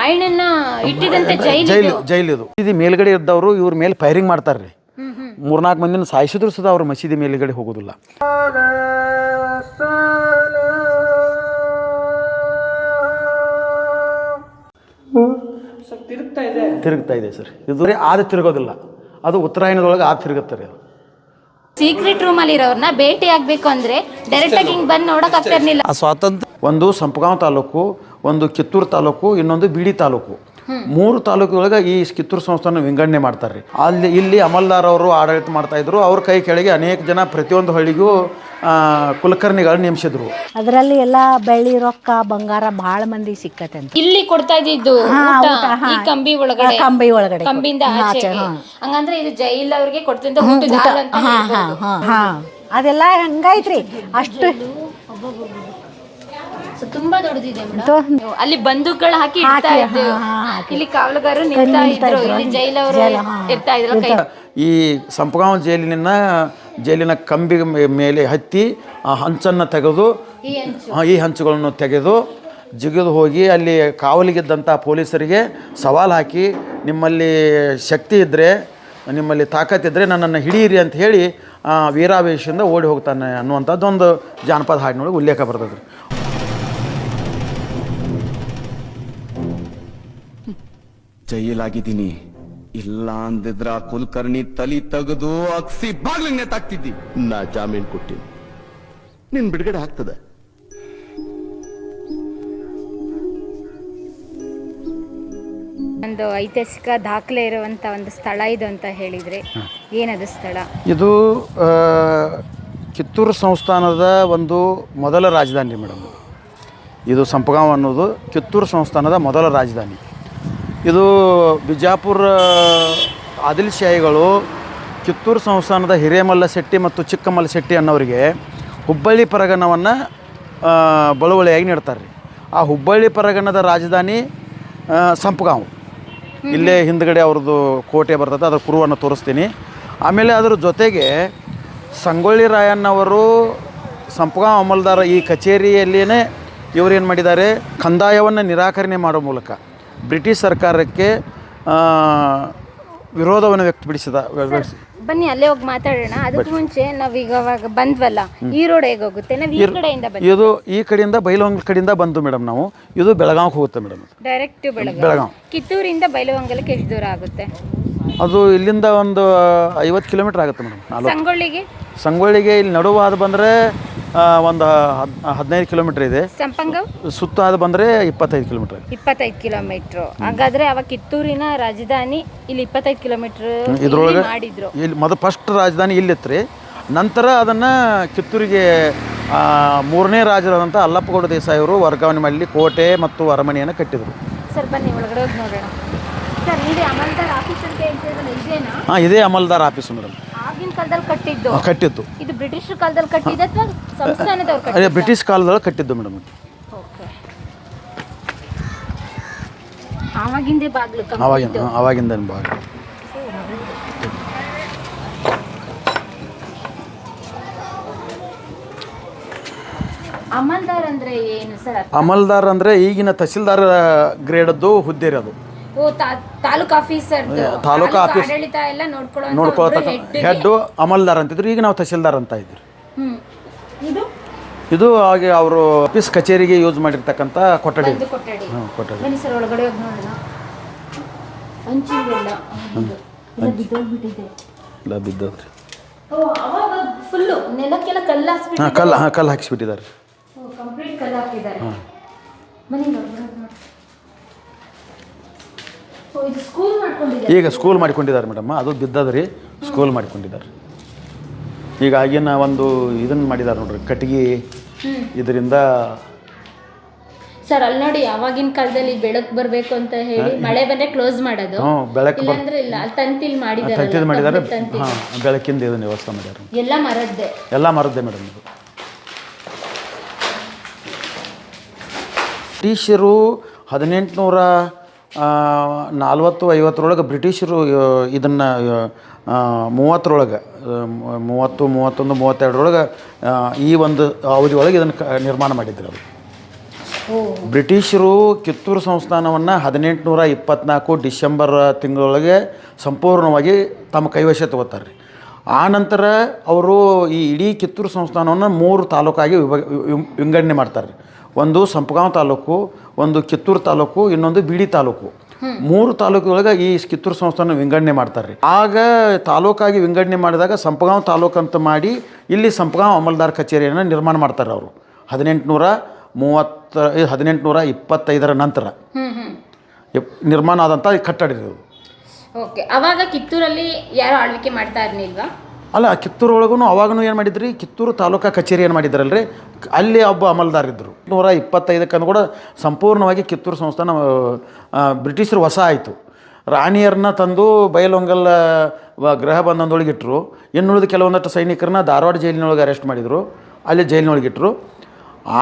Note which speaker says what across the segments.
Speaker 1: ರಾಯಣ್ಣನ ಇಟ್ಟಿದಂತೆ
Speaker 2: jail ಇದು ಮೇಲ್ಗಡೆ ಇದ್ದವರು ಇವ್ರ ಮೇಲೆ ಫೈರಿಂಗ್ ಮಾಡ್ತಾರ್ರಿ. 3-4 ಮಂದಿನ ಸಾಯಿಸಿದ್ರು ಸುದ ಅವ್ರ ಮಸೀದಿ ಮೇಲ್ಗಡೆ ಹೋಗೋದಿಲ್ಲ. ತಿರುಗ್ತಾ ಇದೆ ಸರ್. ಇದು ಆದ ತಿರುಗೋದಿಲ್ಲ, ಅದು ಉತ್ತರಾಯಣದೊಳಗೆ ಆದ ತಿರುಗುತ್ತಾರೆ. ಅದು
Speaker 1: ಸೀಕ್ರೆಟ್ ರೂಮ್ ಅಲ್ಲಿ ಇರೋರ್ನ ಭೇಟಿ ಆಗ್ಬೇಕು ಅಂದ್ರೆ ಡೈರೆಕ್ಟ್ ಆಗಿ ಹಿಂಗ್ ಬಂದು ನೋಡಕ್ ಆಗ್ತಾ ಇರ್ಲಿಲ್ಲ.
Speaker 2: ಆ ಸ್ವಾತಂತ್ರ್ಯ ಒಂದು ಸಂಪಗಾಂವ್ ತಾಲೂಕು, ಒಂದು ಕಿತ್ತೂರು ತಾಲೂಕು, ಇನ್ನೊಂದು ಬೀಡಿ ತಾಲೂಕು, 3 ತಾಲೂಕುಗಳಿಗೆ ಈ ಕಿತ್ತೂರು ಸಂಸ್ಥಾನ ವಿಂಗಡಣೆ ಮಾಡ್ತಾರೆ. ಇಲ್ಲಿ ಅಮಲ್ದಾರ್ ಅವರು ಆಡಳಿತ ಮಾಡ್ತಾ ಇದ್ರು. ಅವ್ರ ಕೈ ಕೆಳಗೆ ಅನೇಕ ಜನ ಪ್ರತಿಯೊಂದು ಹಳ್ಳಿಗೂ ಕುಲಕರ್ಣಿಗಳು ನೇಮಿಸಿದ್ರು.
Speaker 3: ಅದರಲ್ಲಿ ಎಲ್ಲ ಬೆಳ್ಳಿ ರೊಕ್ಕ ಬಂಗಾರ ಬಹಳ ಮಂದಿ ಸಿಕ್ಕತ್ತೆ.
Speaker 1: ಇಲ್ಲಿ ಕೊಡ್ತಾ ಇದ್ದಿದ್ದು ಈ ಕಂಬಿ ಒಳಗಡೆ ಕಂಬಿಯಿಂದ ಆಚೆ. ಹಂಗಂದ್ರೆ ಇದು ಜೈಲ್ ಅವ್ರಿಗೆ ಕೊಡ್ತಿದ್ದ ಊಟದ ಹಾಲು ಅಂತ ಹೇಳ್ಬೋದು.
Speaker 3: ಅದೆಲ್ಲ ಹಂಗೈತ್ರಿ. ಅಷ್ಟು
Speaker 1: ತುಂಬಾ ದೊಡ್ಡದಿದೆ ಅಲ್ಲಿ ಬಂದೂಕಗಳು ಹಾಕಿ ಇಡ್ತಾ ಇದ್ರು. ಇಲ್ಲಿ ಕಾವಲುಗಾರರು ನಿಲ್ತಾ ಇದ್ರು. ಇಲ್ಲಿ ಜೈಲವರು ಇರ್ತಾ ಇದ್ರು.
Speaker 2: ಈ ಸಂಪಗಾಂವ್ ಜೈಲಿನ ಕಂಬಿ ಮೇಲೆ ಹತ್ತಿ ಆ ಹಂಚನ್ನು ತೆಗೆದು ಈ ಹಂಚುಗಳನ್ನು ಜಿಗಿದು ಹೋಗಿ ಅಲ್ಲಿ ಕಾವಲಿಗಿದ್ದಂಥ ಪೊಲೀಸರಿಗೆ ಸವಾಲು ಹಾಕಿ, ನಿಮ್ಮಲ್ಲಿ ಶಕ್ತಿ ಇದ್ದರೆ, ನಿಮ್ಮಲ್ಲಿ ತಾಕತ್ತಿದ್ದರೆ ನನ್ನನ್ನು ಹಿಡಿಯಿರಿ ಅಂತ ಹೇಳಿ ವೀರಾವೇಶದಿಂದ ಓಡಿ ಹೋಗ್ತಾನೆ ಅನ್ನುವಂಥದ್ದೊಂದು ಜಾನಪದ ಹಾಡಿನೊಳಗೆ ಉಲ್ಲೇಖ ಬರ್ತದೆ.
Speaker 4: ಜೈಲಾಗಿದ್ದೀನಿ, ಇಲ್ಲ ಅಂದಿದ್ರ ಕುಲಕರ್ಣಿ ತಲಿ ತೆಗೆದು ಅಕ್ಸಿ ಬಾಗ್ಲಿಗೆ ನೇತಾಕ್ತಿದ್ದಿ. ನಾ ಜಾಮೀನ್ ಕೊಟ್ಟಿನಿ, ನಿನ್ ಬಿಡುಗಡೆ ಆಗ್ತದೆ.
Speaker 1: ಒಂದು ಐತಿಹಾಸಿಕ ದಾಖಲೆ ಇರುವಂತ ಒಂದು ಸ್ಥಳ ಇದು ಅಂತ ಹೇಳಿದ್ರೆ ಏನದು ಸ್ಥಳ?
Speaker 2: ಇದು ಕಿತ್ತೂರು ಸಂಸ್ಥಾನದ ಒಂದು ಮೊದಲ ರಾಜಧಾನಿ ಮೇಡಮ್. ಇದು ಸಂಪಗಾಂವ್ ಅನ್ನೋದು ಕಿತ್ತೂರು ಸಂಸ್ಥಾನದ ಮೊದಲ ರಾಜಧಾನಿ. ಇದು ಬಿಜಾಪುರ ಆದಿಲ್ಶಾಹಿಗಳು ಕಿತ್ತೂರು ಸಂಸ್ಥಾನದ ಹಿರೇಮಲ್ಲ ಶೆಟ್ಟಿ ಮತ್ತು ಚಿಕ್ಕಮಲ್ಲ ಶೆಟ್ಟಿ ಅನ್ನೋರಿಗೆ ಹುಬ್ಬಳ್ಳಿ ಪರಗಣವನ್ನು ಬಳುವಳಿಯಾಗಿ ನೀಡ್ತಾರೆ. ಆ ಹುಬ್ಬಳ್ಳಿ ಪರಗಣದ ರಾಜಧಾನಿ ಸಂಪಗಾಂವ್. ಇಲ್ಲೇ ಹಿಂದ್ಗಡೆ ಅವ್ರದ್ದು ಕೋಟೆ ಬರ್ತದೆ, ಅದರ ಕುರುವನ್ನು ತೋರಿಸ್ತೀನಿ. ಆಮೇಲೆ ಅದರ ಜೊತೆಗೆ ಸಂಗೊಳ್ಳಿ ರಾಯಣ್ಣವರು ಸಂಪಗಾಂವ್ ಅಮಲ್ದಾರ ಈ ಕಚೇರಿಯಲ್ಲಿಯೇ ಇವರೇನು ಮಾಡಿದ್ದಾರೆ, ಕಂದಾಯವನ್ನು ನಿರಾಕರಣೆ ಮಾಡೋ ಮೂಲಕ ಬ್ರಿಟಿಷ್ ಸರ್ಕಾರಕ್ಕೆ ವಿರೋಧವನ್ನು ವ್ಯಕ್ತಪಡಿಸಿದ.
Speaker 1: ಬನ್ನಿ ಅಲ್ಲೇ ಹೋಗಿ ಮಾತಾಡೋಣ. ಅದಕ್ಕೆ ಮುಂಚೆ ನಾವೀಗ ಬಂದ್ವಲ್ಲ, ಈ ರೋಡ್ ಹೇಗೆ ಹೋಗುತ್ತೆ? ನಾವು ಈ ಕಡೆಯಿಂದ
Speaker 2: ಇದು ಈ ಕಡೆಯಿಂದ ಬೈಲಹೊಂಗಲ ಕಡೆಯಿಂದ ಬಂದು ಮೇಡಮ್ ನಾವು. ಇದು ಬೆಳಗಾವಿಗೆ ಹೋಗುತ್ತೆ ಮೇಡಮ್.
Speaker 1: ಡೈರೆಕ್ಟ್ ಬೆಳಗಾವಿ. ಕಿತ್ತೂರಿಂದ ಬೈಲಹೊಂಗಲಕ್ಕೆ ಎಷ್ಟು ದೂರ ಆಗುತ್ತೆ?
Speaker 2: ಅದು ಇಲ್ಲಿಂದ ಒಂದು 50 ಕಿಲೋಮೀಟರ್ ಆಗುತ್ತೆ ಮೇಡಮ್. ಸಂಗೊಳ್ಳಿಗೆ ಇಲ್ಲಿ ನಡುವಾದ ಬಂದರೆ ಒಂದು 15 ಕಿಲೋಮೀಟರ್ ಇದೆ. ಸುತ್ತಾದ ಬಂದರೆ 25 ಕಿಲೋಮೀಟರ್.
Speaker 1: 25 ಕಿಲೋಮೀಟ್ರು. ಹಾಗಾದ್ರೆ ಅವಾಗ ಕಿತ್ತೂರಿನ ರಾಜಧಾನಿ ಇಲ್ಲಿ 25 ಕಿಲೋಮೀಟರ್
Speaker 2: ಇದ್ರೊಳಗೆ
Speaker 1: ಮಾಡಿದ್ರು.
Speaker 2: ಇಲ್ಲಿ ಮೊದಲು ಫಸ್ಟ್ ರಾಜಧಾನಿ ಇಲ್ಲಿತ್ತು ರೀ. ನಂತರ ಅದನ್ನು ಕಿತ್ತೂರಿಗೆ 3ನೇ ರಾಜರಾದಂಥ ಅಲ್ಲಪ್ಪಗೌಡ ದೇಸಾಯಿ ಅವರು ವರ್ಗಾವಣೆ ಮಾಡಿ ಕೋಟೆ ಮತ್ತು ಅರಮನೆಯನ್ನು ಕಟ್ಟಿದರು.
Speaker 1: ಸರ್ ಬನ್ನಿ ಒಳಗಡೆ ಹೋಗಿ ನೋಡೋಣ. ಸರ್ ಇದೆ ಅಮಲ್ದಾರ್ ಆಫೀಸ್ ಅಂತ ಹೇಳ್ತಿದ್ರಲ್ಲ, ಇದೇನಾ?
Speaker 2: ಹಾಂ, ಇದೇ ಅಮಲ್ದಾರ್ ಆಫೀಸ್ ಮೇಡಮ್.
Speaker 1: ಆಗಿನ ಕಾಲದಲ್ಲಿ ಕಟ್ಟಿದ್ದು. ಇದು ಬ್ರಿಟಿಷ್ ಕಾಲದಲ್ಲಿ ಕಟ್ಟಿದ್ದು ಅಥವಾ ಸಂಸ್ಥಾನದವರು ಕಟ್ಟಿದ್ದು?
Speaker 2: ಬ್ರಿಟಿಷ್ ಕಾಲದಲ್ಲಿ ಕಟ್ಟಿದ್ದು ಮೇಡಮ್.
Speaker 1: ಆವಾಗಿಂದೇ ಬಾಗಿಲು.
Speaker 2: ಆವಾಗಿಂದ ಬಾಗಿಲು.
Speaker 1: ಅಮಲ್ದಾರ್ ಅಂದ್ರೆ ಏನು ಸರ್?
Speaker 2: ಅಮಲ್ದಾರ್ ಅಂದ್ರೆ ಈಗಿನ ತಹಸೀಲ್ದಾರ್ ಗ್ರೇಡದ್ದು ಹುದ್ದೆ ರೀ ಅದು.
Speaker 1: ತಾಲೂಕು ಆಫೀಸರ್,
Speaker 2: ತಾಲೂಕು ಆಫೀಸ್
Speaker 1: ಆಡಳಿತ ಎಲ್ಲ
Speaker 2: ನೋಡ್ಕೊಳ್ಳೋತಕ್ಕ ಹೆಡ್ಡು ಅಮಲ್ದಾರ್ ಅಂತಿದ್ರು. ಈಗ ನಾವು ತಹಸೀಲ್ದಾರ್ ಅಂತ ಇದ್ರಿ. ಇದು ಹಾಗೆ ಅವರು ಆಫೀಸ್ ಕಚೇರಿಗೆ ಯೂಸ್ ಮಾಡಿರ್ತಕ್ಕಂಥ ಕೊಠಡಿ. ಕೊಠಡಿ.
Speaker 1: ಬನ್ನಿ ಸರ್ ಒಳಗಡೆ ಹೋಗಿ ನೋಡೋಣ. ಹಂಚಿವೆಲ್ಲ
Speaker 2: ಎಲ್ಲ ಬಿದ್ದದ್ರಿ.
Speaker 1: ಅವಾಗ ಫುಲ್ಲು ನೆಲಕ್ಕೆಲ್ಲ ಕಲ್ಲು ಹಾಕ್ಬಿಟ್ಟಿದ್ದಾರೆ.
Speaker 2: ಕಲ್ಲು ಹಾಕಿಸ್ಬಿಟ್ಟಿದ್ದಾರೆ.
Speaker 1: ಕಂಪ್ಲೀಟ್ ಕಲ್ಲು ಹಾಕಿದ್ದಾರೆ. ಬನ್ನಿ
Speaker 2: ಈಗ ಸ್ಕೂಲ್ ಮಾಡಿಕೊಂಡಿದ್ದಾರೆ ಮೇಡಮ್. ಅದು ಬಿದ್ದದ್ರಿ, ಸ್ಕೂಲ್ ಮಾಡಿಕೊಂಡಿದ್ದಾರೆ. ಈಗ ಆಗಿನ ಒಂದು ಇದನ್ನು ಮಾಡಿದ್ದಾರೆ ನೋಡ್ರಿ, ಕಟ್ಟಿಗೆ ಇದರಿಂದ.
Speaker 1: ಸರ್ ಅಲ್ಲಿ ನೋಡಿ, ಆವಾಗಿನ ಕಾಲದಲ್ಲಿ ಬೆಳಕು ಬರಬೇಕು ಅಂತ ಹೇಳಿ ಮಳೆ ಬಂದ್ರೆ ಕ್ಲೋಸ್ ಮಾಡೋದು.
Speaker 2: ಬೆಳಕು
Speaker 1: ಅಂದ್ರೆ ಇಲ್ಲ, ಅಲ್ಲಿ ತಂತಿಲ್ ಮಾಡಿದ್ದಾರೆ.
Speaker 2: ಬೆಳಕಿಂದ ಇದನ್ನ ವ್ಯವಸ್ಥೆ ಮಾಡ್ಯಾರ.
Speaker 1: ಎಲ್ಲ
Speaker 2: ಮರದ್ದೇ ಮೇಡಮ್. ಇದು ಬ್ರಿಟಿಷರು 1840-50 ಬ್ರಿಟಿಷರು ಇದನ್ನು 30 31-32 ಈ ಒಂದು ಅವಧಿ ಒಳಗೆ ಇದನ್ನು ನಿರ್ಮಾಣ ಮಾಡಿದ್ರು. ಅವರು ಬ್ರಿಟಿಷರು ಕಿತ್ತೂರು ಸಂಸ್ಥಾನವನ್ನು 1824 ಡಿಸೆಂಬರ್ ತಿಂಗಳೊಳಗೆ ಸಂಪೂರ್ಣವಾಗಿ ತಮ್ಮ ಕೈವಶ ತಗೋತಾರೆ ರೀ. ಆ ನಂತರ ಅವರು ಈ ಇಡೀ ಕಿತ್ತೂರು ಸಂಸ್ಥಾನವನ್ನು 3 ತಾಲೂಕಾಗಿ ವಿಂಗಡಣೆ ಮಾಡ್ತಾರೆ. ಒಂದು ಸಂಪಗಾಂವ್ ತಾಲೂಕು, ಒಂದು ಕಿತ್ತೂರು ತಾಲೂಕು, ಇನ್ನೊಂದು ಬಿಡಿ ತಾಲೂಕು. 3 ತಾಲೂಕುಗಳಿಗೆ ಈ ಕಿತ್ತೂರು ಸಂಸ್ಥಾನ ವಿಂಗಡಣೆ ಮಾಡ್ತಾರೆ. ಆಗ ತಾಲೂಕಾಗಿ ವಿಂಗಡಣೆ ಮಾಡಿದಾಗ ಸಂಪಗಾಂವ್ ತಾಲೂಕು ಅಂತ ಮಾಡಿ ಇಲ್ಲಿ ಸಂಪಗಾಂವ್ ಅಮಲ್ದಾರ್ ಕಚೇರಿಯನ್ನು ನಿರ್ಮಾಣ ಮಾಡ್ತಾರೆ ಅವರು 1825 ನಂತರ ನಿರ್ಮಾಣ ಆದಂಥ ಕಟ್ಟಡ ಇದು.
Speaker 1: ಓಕೆ, ಅವಾಗ ಕಿತ್ತೂರಲ್ಲಿ ಯಾರು ಆಳ್ವಿಕೆ ಮಾಡ್ತಾ ಇರಲಿಲ್ವಾ?
Speaker 2: ಅಲ್ಲ, ಕಿತ್ತೂರು ಒಳಗೂ ಅವಾಗೂ ಏನು ಮಾಡಿದ್ರಿ, ಕಿತ್ತೂರು ತಾಲೂಕಾ ಕಚೇರಿ ಏನು ಮಾಡಿದ್ರಲ್ರಿ, ಅಲ್ಲಿ ಒಬ್ಬ ಅಮಲ್ದಾರ್ ಇದ್ದರು. 1825 ಕೂಡ ಸಂಪೂರ್ಣವಾಗಿ ಕಿತ್ತೂರು ಸಂಸ್ಥಾನ ಬ್ರಿಟಿಷರು ವಶ ಆಯಿತು. ರಾಣಿಯರನ್ನ ತಂದು ಬೈಲೊಂಗಲ್ ಗೃಹ ಬಂಧನದೊಳಗಿಟ್ಟರು. ಇನ್ನುಳಿದ ಕೆಲವೊಂದಷ್ಟು ಸೈನಿಕರನ್ನ ಧಾರವಾಡ ಜೈಲಿನೊಳಗೆ ಅರೆಸ್ಟ್ ಮಾಡಿದರು, ಅಲ್ಲಿ ಜೈಲಿನೊಳಗಿಟ್ಟರು.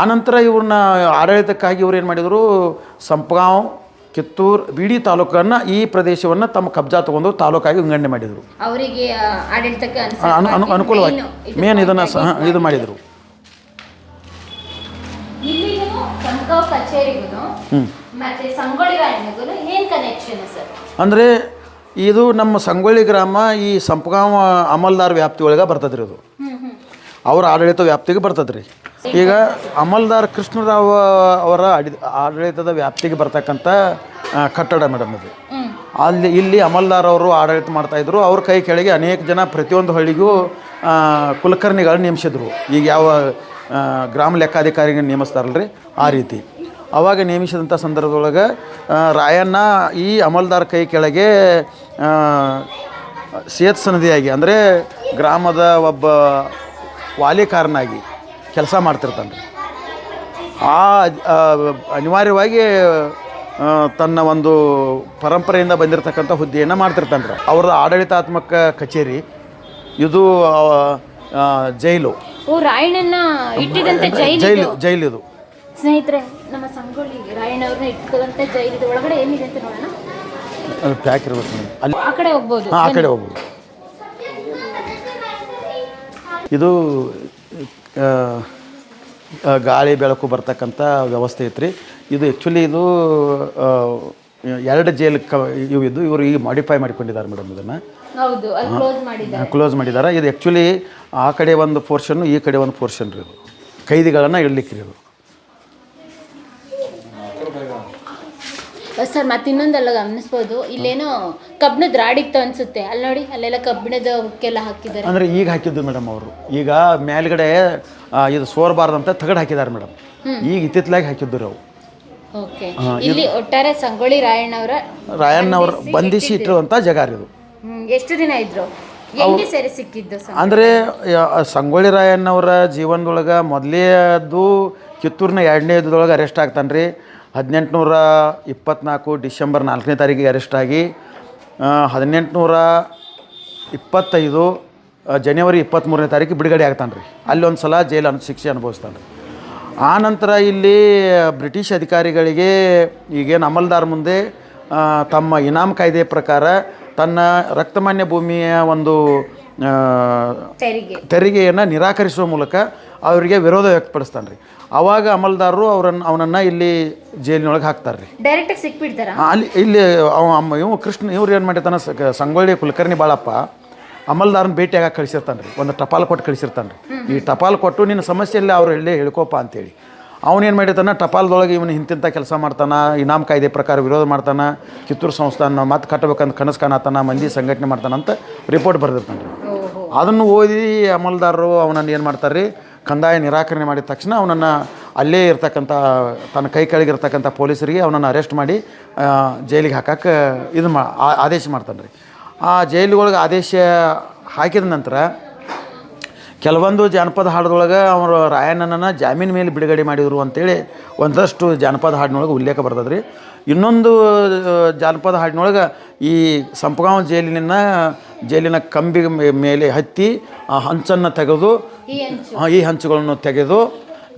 Speaker 2: ಆನಂತರ ಇವ್ರನ್ನ ಆಡಳಿತಕ್ಕಾಗಿ ಇವ್ರು ಏನು ಮಾಡಿದರು, ಸಂಪಗಾಂವ್, ಕಿತ್ತೂರು, ಬಿಡಿ ತಾಲೂಕನ್ನು ಈ ಪ್ರದೇಶವನ್ನು ತಮ್ಮ ಕಬ್ಜಾ ತೊಗೊಂಡು ತಾಲೂಕಾಗಿ ವಿಂಗಡಣೆ ಮಾಡಿದರು.
Speaker 1: ಅವರಿಗೆ ಆಡಳಿತಕ್ಕೆ
Speaker 2: ಅನುಕೂಲವಾಗಿ ಮೇನ್ ಇದನ್ನು ಇದು ಮಾಡಿದರು. ಅಂದರೆ ಇದು ನಮ್ಮ ಸಂಗೊಳ್ಳಿ ಗ್ರಾಮ ಈ ಸಂಪಗಾಂವ್ ಅಮಲ್ದಾರ್ ವ್ಯಾಪ್ತಿ ಒಳಗೆ ಬರ್ತದೆ ರೀ. ಅದು ಅವರ ಆಡಳಿತ ವ್ಯಾಪ್ತಿಗೆ ಬರ್ತದೆ ರೀ. ಈಗ ಅಮಲ್ದಾರ್ ಕೃಷ್ಣರಾವ್ ಅವರ ಆಡಳಿತದ ವ್ಯಾಪ್ತಿಗೆ ಬರ್ತಕ್ಕಂಥ ಕಟ್ಟಡ ಮೇಡಮ್ ಇದು. ಇಲ್ಲಿ ಅಮಲ್ದಾರ್ ಅವರು ಆಡಳಿತ ಮಾಡ್ತಾಯಿದ್ರು. ಅವ್ರ ಕೈ ಕೆಳಗೆ ಅನೇಕ ಜನ ಪ್ರತಿಯೊಂದು ಹಳ್ಳಿಗೂ ಕುಲಕರ್ಣಿಗಳನ್ನ ನೇಮಿಸಿದ್ರು. ಈಗ ಯಾವ ಗ್ರಾಮ ಲೆಕ್ಕಾಧಿಕಾರಿಗೆ ನೇಮಿಸ್ತಾರಲ್ರಿ ಆ ರೀತಿ ಅವಾಗ ನೇಮಿಸಿದಂಥ ಸಂದರ್ಭದೊಳಗೆ ರಾಯಣ್ಣ ಈ ಅಮಲ್ದಾರ್ ಕೈ ಕೆಳಗೆ ಸೇತ್ ಸನದಿಯಾಗಿ ಅಂದರೆ ಗ್ರಾಮದ ಒಬ್ಬ ವಾಲಿಕಾರನಾಗಿ ಕೆಲಸ ಮಾಡ್ತಿರ್ತಾನೆ ರೀ. ಅನಿವಾರ್ಯವಾಗಿ ತನ್ನ ಒಂದು ಪರಂಪರೆಯಿಂದ ಬಂದಿರತಕ್ಕಂಥ ಹುದ್ದೆಯನ್ನು ಮಾಡ್ತಿರ್ತಾನೆ ರೀ. ಅವ್ರದ್ದು ಆಡಳಿತಾತ್ಮಕ ಕಚೇರಿ ಇದು ಜೈಲು.
Speaker 1: ರಾಯಣ್ಣನ ಇಟ್ಟಿದಂತ
Speaker 2: ಜೈಲಿದು.
Speaker 1: ಸ್ನೇಹಿತರೆ, ನಮ್ಮ ಸಂಗೊಳ್ಳಿ ರಾಯಣ್ಣವ್ರನ್ನ ಇಟ್ಕೊಂಡಂತ ಜೈಲಿದ ಒಳಗಡೆ ಏನಿದೆ ಅಂತ ನೋಡೋಣ.
Speaker 2: ಅದು ಪ್ಯಾಕ್ ಇರಬೇಕು, ಅಲ್ಲಿ
Speaker 1: ಆ ಕಡೆ ಹೋಗ್ಬೋದು.
Speaker 2: ಆ ಕಡೆ ಹೋಗ್ಬೋದು. ಇದು ಗಾಳಿ ಬೆಳಕು ಬರ್ತಕ್ಕಂಥ ವ್ಯವಸ್ಥೆ ಐತ್ರಿ. ಇದು ಆ್ಯಕ್ಚುಲಿ ಇದು 2 ಜೈಲ್ ಇವು ಇವರು ಈಗ ಮಾಡಿಫೈ ಮಾಡಿಕೊಂಡಿದ್ದಾರೆ ಮೇಡಮ್. ಇದನ್ನು ಕ್ಲೋಸ್ ಮಾಡಿದ್ದಾರೆ. ಇದು ಆ್ಯಕ್ಚುಲಿ ಆ ಕಡೆ ಒಂದು ಪೋರ್ಷನ್ನು, ಈ ಕಡೆ ಒಂದು ಪೋರ್ಷನ್ ರೀ. ಇದು ಕೈದಿಗಳನ್ನು ಇಡಲಿಕ್ಕೆ ರೀ. ಇದು
Speaker 1: ಸರ್, ಮತ್ತೆ ಇನ್ನೊಂದೆಲ್ಲ ಗಮನಿಸ್ಬೋದು, ಇಲ್ಲೇನೋ ಕಬ್ಬಿಣದ ರಾಡಿತ್ತು ಅನ್ಸುತ್ತೆ. ಅಲ್ಲಿ ನೋಡಿ, ಅಲ್ಲೆಲ್ಲ ಕಬ್ಬಿಣದ ಹುಕ್ಕೆಲ್ಲ ಹಾಕಿದ್ದಾರೆ.
Speaker 2: ಅಂದರೆ ಈಗ ಹಾಕಿದ್ದು ಮೇಡಮ್ ಅವರು. ಈಗ ಮೇಲ್ಗಡೆ ಇದು ಸೋರಬಾರ್ದಂತ ತಗಡು ಹಾಕಿದ್ದಾರೆ ಮೇಡಮ್. ಈಗ ಇತ್ತಿತ್ತಲಾಗಿ ಹಾಕಿದ್ದು ಅವು.
Speaker 1: ಓಕೆ, ಇಲ್ಲಿ ಒಟ್ಟಾರೆ ಸಂಗೊಳ್ಳಿ ರಾಯಣ್ಣವ್ರ
Speaker 2: ಬಂಧಿಸಿ ಇಟ್ಟಿರುವಂಥ ಜಾಗ ರೀ ಇದು.
Speaker 1: ಎಷ್ಟು ದಿನ ಇದ್ರು, ಎಲ್ಲಿ ಸೆರೆ ಸಿಕ್ಕಿದ್ದು?
Speaker 2: ಅಂದರೆ ಸಂಗೊಳ್ಳಿ ರಾಯಣ್ಣವರ ಜೀವನದೊಳಗೆ ಮೊದಲೇದು ಕಿತ್ತೂರಿನ 2ನೇ ಯುದ್ಧದೊಳಗೆ ಅರೆಸ್ಟ್ ಆಗ್ತಾನೆ ರೀ. 1824 ಡಿಸೆಂಬರ್ 4ನೇ ತಾರೀಕಿಗೆ ಅರೆಸ್ಟ್ ಆಗಿ 1825 ಜನವರಿ 23ನೇ ತಾರೀಕಿಗೆ ಬಿಡುಗಡೆ ಆಗ್ತಾನೆ ರೀ. ಅಲ್ಲಿ ಒಂದು ಸಲ ಜೈಲು ಶಿಕ್ಷೆ ಅನುಭವಿಸ್ತಾನೆ ರೀ. ಆ ನಂತರ ಇಲ್ಲಿ ಬ್ರಿಟಿಷ್ ಅಧಿಕಾರಿಗಳಿಗೆ ಈಗೇನು ಅಮಲ್ದಾರ್ ಮುಂದೆ ತಮ್ಮ ಇನಾಮ್ ಕಾಯ್ದೆ ಪ್ರಕಾರ ತನ್ನ ರಕ್ತಮಾನ್ಯ ಭೂಮಿಯ ಒಂದು ತೆರಿಗೆಯನ್ನು ನಿರಾಕರಿಸುವ ಮೂಲಕ ಅವರಿಗೆ ವಿರೋಧ ವ್ಯಕ್ತಪಡಿಸ್ತಾನೆ ರೀ. ಆವಾಗ ಅಮಲ್ದಾರರು ಅವನನ್ನು ಇಲ್ಲಿ ಜೈಲಿನೊಳಗೆ ಹಾಕ್ತಾರೆ ರೀ.
Speaker 1: ಡೈರೆಕ್ಟಾಗಿ ಸಿಕ್ಬಿಡ್ತಾರ
Speaker 2: ಇಲ್ಲಿ ಇವು ಇವ್ರು ಏನು ಮಾಡಿರ್ತಾನೆ, ಸಂಗೊಳ್ಳಿ ಕುಲಕರ್ಣಿ ಬಾಳಪ್ಪ ಅಮಲ್ದಾರನ ಭೇಟಿಯಾಗ ಕಳಿಸಿರ್ತಾನೆ ರೀ. ಒಂದು ಟಪಾಲ್ ಕೊಟ್ಟು ಕಳಿಸಿರ್ತಾನೆ ರೀ. ಈ ಟಪಾಲ್ ಕೊಟ್ಟು ನಿನ್ನ ಸಮಸ್ಯೆಯಲ್ಲಿ ಅವ್ರು ಎಲ್ಲಿ ಹೇಳ್ಕೋಪ ಅಂತೇಳಿ ಅವನೇನು ಮಾಡಿರ್ತಾನೆ, ಟಪಾಲ್ದೊಳಗೆ ಇವನು ಇಂತಿಂಥ ಕೆಲಸ ಮಾಡ್ತಾನೆ, ಇನಾಮ್ ಕಾಯ್ದೆ ಪ್ರಕಾರ ವಿರೋಧ ಮಾಡ್ತಾನೆ, ಕಿತ್ತೂರು ಸಂಸ್ಥಾನ ಮತ್ತೆ ಕಟ್ಟಬೇಕಂತ ಕನಸು ಕಾಣತಾನ, ಮಂದಿ ಸಂಘಟನೆ ಮಾಡ್ತಾನಂತ ರಿಪೋರ್ಟ್ ಬರೆದಿರ್ತಾನೆ ರೀ. ಅದನ್ನು ಓದಿ ಅಮಲ್ದಾರರು ಅವನನ್ನು ಏನು ಮಾಡ್ತಾರೆ ರೀ, ಕಂದಾಯ ನಿರಾಕರಣೆ ಮಾಡಿದ ತಕ್ಷಣ ಅವನನ್ನು ಅಲ್ಲೇ ಇರ್ತಕ್ಕಂಥ ತನ್ನ ಕೈ ಕೆಳಗಿರ್ತಕ್ಕಂಥ ಪೊಲೀಸರಿಗೆ ಅವನನ್ನು ಅರೆಸ್ಟ್ ಮಾಡಿ ಜೈಲಿಗೆ ಹಾಕಕ್ಕೆ ಆದೇಶ ಮಾಡ್ತಾನೆ ರೀ. ಆ ಜೈಲಿಗೊಳಗೆ ಆದೇಶ ಹಾಕಿದ ನಂತರ ಕೆಲವೊಂದು ಜಾನಪದ ಹಾಡದೊಳಗೆ ಅವರು ರಾಯಣ್ಣನನ್ನು ಜಾಮೀನು ಮೇಲೆ ಬಿಡುಗಡೆ ಮಾಡಿದರು ಅಂತೇಳಿ ಒಂದಷ್ಟು ಜಾನಪದ ಹಾಡಿನೊಳಗೆ ಉಲ್ಲೇಖ ಬರ್ತದೆ ರೀ. ಇನ್ನೊಂದು ಜಾನಪದ ಹಾಡಿನೊಳಗೆ ಈ ಸಂಪಗಾಂವ್ ಜೈಲಿನ ಕಂಬಿ ಮೇಲೆ ಹತ್ತಿ ಆ ಹಂಚನ್ನು ತೆಗೆದು ಈ ಹಂಚುಗಳನ್ನು ತೆಗೆದು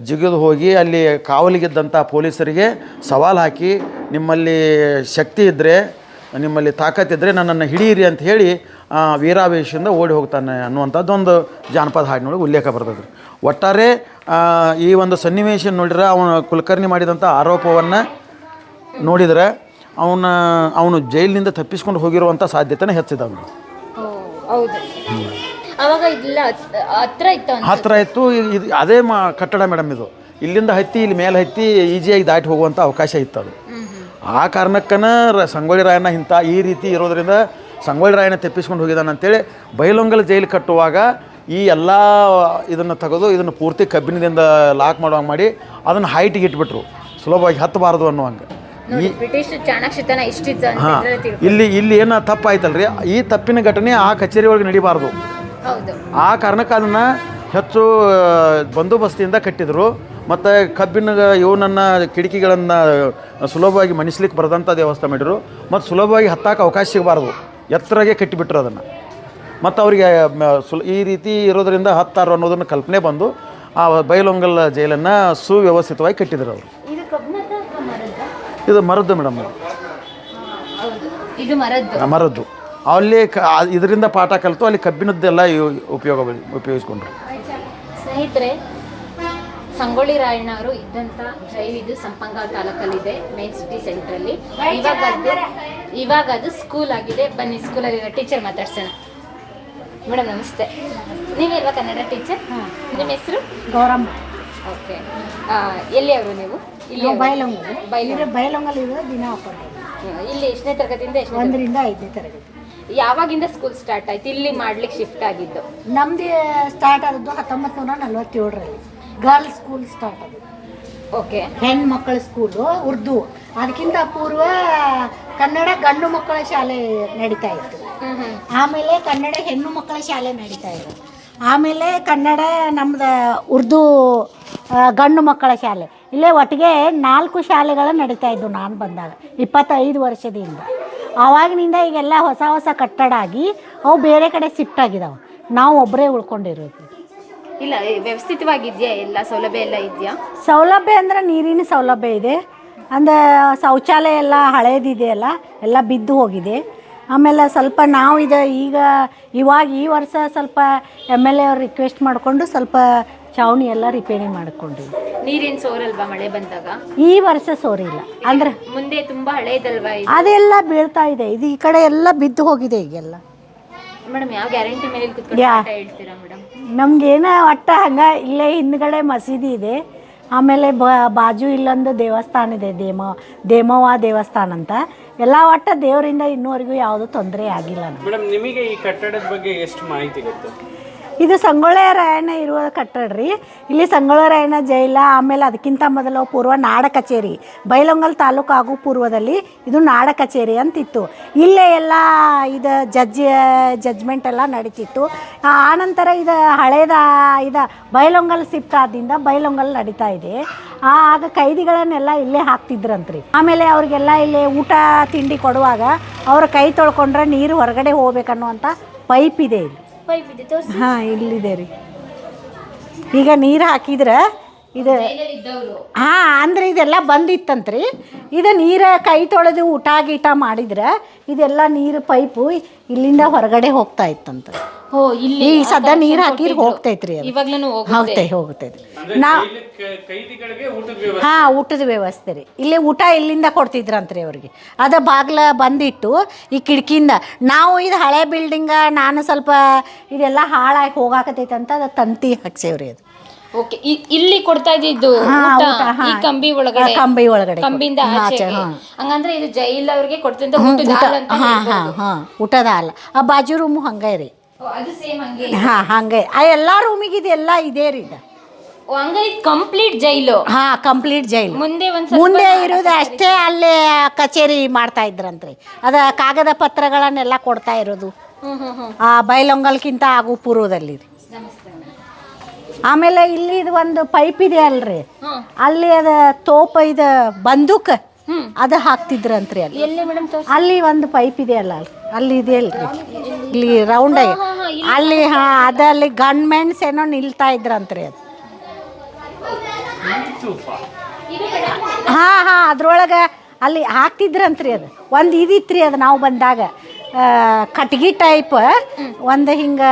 Speaker 2: ಜಿಗಿದು ಹೋಗಿ ಅಲ್ಲಿ ಕಾವಲಿಗಿದ್ದಂಥ ಪೊಲೀಸರಿಗೆ ಸವಾಲು ಹಾಕಿ, ನಿಮ್ಮಲ್ಲಿ ಶಕ್ತಿ ಇದ್ದರೆ, ನಿಮ್ಮಲ್ಲಿ ತಾಕತ್ತಿದ್ದರೆ ನನ್ನನ್ನು ಹಿಡಿಯಿರಿ ಅಂತ ಹೇಳಿ ವೀರಾವೇಶದಿಂದ ಓಡಿ ಹೋಗ್ತಾನೆ ಅನ್ನುವಂಥದ್ದೊಂದು ಜಾನಪದ ಹಾಡಿನೊಳಗೆ ಉಲ್ಲೇಖ ಬರ್ತದೆ ರೀ. ಒಟ್ಟಾರೆ ಈ ಒಂದು ಸನ್ನಿವೇಶ ನೋಡಿದ್ರೆ ಅವನು ಕುಲಕರ್ಣಿ ಮಾಡಿದಂಥ ಆರೋಪವನ್ನು ನೋಡಿದರೆ ಅವನು ಜೈಲಿನಿಂದ ತಪ್ಪಿಸ್ಕೊಂಡು ಹೋಗಿರುವಂಥ ಸಾಧ್ಯತೆನೇ ಹೆಚ್ಚಿದಾವೆ.
Speaker 1: ಹೌದು, ಅವಾಗ ಇಲ್ಲ ಹತ್ರ ಇತ್ತು,
Speaker 2: ಹತ್ತಿರ ಇತ್ತು. ಇದು ಅದೇ ಕಟ್ಟಡ ಮೇಡಮ್, ಇದು ಇಲ್ಲಿಂದ ಹತ್ತಿ ಇಲ್ಲಿ ಮೇಲೆ ಹತ್ತಿ ಈಸಿಯಾಗಿ ದಾಟಿ ಹೋಗುವಂಥ ಅವಕಾಶ ಇತ್ತು ಅದು. ಆ ಕಾರಣಕ್ಕನ ಸಂಗೊಳ್ಳಿ ರಾಯಣ್ಣ ಈ ರೀತಿ ಇರೋದ್ರಿಂದ ಸಂಗೊಳ್ಳಿ ರಾಯಣ್ಣ ತಪ್ಪಿಸ್ಕೊಂಡು ಹೋಗಿದ್ದಾನೆ ಅಂತೇಳಿ ಬೈಲೊಂಗಲ ಜೈಲು ಕಟ್ಟುವಾಗ ಈ ಎಲ್ಲ ಇದನ್ನು ತೆಗೆದು ಇದನ್ನು ಪೂರ್ತಿ ಕಬ್ಬಿಣದಿಂದ ಲಾಕ್ ಮಾಡುವಂಗೆ ಮಾಡಿ ಅದನ್ನು ಹೈಟಿಗೆ ಇಟ್ಬಿಟ್ರು, ಸುಲಭವಾಗಿ ಹತ್ತಬಾರ್ದು ಅನ್ನುವಂಗೆ.
Speaker 1: ಬ್ರಿಟಿಷ್ ಚಾಣಾಕ್ಷತನ ಇಷ್ಟಿತ್ತು.
Speaker 2: ಹಾಂ, ಇಲ್ಲಿ ಏನು ತಪ್ಪಾಯ್ತಲ್ರಿ, ಈ ತಪ್ಪಿನ ಘಟನೆ ಆ ಕಚೇರಿ ಒಳಗೆ ನಡಿಬಾರ್ದು. ಆ ಕಾರಣಕ್ಕೆ ಅದನ್ನು ಹೆಚ್ಚು ಬಂದೋಬಸ್ತಿಯಿಂದ ಕಟ್ಟಿದರು. ಮತ್ತು ಕಬ್ಬಿನ ಇವನನ್ನು ಕಿಟಕಿಗಳನ್ನು ಸುಲಭವಾಗಿ ಮಣಿಸ್ಲಿಕ್ಕೆ ಬರದಂಥ ವ್ಯವಸ್ಥೆ ಮಾಡಿದರು. ಮತ್ತು ಸುಲಭವಾಗಿ ಹತ್ತಾಕ ಅವಕಾಶ ಸಿಗಬಾರ್ದು, ಎತ್ತರಗೆ ಕಟ್ಟಿಬಿಟ್ರು ಅದನ್ನು. ಮತ್ತು ಅವರಿಗೆ ಈ ರೀತಿ ಇರೋದರಿಂದ ಹತ್ತಾರು ಅನ್ನೋದನ್ನು ಕಲ್ಪನೆ ಬಂದು ಆ ಬೈಲೊಂಗಲ್ ಜೈಲನ್ನು ಸುವ್ಯವಸ್ಥಿತವಾಗಿ ಕಟ್ಟಿದ್ರು ಅವರು. ಇದು ಮರದ್ದು ಮೇಡಮ್,
Speaker 1: ಇದು
Speaker 2: ಮರದ್ದು. ಅಲ್ಲಿ ಇದರಿಂದ ಪಾಠ ಕಲಿತು ಅಲ್ಲಿ ಕಬ್ಬಿನದ್ದೆಲ್ಲ ಉಪಯೋಗಿಸ್ಕೊಂಡ್ರು.
Speaker 1: ಸ್ನೇಹಿತರೆ, ಸಂಗೊಳ್ಳಿ ರಾಯಣ್ಣ ಅವರು ಇದ್ದಂಥ ಜೈಲು ಇದು ಸಂಪಂಗ ತಾಲೂಕಲ್ಲಿದೆ, ಮೇನ್ ಸಿಟಿ ಸೆಂಟ್ರಲ್ಲಿ. ಇವಾಗ ಅದು ಸ್ಕೂಲ್ ಆಗಿದೆ. ಬನ್ನಿ, ಸ್ಕೂಲಲ್ಲಿರೋ ಟೀಚರ್ ಮಾತಾಡ್ಸೋಣ. ಮೇಡಮ್ ನಮಸ್ತೆ, ನೀವೆಲ್ಲ ಕನ್ನಡ ಟೀಚರ್? ನಿಮ್ಮ ಹೆಸರು?
Speaker 3: ಗೌರಮ್ಮ.
Speaker 1: ಓಕೆ, ಎಲ್ಲಿ ಅವರು ನೀವು? ಇಲ್ಲಿ
Speaker 3: ಬೈಲೊಂಗಲ್ ದಿನ ಹಾಕೊಂಡು.
Speaker 1: ಇಲ್ಲಿ ಎಷ್ಟನೇ ತರಗತಿಯಿಂದ ಎಷ್ಟು?
Speaker 3: 1ರಿಂದ 5ನೇ ತರಗತಿ.
Speaker 1: ಯಾವಾಗಿಂದ ಸ್ಕೂಲ್ ಸ್ಟಾರ್ಟ್ ಆಯ್ತು? ಇಲ್ಲಿ ಮಾಡ್ಲಿಕ್ಕೆ ಶಿಫ್ಟ್ ಆಗಿದ್ದು?
Speaker 3: ನಮ್ದು ಸ್ಟಾರ್ಟ್ ಆದದ್ದು 1947ರಲ್ಲಿ. ಗರ್ಲ್ಸ್ ಸ್ಕೂಲ್ ಸ್ಟಾರ್ಟ್ ಆಗಿದೆ.
Speaker 1: ಓಕೆ,
Speaker 3: ಹೆಣ್ಮಕ್ಳ ಸ್ಕೂಲು ಉರ್ದು. ಅದಕ್ಕಿಂತ ಪೂರ್ವ ಕನ್ನಡ ಗಂಡು ಮಕ್ಕಳ ಶಾಲೆ ನಡೀತಾ ಇತ್ತು. ಆಮೇಲೆ ಕನ್ನಡ ಹೆಣ್ಣು ಮಕ್ಕಳ ಶಾಲೆ ನಡೀತಾ ಇತ್ತು. ಆಮೇಲೆ ಕನ್ನಡ ನಮ್ದು ಉರ್ದು ಗಂಡು ಮಕ್ಕಳ ಶಾಲೆ. ಇಲ್ಲೇ ಒಟ್ಟಿಗೆ 4 ಶಾಲೆಗಳು ನಡೀತಾ ಇದ್ದವು ನಾನು ಬಂದಾಗ 25 ವರ್ಷದಿಂದ. ಆವಾಗಿನಿಂದ ಈಗೆಲ್ಲ ಹೊಸ ಹೊಸ ಕಟ್ಟಡ ಆಗಿ ಅವು ಬೇರೆ ಕಡೆ ಶಿಫ್ಟ್ ಆಗಿದಾವೆ. ನಾವು ಒಬ್ಬರೇ ಉಳ್ಕೊಂಡಿರೋದು.
Speaker 1: ಇಲ್ಲ, ವ್ಯವಸ್ಥಿತವಾಗಿದೆಯಾ? ಎಲ್ಲ ಸೌಲಭ್ಯ ಎಲ್ಲ ಇದೆಯಾ?
Speaker 3: ಸೌಲಭ್ಯ ಅಂದರೆ ನೀರಿನ ಸೌಲಭ್ಯ ಇದೆ. ಅಂದರೆ ಶೌಚಾಲಯ ಎಲ್ಲ ಹಳೇದಿದೆಯಲ್ಲ, ಎಲ್ಲ ಬಿದ್ದು ಹೋಗಿದೆ. ಆಮೇಲೆ ಸ್ವಲ್ಪ ನಾವು ಇವಾಗ ಈ ವರ್ಷ ಸ್ವಲ್ಪ MLA ಅವ್ರು ರಿಕ್ವೆಸ್ಟ್ ಮಾಡಿಕೊಂಡು ಸ್ವಲ್ಪ ಚಾವಣಿ ಎಲ್ಲ ರಿಪೇರಿ ಮಾಡಿಕೊಂಡಿವಿ.
Speaker 1: ನೀರೇನು ಸೋರಲ್ವಾ ಮಳೆ ಬಂದಾಗ?
Speaker 3: ಈ ವರ್ಷ ಸೋರಿಲ್ಲ. ಅಂದರೆ
Speaker 1: ಮುಂದೆ ತುಂಬ ಹಳೇದಲ್ವಾ?
Speaker 3: ಅದೆಲ್ಲ ಬೀಳ್ತಾ ಇದೆ. ಇದು ಈ ಕಡೆ ಎಲ್ಲ ಬಿದ್ದು ಹೋಗಿದೆ ಈಗೆಲ್ಲ.
Speaker 1: ಮೇಡಮ್, ಯಾವ ಗ್ಯಾರಂಟಿ ಮೇಲೆ ಕೂತ್ಕೊಂಡು ಹೇಳ್ತೀರಾ ಮೇಡಮ್?
Speaker 3: ನಮಗೇನೋ ಒಟ್ಟು ಹಂಗೆ ಇಲ್ಲೇ ಹಿಂದ್ಗಡೆ ಮಸೀದಿ ಇದೆ. ಆಮೇಲೆ ಬಾಜು ಇಲ್ಲೊಂದು ದೇವಸ್ಥಾನ ಇದೆ, ದೇಮವ್ವ ದೇವಸ್ಥಾನ ಅಂತ. ಎಲ್ಲ ಒಟ್ಟು ದೇವರಿಂದ ಇನ್ನೂವರೆಗೂ ಯಾವುದೂ ತೊಂದರೆ ಆಗಿಲ್ಲ.
Speaker 5: ಮೇಡಮ್, ನಿಮಗೆ ಈ ಕಟ್ಟಡದ ಬಗ್ಗೆ ಎಷ್ಟು ಮಾಹಿತಿ ಗೊತ್ತು?
Speaker 3: ಇದು ಸಂಗೊಳ್ಳಿ ರಾಯಣ್ಣ ಇರುವ ಕಟ್ಟಡ ರೀ. ಇಲ್ಲಿ ಸಂಗೊಳ್ಳಿ ರಾಯಣ್ಣ ಜೈಲ. ಆಮೇಲೆ ಅದಕ್ಕಿಂತ ಮೊದಲು ಪೂರ್ವ ನಾಡ ಕಚೇರಿ, ಬೈಲೊಂಗಲ್ ತಾಲೂಕು ಹಾಗೂ ಪೂರ್ವದಲ್ಲಿ ಇದು ನಾಡ ಕಚೇರಿ ಅಂತಿತ್ತು. ಇಲ್ಲೇ ಎಲ್ಲ ಇದು ಜಜ್ಮೆಂಟ್ ಎಲ್ಲ ನಡೀತಿತ್ತು. ಆನಂತರ ಇದು ಬೈಲೊಂಗಲ್ ಶಿಫ್ಟ್ ಆದ್ದರಿಂದ ಬೈಲೊಂಗಲ್ ನಡೀತಾ ಇದೆ. ಆಗ ಕೈದಿಗಳನ್ನೆಲ್ಲ ಇಲ್ಲೇ ಹಾಕ್ತಿದ್ರಂತ್ರಿ. ಆಮೇಲೆ ಅವ್ರಿಗೆಲ್ಲ ಇಲ್ಲೇ ಊಟ ತಿಂಡಿ ಕೊಡುವಾಗ ಅವ್ರ ಕೈ ತೊಳ್ಕೊಂಡ್ರೆ ನೀರು ಹೊರಗಡೆ ಹೋಗ್ಬೇಕನ್ನುವಂಥ ಪೈಪ್ ಇದೆ ಇಲ್ಲಿ. ಹಾಂ, ಇಲ್ಲಿದೆ ರೀ. ಈಗ ನೀರು ಹಾಕಿದ್ರೆ ಇದು ಹಾಂ ಅಂದರೆ ಇದೆಲ್ಲ ಬಂದಿತ್ತಂತ್ರಿ. ಇದು ನೀರು ಕೈ ತೊಳೆದು ಊಟ ಗೀಟ ಮಾಡಿದ್ರೆ ಇದೆಲ್ಲ ನೀರು ಪೈಪು ಇಲ್ಲಿಂದ ಹೊರಗಡೆ ಹೋಗ್ತಾ ಇತ್ತಂತ.
Speaker 1: ಇಲ್ಲಿ
Speaker 3: ಈಗ ಸದ್ಯ ನೀರು ಹಾಕಿದ್ರೆ ಹೋಗ್ತೈತ್ರಿ. ಹೋಗ್ತೈತಿ. ನಾವು ಹಾಂ, ಊಟದ ವ್ಯವಸ್ಥೆ ರೀ. ಇಲ್ಲಿ ಊಟ ಇಲ್ಲಿಂದ ಕೊಡ್ತಿದ್ರಂತ್ರಿ ಅವ್ರಿಗೆ. ಅದು ಬಾಗ್ಲ ಬಂದಿಟ್ಟು ಈ ಕಿಟಕಿಯಿಂದ ನಾವು ಇದು ಹಳೆ ಬಿಲ್ಡಿಂಗ ನಾನು ಸ್ವಲ್ಪ ಇದೆಲ್ಲ ಹಾಳಾಗಿ ಹೋಗಾಕತೈತೆ ಅಂತ ಅದು ತಂತಿ ಹಾಕ್ಸೇವ್ರಿ. ಅದು
Speaker 1: ಓಕೆ, ಇಲ್ಲಿ ಕೊಡ್ತಾ ಇದ್ದಿದ್ದು ಕಂಬಿ ಒಳಗಡೆ, ಕಂಬಿಯಿಂದ ಆಚೆ. ಹಂಗಂದ್ರೆ ಇದು ಜೈಲ್ ಅವ್ರಿಗೆ ಕೊಡ್ತಿದ್ದ
Speaker 3: ಊಟದ ಹಾಲು. ಆ ಬಾಜು ರೂಮು ಹಂಗೆ ರೀ. ಹಾಂ, ಹಂಗೆ ಎಲ್ಲ ರೂಮಿಗೆ ಇದೆಲ್ಲ ಇದೆ ರೀ. ಇದು
Speaker 1: ಕಂಪ್ಲೀಟ್ ಜೈಲು.
Speaker 3: ಹಾಂ, ಕಂಪ್ಲೀಟ್ ಜೈಲು. ಮುಂದೆ ಇರೋದು ಅಷ್ಟೇ ಅಲ್ಲೇ ಕಚೇರಿ ಮಾಡ್ತಾ ಇದ್ರಂತ್ರಿ. ಅದ ಕಾಗದ ಪತ್ರಗಳನ್ನೆಲ್ಲ ಕೊಡ್ತಾ ಇರೋದು ಆ ಬೈಲೊಂಗಲ್ಕಿಂತ ಆಗು ಪೂರ್ವದಲ್ಲಿ ರೀ. ಆಮೇಲೆ ಇಲ್ಲಿ ಇದು ಒಂದು ಪೈಪ್ ಇದೆ ಅಲ್ರಿ, ಅಲ್ಲಿ ಅದ ಇದು ಬಂದೂಕ್ ಅದು ಹಾಕ್ತಿದ್ರಂತ್ರಿ. ಅಲ್ಲಿ ಒಂದು ಪೈಪ್ ಇದೆ ಅಲ್ಲ, ಅಲ್ಲಿ ಇದೆ ಅಲ್ರಿ, ಇಲ್ಲಿ ರೌಂಡ್ ಅಲ್ಲಿ. ಹಾಂ, ಅದಲ್ಲಿ ಗನ್ಮೆಂಟ್ಸ್ ಏನೋ ನಿಲ್ತಾ ಇದ್ರಂತ್ರಿ. ಅದು ಹಾಂ, ಅದ್ರೊಳಗೆ ಅಲ್ಲಿ ಹಾಕ್ತಿದ್ರಂತ್ರಿ. ಅದು ಒಂದು ಇದಿತ್ರಿ. ಅದು ನಾವು ಬಂದಾಗ ಕಟ್ಗಿ ಟೈಪ್ ಒಂದು ಹಿಂಗೆ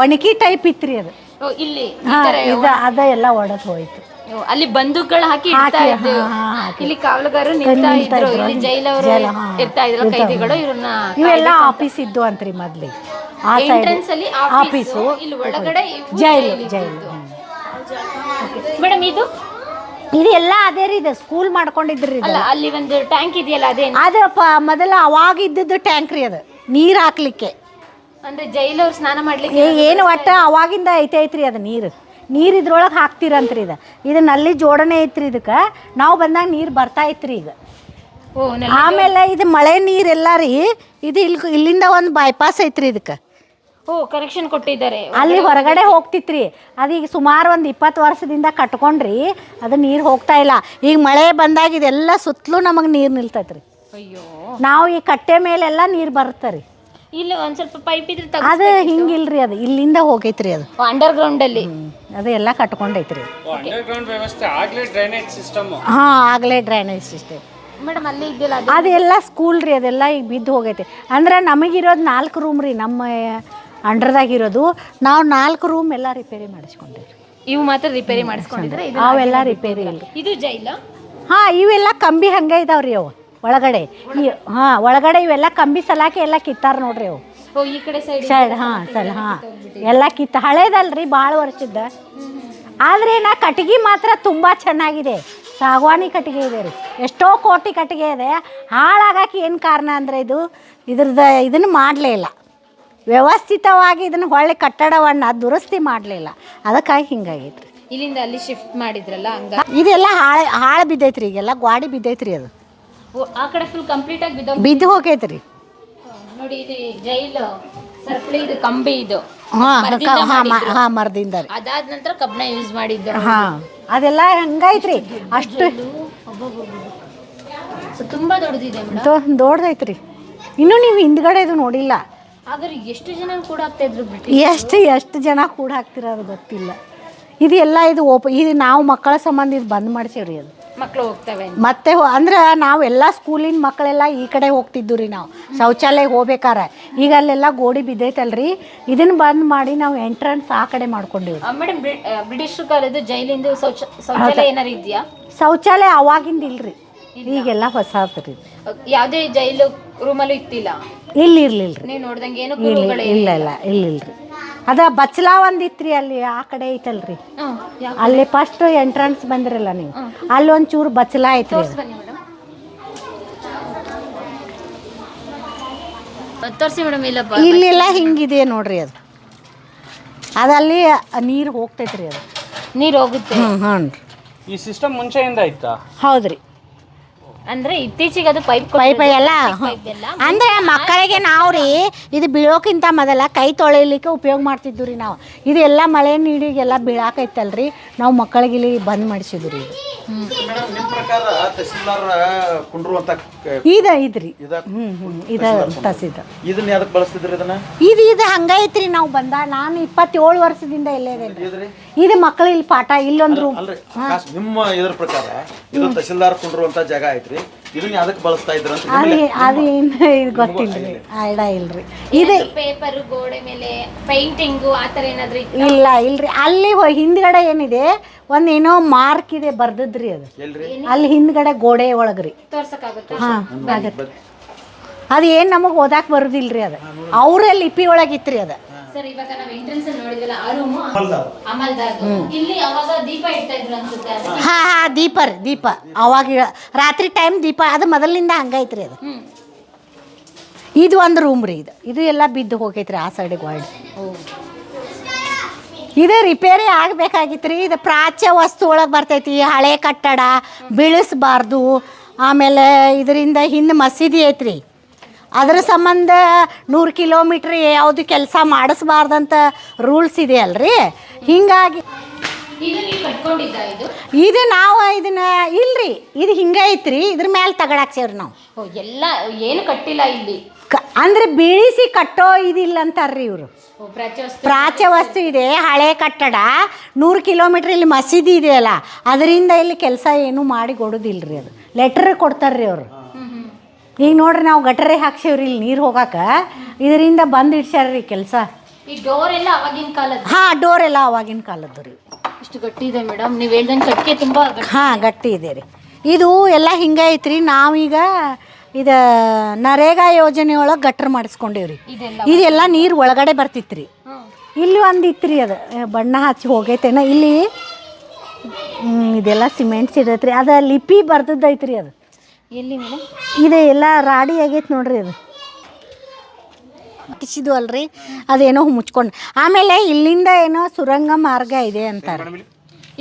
Speaker 3: ಒಣಗಿ ಟೈಪ್ ಇತ್ತು ರೀ ಅದು.
Speaker 1: ಓ, ಇಲ್ಲಿ ಈ
Speaker 3: ಹಾಂ,
Speaker 1: ತರ
Speaker 3: ಇದು ಅದ ಎಲ್ಲ ಒಡೆದು ಹೋಯ್ತು.
Speaker 1: ಓ, ಅಲ್ಲಿ ಬಂದೂಕಗಳು ಹಾಕಿ ಇಡ್ತಾ
Speaker 3: ಹಾಕಿ,
Speaker 1: ಇದ್ರು.
Speaker 3: ಹಾ, ಹಾಕಿ.
Speaker 1: ಇಲ್ಲಿ ಕಾವಲುಗಾರರು ನಿಲ್ತಾ
Speaker 3: ನಿಲ್ತಾ
Speaker 1: ಇದ್ರು.
Speaker 3: ಇದ್ರು.
Speaker 1: ಇಲ್ಲಿ ಜೈಲವರು
Speaker 3: ಜೈಲ, ಹಾ.
Speaker 1: ಇರ್ತಾ ಇದ್ರು, ಕೈದಿಗಳು ಇವ್ರನ್ನ
Speaker 3: ಇವೆಲ್ಲ ಆಫೀಸ್ ಇದ್ದು ಅಂತ್ರಿ ಮೊದ್ಲಿಗೆ. ಆ ಸೈಡ್
Speaker 1: ಎಂಟ್ರೆನ್ಸ್ ಅಲ್ಲಿ ಆಫೀಸು, ಇಲ್ಲಿ ಒಳಗಡೆ ಇವು
Speaker 3: ಜೈಲು
Speaker 1: ಜೈಲು
Speaker 3: ಜೈಲು.
Speaker 1: ಇತ್ತು. ಮೇಡಮ್ ಇದು
Speaker 3: ಇದು ಎಲ್ಲ ಅದೇ ರೀ, ಇದು ಸ್ಕೂಲ್ ಮಾಡ್ಕೊಂಡಿದ್ರಿ ಇದು.
Speaker 1: ಅಲ್ಲ, ಅಲ್ಲಿ ಒಂದು ಟ್ಯಾಂಕ್ ಇದೆಯಲ್ಲ, ಅದೇ
Speaker 3: ಅದು ಮೊದಲು ಅವಾಗ ಇದ್ದದ್ದು ಟ್ಯಾಂಕ್ ರೀ ಅದು, ನೀರು ಹಾಕ್ಲಿಕ್ಕೆ.
Speaker 1: ಅಂದ್ರೆ ಜೈಲವ್ರು ಸ್ನಾನ ಮಾಡ್ಲಿಕ್ಕೆ
Speaker 3: ಏನು ಒಟ್ಟು ಅವಾಗಿಂದ ಐತ್ರಿ ಅದು ನೀರು ಇದ್ರೊಳಗೆ ಹಾಕ್ತಿರಂತ್ರಿ ಇದು ನಲ್ಲಿ ಜೋಡಣೆ ಐತ್ರಿ. ಇದಕ್ಕೆ ನಾವು ಬಂದಾಗ ನೀರು ಬರ್ತಾ ಇತ್ರಿ ಈಗ.
Speaker 1: ಓ,
Speaker 3: ಆಮೇಲೆ ಇದು ಮಳೆ ನೀರೆಲ್ಲ ರೀ, ಇದು ಇಲ್ಲಿಂದ ಒಂದು ಬೈಪಾಸ್ ಐತ್ರಿ ಇದಕ್ಕೆ.
Speaker 1: ಓ, ಕನೆಕ್ಷನ್ ಕೊಟ್ಟಿದ್ದಾರೆ.
Speaker 3: ಅಲ್ಲಿ ಹೊರಗಡೆ ಹೋಗ್ತಿತ್ರಿ. ಅದೀಗ ಸುಮಾರು ಒಂದು 20 ವರ್ಷದಿಂದ ಕಟ್ಕೊಂಡ್ರಿ, ಅದು ನೀರು ಹೋಗ್ತಾ ಇಲ್ಲ. ಈಗ ಮಳೆ ಬಂದಾಗ ಇದೆಲ್ಲ ಸುತ್ತಲೂ ನಮಗೆ ನೀರು ನಿಲ್ತೈತ್ರಿ.
Speaker 1: ಅಯ್ಯೋ,
Speaker 3: ನಾವು ಈ ಕಟ್ಟೆ ಮೇಲೆಲ್ಲ ನೀರು ಬರುತ್ತೆ ರೀ.
Speaker 1: ಇಲ್ಲಿ ಒಂದ್ ಸ್ವಲ್ಪ ಪೈಪ್ ಇದ್ರೆ
Speaker 3: ಅದು ಹಿಂಗಿಲ್ರಿ, ಅದು ಇಲ್ಲಿಂದ ಹೋಗೈತ್ರಿ ಅದು
Speaker 1: ಅಂಡರ್ ಗ್ರೌಂಡ್ ಅಲ್ಲಿ.
Speaker 3: ಅದು ಎಲ್ಲ ಕಟ್ಕೊಂಡೈತ್ರಿ.
Speaker 5: ಅಂಡರ್ ಗ್ರೌಂಡ್ ವ್ಯವಸ್ಥೆ ಆಗ್ಲೇ ಡ್ರೈನೇಜ್ ಸಿಸ್ಟಮ್.
Speaker 3: ಹಾಂ, ಆಗಲೇ ಡ್ರೈನೇಜ್ ಸಿಸ್ಟಮ್.
Speaker 1: ಮೇಡಮ್ ಅಲ್ಲಿ ಇದೆಯಲ್ಲ,
Speaker 3: ಅದೆಲ್ಲ ಸ್ಕೂಲ್ ರೀ, ಅದೆಲ್ಲ ಈಗ ಬಿದ್ದು ಹೋಗೈತೆ. ಅಂದ್ರೆ ನಮಗಿರೋದು 4 ರೂಮ್ ರೀ, ನಮ್ಮ ಅಂಡರ್ದಾಗಿರೋದು. ನಾವು 4 ರೂಮ್ ಎಲ್ಲ ರಿಪೇರಿ ಮಾಡಿಸ್ಕೊಂಡಿವ್ರಿ.
Speaker 1: ಇವು ಮಾತ್ರ ರಿಪೇರಿ ಮಾಡಿಸ್ಕೊಂಡಿದ್ರೆ
Speaker 3: ಅವೆಲ್ಲ ರಿಪೇರಿ ಇಲ್ಲ.
Speaker 1: ಇದು ಜೈಲ.
Speaker 3: ಹಾಂ, ಇವೆಲ್ಲ ಕಂಬಿ ಹಂಗೆ ಇದಾವ್ರಿ ಅವು ಒಳಗಡೆ. ಹಾಂ, ಒಳಗಡೆ ಇವೆಲ್ಲ ಕಂಬಿ ಸಲಾಕೆ ಎಲ್ಲ ಕಿತ್ತಾರ ನೋಡ್ರಿ ಅವು.
Speaker 1: ಓ, ಈ ಕಡೆ ಸೈಡ್
Speaker 3: ಹಾಂ ಸರ್, ಹಾಂ ಎಲ್ಲ ಹಳೇದಲ್ರಿ, ಭಾಳ ವರ್ಷದ. ಆದರೆ ಕಟ್ಟಿಗೆ ಮಾತ್ರ ತುಂಬ ಚೆನ್ನಾಗಿದೆ. ಸಾಗವಾನಿ ಕಟ್ಟಿಗೆ ಇದೆ ರೀ, ಎಷ್ಟೋ ಕೋಟಿ ಕಟ್ಟಿಗೆ ಇದೆ. ಹಾಳಾಗಕ್ಕೆ ಏನು ಕಾರಣ ಅಂದರೆ ಇದನ್ನು ಮಾಡಲೇ ಇಲ್ಲ ವ್ಯವಸ್ಥಿತವಾಗಿ. ಇದನ್ನು ಹೊಳ್ಳಿ ಕಟ್ಟಡವನ್ನು ದುರಸ್ತಿ ಮಾಡಲಿಲ್ಲ, ಅದಕ್ಕಾಗಿ ಹಿಂಗಾಗೈತೆ ರೀ.
Speaker 1: ಇಲ್ಲಿಂದ ಅಲ್ಲಿ ಶಿಫ್ಟ್ ಮಾಡಿದ್ರಲ್ಲ, ಹಂಗ
Speaker 3: ಇದೆಲ್ಲ ಹಾಳು ಬಿದ್ದೈತ್ರಿ. ಈಗೆಲ್ಲ ಗಾಡಿ ಬಿದ್ದೈತ್ರಿ, ಅದು
Speaker 1: ಆ ಕಡೆ ಫುಲ್ ಕಂಪ್ಲೀಟ್ ಆಗಿ
Speaker 3: ಬಿದ್ದು ಹೋಗೈತ್ರಿ.
Speaker 1: ನೋಡಿ, ಇದು ಜೈಲು ಸರ್ಕಳಿ, ಇದು ಕಂಬಿ, ಇದು
Speaker 3: ಹಾಂ ಮರದಿಂದ ರೀ.
Speaker 1: ಅದಾದ ನಂತರ ಕಬ್ಬಣ ಯೂಸ್ ಮಾಡಿದ್ದು.
Speaker 3: ಹಾಂ, ಅದೆಲ್ಲ ಹಂಗೈತ್ರಿ. ಅಷ್ಟು
Speaker 1: ತುಂಬಾ ದೊಡ್ಡದಿದೆ ಮೇಡಮ್.
Speaker 3: ದೊಡ್ಡದೈತ್ರಿ. ಇನ್ನೂ ನೀವು ಹಿಂದ್ಗಡೆ ಇದು ನೋಡಿಲ್ಲ.
Speaker 1: ಹಾಗಾದ್ರೆ ಎಷ್ಟು ಜನ ಕೂಡ ಆಗ್ತಾ ಇದ್ರು ಬ್ರಿಟಿಷ್?
Speaker 3: ಎಷ್ಟು ಜನ ಕೂಡ ಹಾಕ್ತಿರೋದು ಗೊತ್ತಿಲ್ಲ. ಇದು ಎಲ್ಲ ಇದು ಇದು ನಾವು ಮಕ್ಕಳ ಸಂಬಂಧ ಇದು ಬಂದ್ ಮಾಡಿಸೇವ್ರಿ. ಅದು
Speaker 1: ಮಕ್ಕಳು ಹೋಗ್ತವೆ
Speaker 3: ಮತ್ತೆ ಅಂದ್ರೆ ನಾವೆಲ್ಲ ಸ್ಕೂಲಿನ ಮಕ್ಕಳೆಲ್ಲ ಈ ಕಡೆ ಹೋಗ್ತಿದ್ದು ರೀ. ನಾವು ಶೌಚಾಲಯ ಹೋಗ್ಬೇಕಾರೆ ಈಗ ಅಲ್ಲೆಲ್ಲ ಗೋಡಿ ಬಿದ್ದೈತಲ್ರಿ, ಇದನ್ನು ಬಂದ್ ಮಾಡಿ ನಾವು ಎಂಟ್ರೆನ್ಸ್ ಆ ಕಡೆ ಮಾಡ್ಕೊಂಡಿವಿ.
Speaker 1: ಮೇಡಮ್, ಬ್ರಿಟಿಷ್ ಕಾಲದ ಜೈಲಿಂದ ಶೌಚಾಲಯ ಏನಾರು ಇದೆಯಾ?
Speaker 3: ಶೌಚಾಲಯ ಅವಾಗಿಂದ ಇಲ್ರಿ, ಈಗೆಲ್ಲ ಹೊಸದ್ರಿ.
Speaker 1: ಯಾವುದೇ ಜೈಲು ರೂಮಲ್ಲೂ ಇತ್ತಿಲ್ಲ?
Speaker 3: ಇಲ್ಲಿ ಇರ್ಲಿಲ್ರಿ.
Speaker 1: ನೀವು ನೋಡ್ದಂಗೆ ಏನು
Speaker 3: ಇಲ್ಲ ಇಲ್ಲಿಲ್ರಿ. ಅದ ಬಚ್ಚಲ ಒಂದಿತ್ರಿ, ಅಲ್ಲಿ ಆ ಕಡೆ ಐತಲ್ರಿ, ಅಲ್ಲಿ ಫಸ್ಟ್ ಎಂಟ್ರೆನ್ಸ್ ಬಂದಿರಲ್ಲ ನೀವು, ಅಲ್ಲಿ ಒಂಚೂರು ಬಚ್ಚಲ ಐತ್ರಿ.
Speaker 1: ತೋರಿಸಿ ಮೇಡಮ್. ಇಲ್ಲಪ್ಪ,
Speaker 3: ಇಲ್ಲೆಲ್ಲ ಹಿಂಗಿದೆ ನೋಡ್ರಿ. ಅದಲ್ಲಿ ನೀರು ಹೋಗ್ತೈತ್ರಿ, ಅದು
Speaker 1: ನೀರು ಹೋಗುತ್ತೆ.
Speaker 3: ಹ್ಞೂ
Speaker 5: ಈ ಸಿಸ್ಟಮ್ ಮುಂಚೆಯಿಂದ ಇತ್ತಾ?
Speaker 3: ಹೌದ್ರಿ.
Speaker 1: ಅಂದ್ರೆ ಇತ್ತೀಚೆಗೆ ಅದು ಪೈಪ್
Speaker 3: ಎಲ್ಲ ಅಂದ್ರೆ ಮಕ್ಕಳಿಗೆ ನಾವು ರೀ ಇದು ಬೀಳೋಕ್ಕಿಂತ ಮೊದಲ ಕೈ ತೊಳಿಲಿಕ್ಕೆ ಉಪಯೋಗ ಮಾಡ್ತಿದ್ವಿ ರೀ ನಾವು. ಇದೆಲ್ಲ ಮಳೆ ನೀರಿಗೆಲ್ಲ ಬೀಳಾಕೈತಲ್ರಿ, ನಾವು ಮಕ್ಕಳಿಗೆ ಇಲ್ಲಿ ಬಂದ್ ಮಾಡಿಸಿದ್ವಿ ರೀ.
Speaker 2: ನಿಮ್ಮ ಪ್ರಕಾರ ತಹಸೀಲ್ದಾರ್ ಕುಂಡ್ರುವಂತ
Speaker 3: ಇದ್ರಿ ತಹಸೀಲ್ದಾರ್
Speaker 2: ಇದನ್ನ ಯಾವ್ದಕ್ಕೆ ಬಳಸ್ತಿದ್ರಿ? ಇದನ್ನ
Speaker 3: ಇದು ಹಂಗೈತ್ರಿ. ನಾವು ಬಂದ ನಾನು 27 ವರ್ಷದಿಂದ ಇಲ್ಲೇ ಇದೆ. ಇದು ಮಕ್ಕಳು ಇಲ್ಲಿ ಪಾಠ ಇಲ್ಲೊಂದು ರೂಮ್.
Speaker 2: ನಿಮ್ಮ ಇದ್ರ ಪ್ರಕಾರ ಇದು ತಹಸೀಲ್ದಾರ್ ಕುಂಡ್ರುವಂತ ಜಾಗ ಐತ್ರಿ, ಇದನ್ನ ಯಾವ್ದಕ್ಕೆ ಬಳಸ್ತಾ ಇದ್ರ ಅಂತ
Speaker 3: ಅದೇನು ಗೊತ್ತಿಲ್ರಿ, ಐಡಿಯಾ ಇಲ್ರಿ. ಇದು
Speaker 1: ಪೇಪರ್ ಗೋಡೆ ಮೇಲೆ ಪೇಂಟಿಂಗು ಆ ಥರ ಏನಾದ್ರೂ
Speaker 3: ಇಲ್ರಿ. ಅಲ್ಲಿ ಹಿಂದ್ಗಡೆ ಏನಿದೆ ಒಂದೇನೋ ಮಾರ್ಕ್ ಇದೆ ಬರ್ದದ್ರಿ, ಅದು ಅಲ್ಲಿ ಹಿಂದ್ಗಡೆ ಗೋಡೆ ಒಳಗ್ರಿ
Speaker 1: ತೋರ್ಸಕ್ಕಾಗುತ್ತೆ?
Speaker 3: ಹಾಂ ಆಗತ್ತೆ. ಅದು ಏನು ನಮಗೆ ಓದಾಕ್ ಬರುದಿಲ್ರಿ, ಅದು ಅವರೇ ಲಿಪಿ ಒಳಗಿತ್ರಿ ಅದು.
Speaker 1: ಸರ್, ಇವಾಗ ನಾವು ಎಂಟ್ರೆನ್ಸ್ ಅಲ್ಲಿ ನೋಡಿದ್ವಲ್ಲ, ಆ ರೂಮು ಅಮಲ್ದಾರ್. ಇಲ್ಲಿ ಅವಾಗ ದೀಪ ಇಡ್ತಾ ಇದ್ರು ಅನ್ಸುತ್ತೆ.
Speaker 3: ಹಾಂ ದೀಪ ಅವಾಗ ರಾತ್ರಿ ಟೈಮ್ ದೀಪ, ಅದು ಮೊದಲಿನಿಂದ ಹಂಗೈತ್ರಿ. ಅದು ಇದು ಒಂದು ರೂಮ್ ರೀ. ಇದು ಎಲ್ಲ ಬಿದ್ದು ಹೋಗೈತ್ರಿ ಆ ಸೈಡಿಗೆ ವರ್ಲ್ಡ್. ಇದು ರಿಪೇರಿ ಆಗಬೇಕಾಗಿತ್ತು ರೀ. ಇದು ಪ್ರಾಚ್ಯ ವಸ್ತು ಒಳಗೆ ಬರ್ತೈತಿ. ಹಳೆ ಕಟ್ಟಡ ಬೀಳಿಸ್ಬಾರ್ದು. ಆಮೇಲೆ ಇದರಿಂದ ಹಿಂದೆ ಮಸೀದಿ ಐತ್ರಿ, ಅದ್ರ ಸಂಬಂಧ 100 ಕಿಲೋಮೀಟ್ರ್ ಯಾವುದು ಕೆಲಸ ಮಾಡಿಸ್ಬಾರ್ದಂತ ರೂಲ್ಸ್ ಇದೆ ಅಲ್ರಿ. ಹಿಂಗಾಗಿ ಇದು ನಾವು ಇದನ್ನ ಇಲ್ರಿ, ಇದು ಹಿಂಗೆ ಐತ್ರಿ. ಇದ್ರ ಮೇಲೆ ತಗಡಾಕ್ಸೇವ್ರಿ ನಾವು.
Speaker 1: ಎಲ್ಲ ಏನು ಕಟ್ಟಿಲ್ಲ ಇಲ್ಲಿ,
Speaker 3: ಅಂದ್ರೆ ಬೀಳಿಸಿ ಕಟ್ಟೋ ಇದಿಲ್ಲ ಅಂತಾರ್ರಿ ಇವರು. ಪ್ರಾಚ್ಯ ವಸ್ತು ಇದೆ, ಹಳೆ ಕಟ್ಟಡ, 100 ಕಿಲೋಮೀಟ್ರ್ ಇಲ್ಲಿ ಮಸೀದಿ ಇದೆಯಲ್ಲ, ಅದರಿಂದ ಇಲ್ಲಿ ಕೆಲಸ ಏನು ಮಾಡಿ ಕೊಡೋದಿಲ್ರಿ. ಅದು ಲೆಟ್ರ್ ಕೊಡ್ತಾರ್ರಿ ಅವರು. ಈಗ ನೋಡ್ರಿ ನಾವು ಗಟರೆ ಹಾಕ್ಸೇವ್ರಿ ಇಲ್ಲಿ ನೀರು ಹೋಗಾಕ, ಇದರಿಂದ ಬಂದು ಇಡ್ಸ್ಯಾರ್ರಿ ಕೆಲಸ.
Speaker 1: ಈ ಡೋರ್ ಎಲ್ಲ ಅವಾಗಿನ ಕಾಲದ?
Speaker 3: ಹಾಂ, ಡೋರ್ ಎಲ್ಲ ಅವಾಗಿನ ಕಾಲದ್ದು ರೀ.
Speaker 1: ಇಷ್ಟು ಗಟ್ಟಿ ಇದೆ ಮೇಡಮ್, ನೀವು ಹೇಳ್ದಂಗೆ ಕಟ್ಕೆ ತುಂಬ
Speaker 3: ಹಾಂ, ಗಟ್ಟಿ ಇದೆ ರೀ. ಇದು ಎಲ್ಲ ಹಿಂಗೆ ಐತ್ರಿ. ನಾವೀಗ ಇದು ನರೇಗಾ ಯೋಜನೆ ಒಳಗೆ ಗಟ್ರ ಮಾಡಿಸ್ಕೊಂಡೇವ್ರಿ. ಇದೆಲ್ಲ ನೀರು ಒಳಗಡೆ ಬರ್ತಿತ್ತು ರೀ. ಇಲ್ಲಿ ಒಂದು ಇತ್ತು ರೀ, ಅದು ಬಣ್ಣ ಹಚ್ಚಿ ಹೋಗೈತೇನ. ಇಲ್ಲಿ ಇದೆಲ್ಲ ಸಿಮೆಂಟ್ಸ್ ಇರತ್ತೆ ರೀ. ಅದು ಲಿಪಿ ಬರ್ದದ್ದೈತ್ರಿ. ಅದು
Speaker 1: ಎಲ್ಲಿ ಮೇಡಮ್?
Speaker 3: ಇದು ಎಲ್ಲ ರಾಡಿ ಆಗೈತೆ ನೋಡ್ರಿ. ಅದು ಕಿಸಿದು ಅಲ್ರಿ, ಅದೇನೋ ಮುಚ್ಕೊಂಡು. ಆಮೇಲೆ ಇಲ್ಲಿಂದ ಏನೋ ಸುರಂಗ ಮಾರ್ಗ ಇದೆ ಅಂತಾರೆ.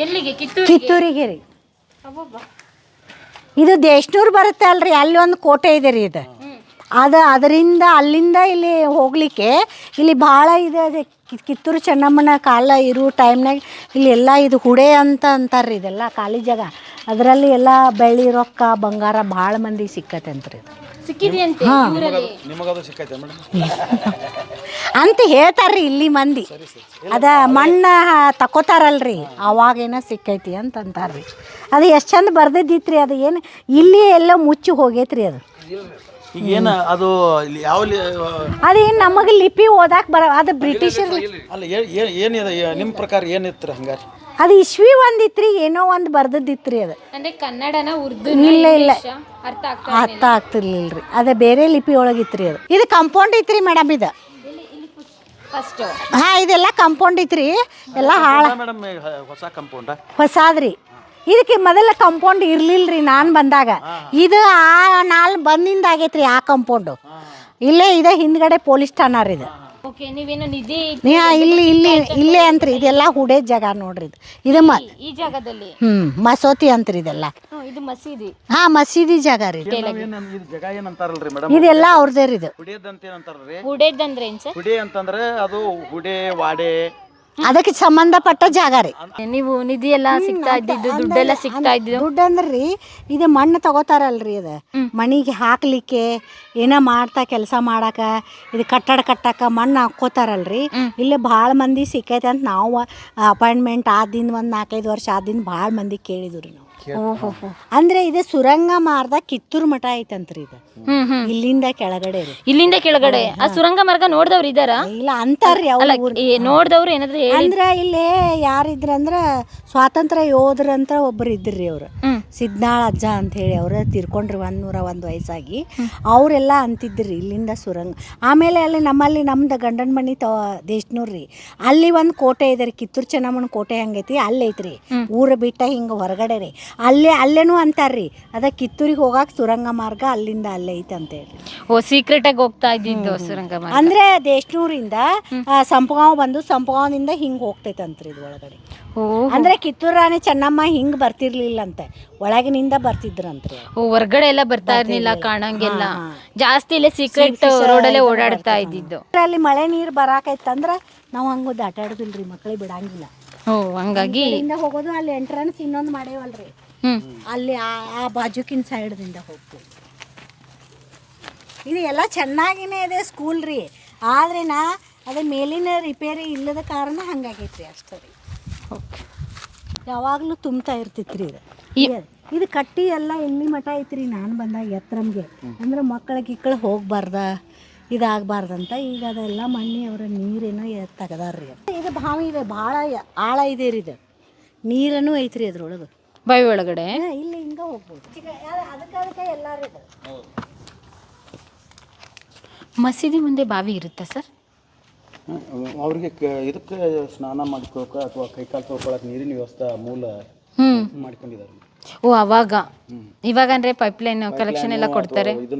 Speaker 1: ಎಲ್ಲಿಗೆ?
Speaker 3: ಕಿತ್ತೂರಿಗೆ ರೀ. ಇದು ದೇಶನೂರು ಬರುತ್ತೆ ಅಲ್ರಿ, ಅಲ್ಲಿ ಒಂದು ಕೋಟೆ ಇದೆ ರೀ. ಇದು ಅದರಿಂದ ಅಲ್ಲಿಂದ ಇಲ್ಲಿ ಹೋಗ್ಲಿಕ್ಕೆ ಇಲ್ಲಿ ಭಾಳ ಇದೆ. ಅದು ಕಿತ್ತೂರು ಚೆನ್ನಮ್ಮನ ಕಾಲ ಇರೋ ಟೈಮ್ನಾಗ ಇಲ್ಲಿ ಎಲ್ಲ ಇದು ಹುಡೆ ಅಂತ ಅಂತಾರೆ ರೀ. ಇದೆಲ್ಲ ಖಾಲಿ ಜಾಗ. ಅದರಲ್ಲಿ ಎಲ್ಲ ಬೆಳ್ಳಿ ರೊಕ್ಕ ಬಂಗಾರ ಭಾಳ ಮಂದಿ ಸಿಕ್ಕತ್ತೆ ಅಂತ್ರಿ.
Speaker 1: ಸಿಕ್ಕಿದೆಯಂತೆ
Speaker 2: ನಿಮಗದು ಸಿಕ್ಕೈತೆ ಮೇಡಮ್
Speaker 3: ಅಂತ ಹೇಳ್ತಾರ್ರಿ ಇಲ್ಲಿ ಮಂದಿ. ಅದ ಮಣ್ಣು ತಕೋತಾರಲ್ರಿ, ಅವಾಗೇನೋ ಸಿಕ್ಕೈತಿ ಅಂತ ಅಂತಾರ್ರಿ. ಅದು ಎಷ್ಟು ಚಂದ ಬರ್ದಿದ್ದಿತ್ರಿ. ಅದು ಏನು ಇಲ್ಲಿ ಎಲ್ಲ ಮುಚ್ಚಿ ಹೋಗೈತ್ರಿ. ಅದು
Speaker 2: ಈಗ ಏನು ಅದು ಯಾವ
Speaker 3: ಅದೇನು ನಮಗೆ ಲಿಪಿ ಓದಾಕ್ ಅದು ಬ್ರಿಟಿಷರ್
Speaker 2: ಅಲ್ಲ ಏನಿದೆ ನಿಮ್ಮ ಪ್ರಕಾರ ಏನಿತ್ತು ಹಂಗಾರೆ?
Speaker 3: ಅದು ಇಸ್ವಿ ಒಂದಿತ್ರಿ, ಏನೋ ಒಂದು ಬರ್ದದ್ದಿತ್ರಿ. ಅದು
Speaker 1: ಅಂದ್ರೆ ಕನ್ನಡನ ಉರ್ದು
Speaker 3: ಇಲ್ಲ
Speaker 1: ಅರ್ಥ
Speaker 3: ಅರ್ಥ ಆಗ್ತಿರ್ಲಿಲ್ರಿ. ಅದೇ ಬೇರೆ ಲಿಪಿ ಒಳಗಿತ್ರಿ. ಅದು ಇದು ಕಂಪೌಂಡ್ ಐತ್ರಿ ಮೇಡಮ್. ಇದು
Speaker 1: ಫಸ್ಟ್
Speaker 3: ಹಾಂ, ಇದೆಲ್ಲ ಕಂಪೌಂಡ್ ಐತ್ರಿ. ಎಲ್ಲ
Speaker 2: ಮೇಡಮ್ ಹೊಸ ಕಂಪೌಂಡ
Speaker 3: ಹೊಸಾದ್ರಿ. ಇದಕ್ಕೆ ಮೊದಲ ಕಂಪೌಂಡ್ ಇರ್ಲಿಲ್ರಿ ನಾನು ಬಂದಾಗ. ಇದು ನಾಲ್ ಬಂದಿಂದ ಆಗೈತ್ರಿ ಆ ಕಂಪೌಂಡು. ಇಲ್ಲೇ ಇದೆ ಹಿಂದ್ಗಡೆ ಪೊಲೀಸ್ ಠಾಣಾ ರೀ. ಇದು
Speaker 1: ಓಕೆ, ನೀವೇನೋ ನಿಧಿ
Speaker 3: ಇಲ್ಲೇ ಅಂತ್ರಿ. ಇದೆಲ್ಲ ಹುಡೆ ಜಾಗ ನೋಡ್ರಿ. ಇದು
Speaker 1: ಈ ಜಾಗದಲ್ಲಿ
Speaker 3: ಮಸೂತಿ ಅಂತ್ರಿ ಇದೆಲ್ಲ.
Speaker 1: ಇದು ಮಸೀದಿ.
Speaker 3: ಹಾ, ಮಸೀದಿ ಜಾಗ ರೀ.
Speaker 2: ಜಾಗ ಏನಂತಾರಲ್ರಿ ಮೇಡಮ್?
Speaker 3: ಇದೆಲ್ಲ ಅವ್ರದೇ ರೀ. ಇದು
Speaker 2: ಹುಡಿಯದಂತ ಏನಂತಾರ್ರಿ?
Speaker 1: ಹುಡೇದಂದ್ರೆ ಏನ್ ಸರ್?
Speaker 2: ಹುಡಿ ಅಂತಂದ್ರೆ ಅದು ಹುಡೆ ವಾಡೆ
Speaker 3: ಅದಕ್ಕೆ ಸಂಬಂಧಪಟ್ಟ ಜಾಗ ರೀ.
Speaker 1: ನೀವು ನಿಧಿ ಎಲ್ಲ ಸಿಗ್ತಾ ಇದ್ದಿದ್ದು, ದುಡ್ಡೆಲ್ಲ ಸಿಗ್ತಾ ಇದ್ದು?
Speaker 3: ದುಡ್ಡು ಅಂದ್ರಿ ಇದು ಮಣ್ಣು ತಗೋತಾರಲ್ರಿ. ಅದು ಮಣಿಗೆ ಹಾಕ್ಲಿಕ್ಕೆ ಏನೋ ಮಾಡ್ತಾ ಕೆಲಸ ಮಾಡಾಕ, ಇದು ಕಟ್ಟಡ ಕಟ್ಟಕ ಮಣ್ಣು ಹಾಕೋತಾರಲ್ರಿ. ಇಲ್ಲಿ ಭಾಳ ಮಂದಿ ಸಿಕ್ಕೈತೆ ಅಂತ ನಾವು ಅಪಾಯಿಂಟ್ಮೆಂಟ್ ಆದಿಂದ ಒಂದು 4-5 ವರ್ಷ ಆದಿಂದ ಭಾಳ ಮಂದಿ ಕೇಳಿದ್ರು ರೀ ನಾವು. ಅಂದ್ರೆ ಇದು ಸುರಂಗ ಮಾರ್ಗ ಕಿತ್ತೂರು ಮಠ ಐತಂತ್ರಿ. ಇದು ಇಲ್ಲಿಂದ ಕೆಳಗಡೆ ರೀ.
Speaker 1: ಇಲ್ಲಿಂದ ಕೆಳಗಡೆ ಆ ಸುರಂಗ ಮಾರ್ಗ ನೋಡ್ದವ್ರು ಇದಾರ?
Speaker 3: ಇಲ್ಲ ಅಂತಾರ್ರಿ.
Speaker 1: ನೋಡ್ದವ್ರು ಏನಾದ್ರು
Speaker 3: ಅಂದ್ರ ಇಲ್ಲಿ ಯಾರಿದ್ರಂದ್ರ ಸ್ವಾತಂತ್ರ್ಯ ಯೋಧರಂತ ಒಬ್ಬರು ಇದ್ರಿ. ಅವ್ರು ಸಿದ್ನಾಳ್ ಅಜ್ಜ ಅಂತ ಹೇಳಿ, ಅವ್ರ ತೀರ್ಕೊಂಡ್ರಿ 101 ವಯಸ್ಸಾಗಿ. ಅವರೆಲ್ಲ ಅಂತಿದ್ರಿ ಇಲ್ಲಿಂದ ಸುರಂಗ. ಆಮೇಲೆ ಅಲ್ಲಿ ನಮ್ಮಲ್ಲಿ ನಮ್ದು ಗಂಡನ ಮನಿ ದೇಶನೂರ್ರಿ. ಅಲ್ಲಿ ಒಂದು ಕೋಟೆ ಇದೆ ರೀ, ಕಿತ್ತೂರು ಚೆನ್ನಮ್ಮನ ಕೋಟೆ ಹಂಗೈತಿ. ಅಲ್ಲಿ ಐತ್ರಿ ಊರು ಬಿಟ್ಟ ಹಿಂಗೆ ಹೊರಗಡೆ ರೀ. ಅಲ್ಲೇನು ಅಂತಾರ್ರಿ, ಅದ ಕಿತ್ತೂರಿಗೆ ಹೋಗಾಕ ಸುರಂಗ ಮಾರ್ಗ ಅಲ್ಲಿಂದ ಅಲ್ಲೇ ಐತೆ ಅಂತ ಹೇಳಿ.
Speaker 1: ಓ, ಸೀಕ್ರೆಟ್ ಆಗಿ ಹೋಗ್ತಾ ಇದ್ದಿದ್ದು ಸುರಂಗ ಮಾರ್ಗ.
Speaker 3: ಅಂದ್ರೆ ದೇಶನೂರಿಂದ ಸಂಪಗಾಂವ್ ಬಂದು ಸಂಪಗಾಂವದಿಂದ ಹಿಂಗ್ ಹೋಗ್ತೈತಂತ್ರಿ ಇದು ಒಳಗಡೆ. ಅಂದ್ರೆ ಕಿತ್ತೂರು ರಾಣಿ ಚೆನ್ನಮ್ಮ ಹಿಂಗ್ ಬರ್ತಿರ್ಲಿಲ್ಲ ಅಂತೆ, ಒಳಗಿನಿಂದ ಬರ್ತಿದ್ರಂತ್ರಿ.
Speaker 1: ಹೊರಗಡೆ ಎಲ್ಲ ಬರ್ತಾ ಇರ್ಲಿಲ್ಲ, ಕಾಣಂಗೆಲ್ಲ. ಜಾಸ್ತಿ ಇಲ್ಲೇ ಸೀಕ್ರೆಟ್ ರೋಡಲ್ಲೇ ಓಡಾಡ್ತಾ ಇದ್ದಿದ್ದು.
Speaker 3: ಅಲ್ಲಿ ಮಳೆ ನೀರು ಬರಾಕೈತಂದ್ರ ನಾವು ಹಂಗ ದಾಟಾಡುದಿಲ್ರಿ, ಮಕ್ಕಳಿಗೆ ಬಿಡಂಗಿಲ್ಲ.
Speaker 1: ಹಂಗಾಗಿ
Speaker 3: ಹೋಗೋದು. ಅಲ್ಲಿ ಎಂಟ್ರೆನ್ಸ್ ಇನ್ನೊಂದು ಮಾಡೇವಲ್ರಿ, ಅಲ್ಲಿ ಆ ಬಾಜುಕಿನ ಸೈಡ್ದಿಂದ ಹೋಗ್ತೀವಿ. ಇದು ಎಲ್ಲ ಚೆನ್ನಾಗಿನೇ ಇದೆ ಸ್ಕೂಲ್ ರೀ. ಆದ್ರೆ ಅದೇ ಮೇಲಿನ ರಿಪೇರಿ ಇಲ್ಲದ ಕಾರಣ ಹಂಗಾಗೈತ್ರಿ ಅಷ್ಟೇ ರೀ. ಯಾವಾಗಲೂ ತುಂಬ್ತಾ ಇರ್ತಿತ್ರಿ ಇದು. ಇದು ಕಟ್ಟಿ ಎಲ್ಲ ಎಲ್ಲಿ ಮಠ ಐತ್ರಿ ನಾನು ಬಂದಾಗ ಎತ್ತರಂಗೆ. ಅಂದ್ರೆ ಮಕ್ಕಳ ಹೋಗ್ಬಾರ್ದ, ಇದಾಗಬಾರ್ದಂತ ಈಗ ಅದೆಲ್ಲ ಮಣ್ಣಿ ಅವರ ನೀರೇನೋ ತೆಗದಾರ್ರಿ. ಇದು ಬಾವಿ ಇದೆ, ಭಾಳ ಆಳ ಇದೆ ರೀ. ಇದು ನೀರನ್ನು ಐತ್ರಿ ಅದ್ರೊಳಗೆ,
Speaker 1: ಬಾವಿ ಒಳಗಡೆ.
Speaker 3: ಇಲ್ಲಿ ಹಿಂಗ ಹೋಗ್ಬೋದು. ಅದಕ್ಕೆ ಎಲ್ಲಾರು ಇದು
Speaker 1: ಮಸೀದಿ ಮುಂದೆ ಬಾವಿ ಇರುತ್ತಾ ಸರ್?
Speaker 2: ಅವ್ರಿಗೆ ಇದಕ್ಕೆ ಸ್ನಾನ ಮಾಡ್ಕೋಕ ಅಥವಾ ಕೈಕಾಲು ತೊಳ್ಕೊಳಕ್ಕೆ ನೀರಿನ ವ್ಯವಸ್ಥೆ ಮೂಲ ಮಾಡ್ಕೊಂಡಿದ್ದಾರೆ.
Speaker 1: ಓ, ಅವಾಗ. ಇವಾಗ ಅಂದ್ರೆ ಪೈಪ್ಲೈನ್ ಕಲೆಕ್ಷನ್ ಎಲ್ಲ ಕೊಡ್ತಾರೆ.
Speaker 3: ಇದು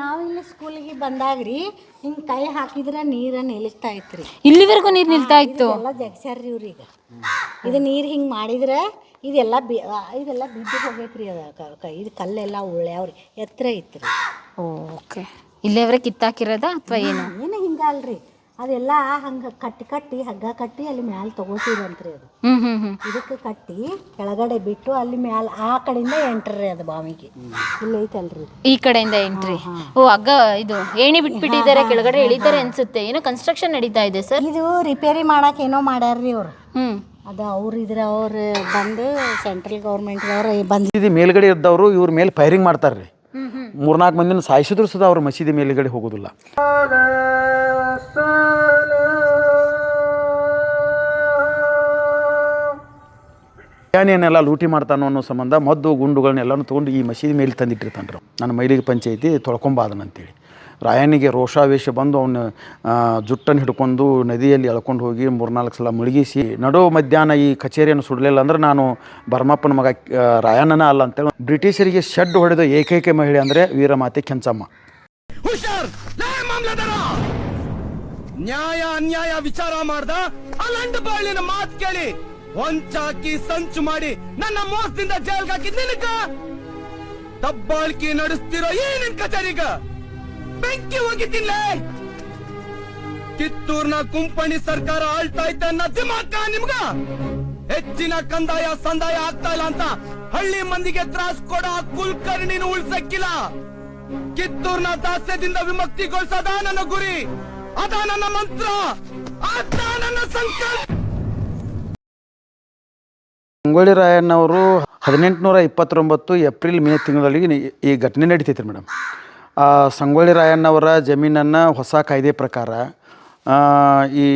Speaker 3: ನಾವಿಲ್ಲಿ ಸ್ಕೂಲಿಗೆ ಬಂದಾಗ್ರಿ ಹಿಂಗೆ ಕೈ ಹಾಕಿದ್ರೆ ನೀರನ್ನು ನಿಲ್ತಾ ಇತ್ರಿ.
Speaker 1: ಇಲ್ಲಿವರೆಗೂ ನೀರು ನಿಲ್ತಾ ಇತ್ತು?
Speaker 3: ಎಲ್ಲ ಜಗ್ಸ್ಯಾರ್ರಿ ಇವ್ರೀಗ. ಇದು ನೀರು ಹಿಂಗೆ ಮಾಡಿದ್ರೆ ಇದೆಲ್ಲ ಬಿದ್ದು ಹೋಗೈತ್ರಿ. ಇದು ಕಲ್ಲೆಲ್ಲ ಉಳ್ಳ್ಯಾವ್ರಿ, ಎತ್ತರ ಐತ್ರಿ.
Speaker 1: ಓಕೆ, ಇಲ್ಲೇವ್ರೆ ಕಿತ್ತಾಕಿರೋದ ಅಥವಾ ಏನು?
Speaker 3: ಏನು ಹಿಂಗ ಅಲ್ರಿ, ಅದೆಲ್ಲ ಹಂಗೆ ಕಟ್ಟಿ ಹಗ್ಗ ಕಟ್ಟಿ ಅಲ್ಲಿ ಮ್ಯಾಲೆ ತಗೋತೀರಂತ್ರಿ. ಅದು ಇದಕ್ಕೆ ಕಟ್ಟಿ ಕೆಳಗಡೆ ಬಿಟ್ಟು ಅಲ್ಲಿ ಮ್ಯಾಲ ಆ ಕಡೆಯಿಂದ ಎಂಟ್ರಿ ಅದು ಬಾವಿಗೆ. ಇಲ್ಲಿ ಐತಲ್ರಿ,
Speaker 1: ಈ ಕಡೆಯಿಂದ ಎಂಟ್ರಿ. ಓ, ಹಗ್ಗ ಇದು ಏಣಿ ಬಿಟ್ಬಿಟ್ಟಿದ್ದಾರೆ, ಕೆಳಗಡೆ ಇಳಿತಾರೆ ಅನ್ಸುತ್ತೆ. ಏನೋ ಕನ್ಸ್ಟ್ರಕ್ಷನ್ ನಡೀತಾ ಇದೆ ಸರ್.
Speaker 3: ಇದು ರಿಪೇರಿ ಮಾಡಕ್ ಏನೋ ಮಾಡ್ಯಾರ್ರಿ ಅವ್ರು. ಅದು ಅವ್ರು ಬಂದು ಸೆಂಟ್ರಲ್ ಗೌರ್ಮೆಂಟ್ದವ್ರು ಬಂದು
Speaker 2: ಇದು ಮೇಲ್ಗಡೆ ಇದ್ದವರು ಇವ್ರ ಮೇಲೆ ಫೈರಿಂಗ್ ಮಾಡ್ತಾರ್ರಿ. 3-4 ಮಂದಿನ ಸಾಯಿಸಿದ್ರು ಸುದ ಅವ್ರ ಮಸೀದಿ ಮೇಲುಗಡೆ ಹೋಗೋದಿಲ್ಲ. ಏನೇನೆಲ್ಲ ಲೂಟಿ ಮಾಡ್ತಾನೋ ಅನ್ನೋ ಸಂಬಂಧ ಮದ್ದು ಗುಂಡುಗಳನ್ನೆಲ್ಲನೂ ತೊಗೊಂಡು ಈ ಮಸೀದಿ ಮೇಲೆ ತಂದಿಟ್ಟಿರ್ತಾನೆ. ನನ್ನ ಮೈಲಿಗೆ ಪಂಚಾಯಿತಿ ತೊಳ್ಕೊಂಬಾದನಂತೇಳಿ ರಾಯನಿಗೆ ರೋಷಾವೇಶ ಬಂದು ಅವನು ಜುಟ್ಟನ್ನು ಹಿಡ್ಕೊಂಡು ನದಿಯಲ್ಲಿ ಎಳ್ಕೊಂಡು ಹೋಗಿ 3-4 ಸಲ ಮುಳುಗಿಸಿ ನಡು ಮಧ್ಯಾಹ್ನ ಈ ಕಚೇರಿಯನ್ನು ಸುಡಲಿಲ್ಲ ಅಂದ್ರೆ ನಾನು ಭರಮಪ್ಪನ ಮಗ ರಾಯಣ್ಣನ ಅಲ್ಲ ಅಂತೇಳಿ ಬ್ರಿಟಿಷರಿಗೆ ಶೆಡ್ ಹೊಡೆದ ಏಕೈಕ ಮಹಿಳೆ ಅಂದರೆ ವೀರಮಾತೆ ಕೆಂಚಮ್ಮ.
Speaker 4: ಹುಷಾರ್ ಮಾಮಲೆದಾರ, ನ್ಯಾಯ ಅನ್ಯಾಯ ವಿಚಾರ ಮಾಡ್ದ ಅಲ್ಲಂಡ ಬಾಳಿನ ಮಾತು ಕೇಳಿ ಹೊಂಚಾಕಿ ಸಂಚು ಮಾಡಿ ನನ್ನ ಮೋಸದಿಂದ ಜೈಲ್ಗೆ ಹಾಕಿದ್ ನಿನಗ ದಬ್ಬಾಳಿಕೆ ನಡೆಸ್ತಿರೋ ಏನಿನ್ ಕಚೇರಿಗ ಬೆಂಕಿ ಹೋಗಿದ್ದಿಲ್ಲ. ಕಿತ್ತೂರ್ನ ಕುಂಪಣಿ ಸರ್ಕಾರ ಆಳ್ತಾ ಇದ್ದ ಅನ್ನೋ ದಿಮಾಕ ನಿಮ್ಗ ಹೆಚ್ಚಿನ ಕಂದಾಯ ಸಂದಾಯ ಆಗ್ತಾ ಇಲ್ಲ ಅಂತ ಹಳ್ಳಿ ಮಂದಿಗೆ ತ್ರಾಸ್ ಕೊಡ ಕುಲಕರ್ಣಿನ ಉಳ್ಸಕ್ಕಿಲ್ಲ. ಕಿತ್ತೂರ್ನ ದಾಸ್ಯದಿಂದ ವಿಮುಕ್ತಿಗೊಳಿಸದ ನನ್ನ ಗುರಿ, ಅದ ನನ್ನ ಮಂತ್ರ, ಅದ ನನ್ನ ಸಂಕಲ್ಪ.
Speaker 2: ಸಂಗೊಳ್ಳಿ ರಾಯಣ್ಣವರು 1829 ಏಪ್ರಿಲ್ ಮೇ ತಿಂಗಳಲ್ಲಿ ಈ ಘಟನೆ ನಡೀತೈತೆ ಮೇಡಮ್. ಸಂಗೊಳ್ಳಿ ರಾಯಣ್ಣವರ ಜಮೀನನ್ನು ಹೊಸ ಕಾಯ್ದೆ ಪ್ರಕಾರ ಈ